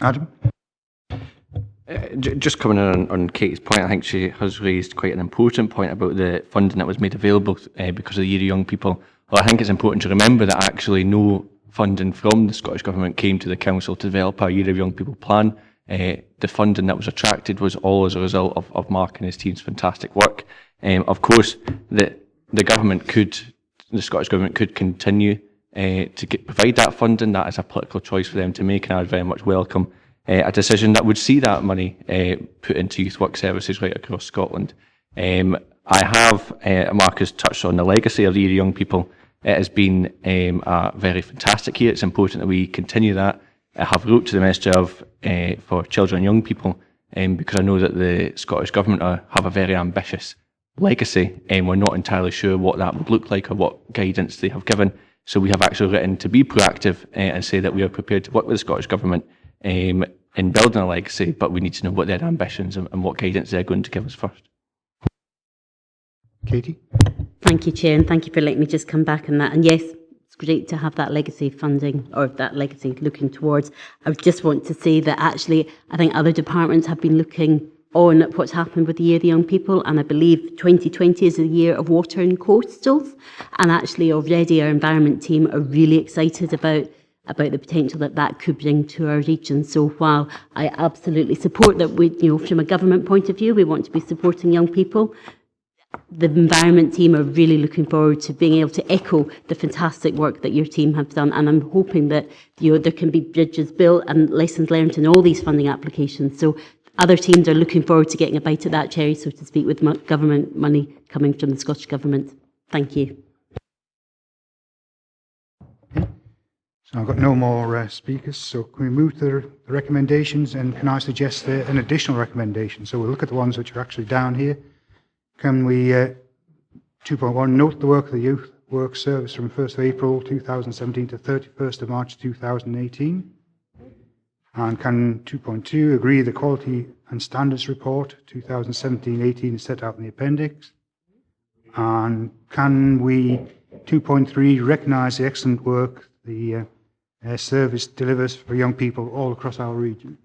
Adam? Just coming in on Katie's point, I think she has raised quite an important point about the funding that was made available because of the Year of Young People. Well, I think it's important to remember that actually no funding from the Scottish Government came to the Council to develop our Year of Young People plan. The funding that was attracted was all as a result of Mark and his team's fantastic work. Of course, the Scottish Government could continue to provide that funding. That is a political choice for them to make, and I would very much welcome a decision that would see that money put into youth work services right across Scotland. Mark has touched on the legacy of the Year of Young People. It has been a very fantastic year. It's important that we continue that. I have wrote to the Minister for Children and Young People because I know that the Scottish Government have a very ambitious legacy, and we're not entirely sure what that would look like or what guidance they have given. So we have actually written to be proactive and say that we are prepared to work with the Scottish Government in building a legacy, but we need to know what their ambitions and what guidance they're going to give us first. Katie? Thank you, Chair, and thank you for letting me just come back on that. And yes, It's great to have that legacy funding, or that legacy looking towards. I just want to say that actually I think other departments have been looking on what's happened with the Year of the Young People, and I believe 2020 is the year of water and coastals, and actually already our environment team are really excited about the potential that that could bring to our region. So while I absolutely support that, we, from a government point of view, we want to be supporting young people, the environment team are really looking forward to being able to echo the fantastic work that your team have done, and I'm hoping that there can be bridges built and lessons learned in all these funding applications. So other teams are looking forward to getting a bite at that cherry, so to speak, with government money coming from the Scottish Government. Thank you. So I've got no more speakers, so can we move to the recommendations, and can I suggest an additional recommendation? So we'll look at the ones which are actually down here. Can we, 2.1, note the work of the Youth Work Service from 1st of April 2017 to 31st of March 2018? And can 2.2 agree the Quality and Standards Report 2017-18 is set out in the appendix? And can we, 2.3, recognise the excellent work the service delivers for young people all across our region?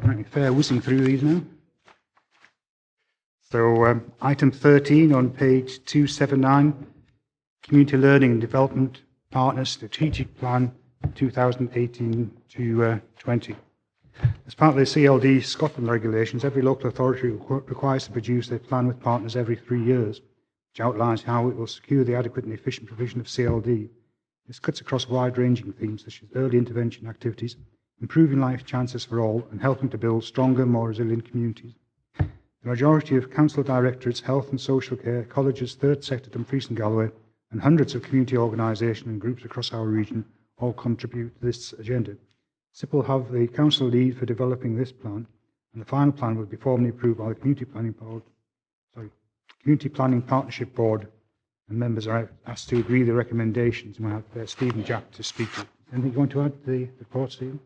Right, fair whizzing through these now. So item 13 on page 279, Community Learning and Development Partners Strategic Plan 2018 to 20. As part of the CLD Scotland regulations, every local authority requires to produce their plan with partners every 3 years, which outlines how it will secure the adequate and efficient provision of CLD. This cuts across wide-ranging themes such as early intervention activities, improving life chances for all, and helping to build stronger, more resilient communities. The majority of council directorates, health and social care, colleges, third sector, Dumfries and Galloway, and hundreds of community organisations and groups across our region all contribute to this agenda. CYPLL will have the council lead for developing this plan, and the final plan will be formally approved by the Community Planning Partnership Board, and members are asked to agree the recommendations. And we'll have Stephen Jack to speak to. Anything you want to add to the report, Stephen?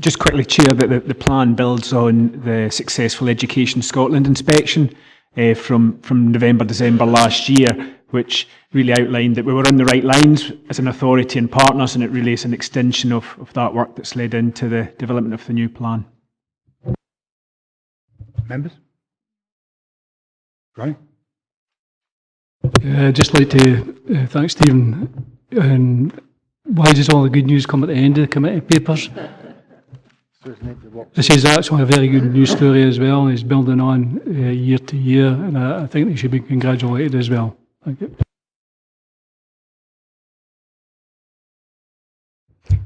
Just quickly, Chair, that the plan builds on the successful Education Scotland inspection from November, December last year, which really outlined that we were on the right lines as an authority and partners, and it really is an extension of that work that's led into the development of the new plan. Members? Ronnie? I'd just like to thank Stephen. And why does all the good news come at the end of the committee papers? This is actually a very good news story as well. It's building on year to year, and I think they should be congratulated as well. Thank you.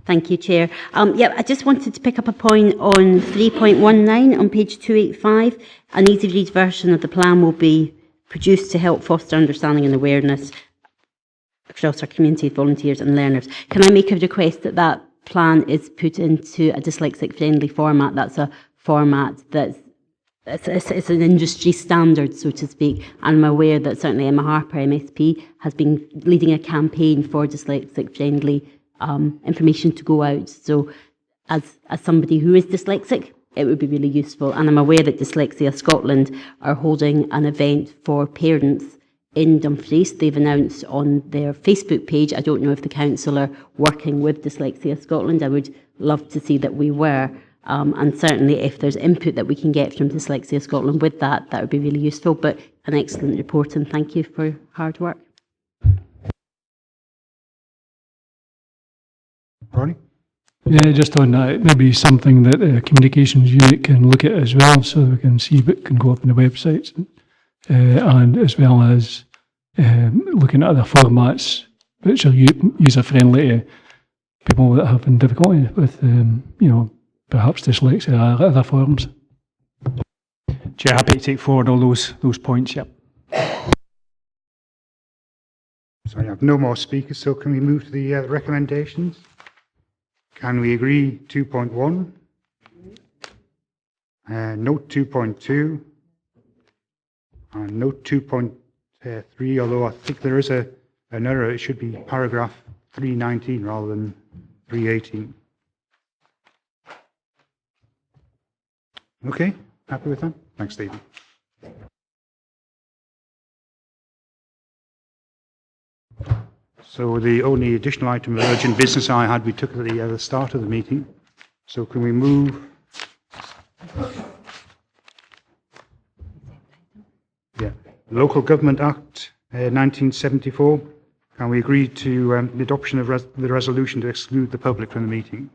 Thank you, Chair. I just wanted to pick up a point on 3.19 on page 285. An easy read version of the plan will be produced to help foster understanding and awareness across our community, volunteers and learners. Can I make a request that that plan is put into a dyslexic-friendly format? That's a format that's it's an industry standard, so to speak. And I'm aware that certainly Emma Harper, MSP, has been leading a campaign for dyslexic-friendly information to go out. So as somebody who is dyslexic, it would be really useful. And I'm aware that Dyslexia Scotland are holding an event for parents in Dumfries. They've announced on their Facebook page. I don't know if the council are working with Dyslexia Scotland. I would love to see that we were. And certainly if there's input that we can get from Dyslexia Scotland with that, that would be really useful. But an excellent report, and thank you for your hard work. Ronnie? Yeah, just on that, maybe something that the communications unit can look at as well, so we can see what can go up on the websites, and as well as looking at other formats which are user-friendly to people that have difficulty with, perhaps dyslexia or other forms. Chair, happy to take forward all those points, yep. So I have no more speakers, so can we move to the recommendations? Can we agree 2.1? Note 2.2? And note 2.3, although I think there is an error, it should be paragraph 319 rather than 318. Okay, happy with that? Thanks, Stephen. So the only additional item of urgent business I had, we took at the start of the meeting. So can we move? Yeah, Local Government Act 1974. Can we agree to the adoption of the resolution to exclude the public from the meeting?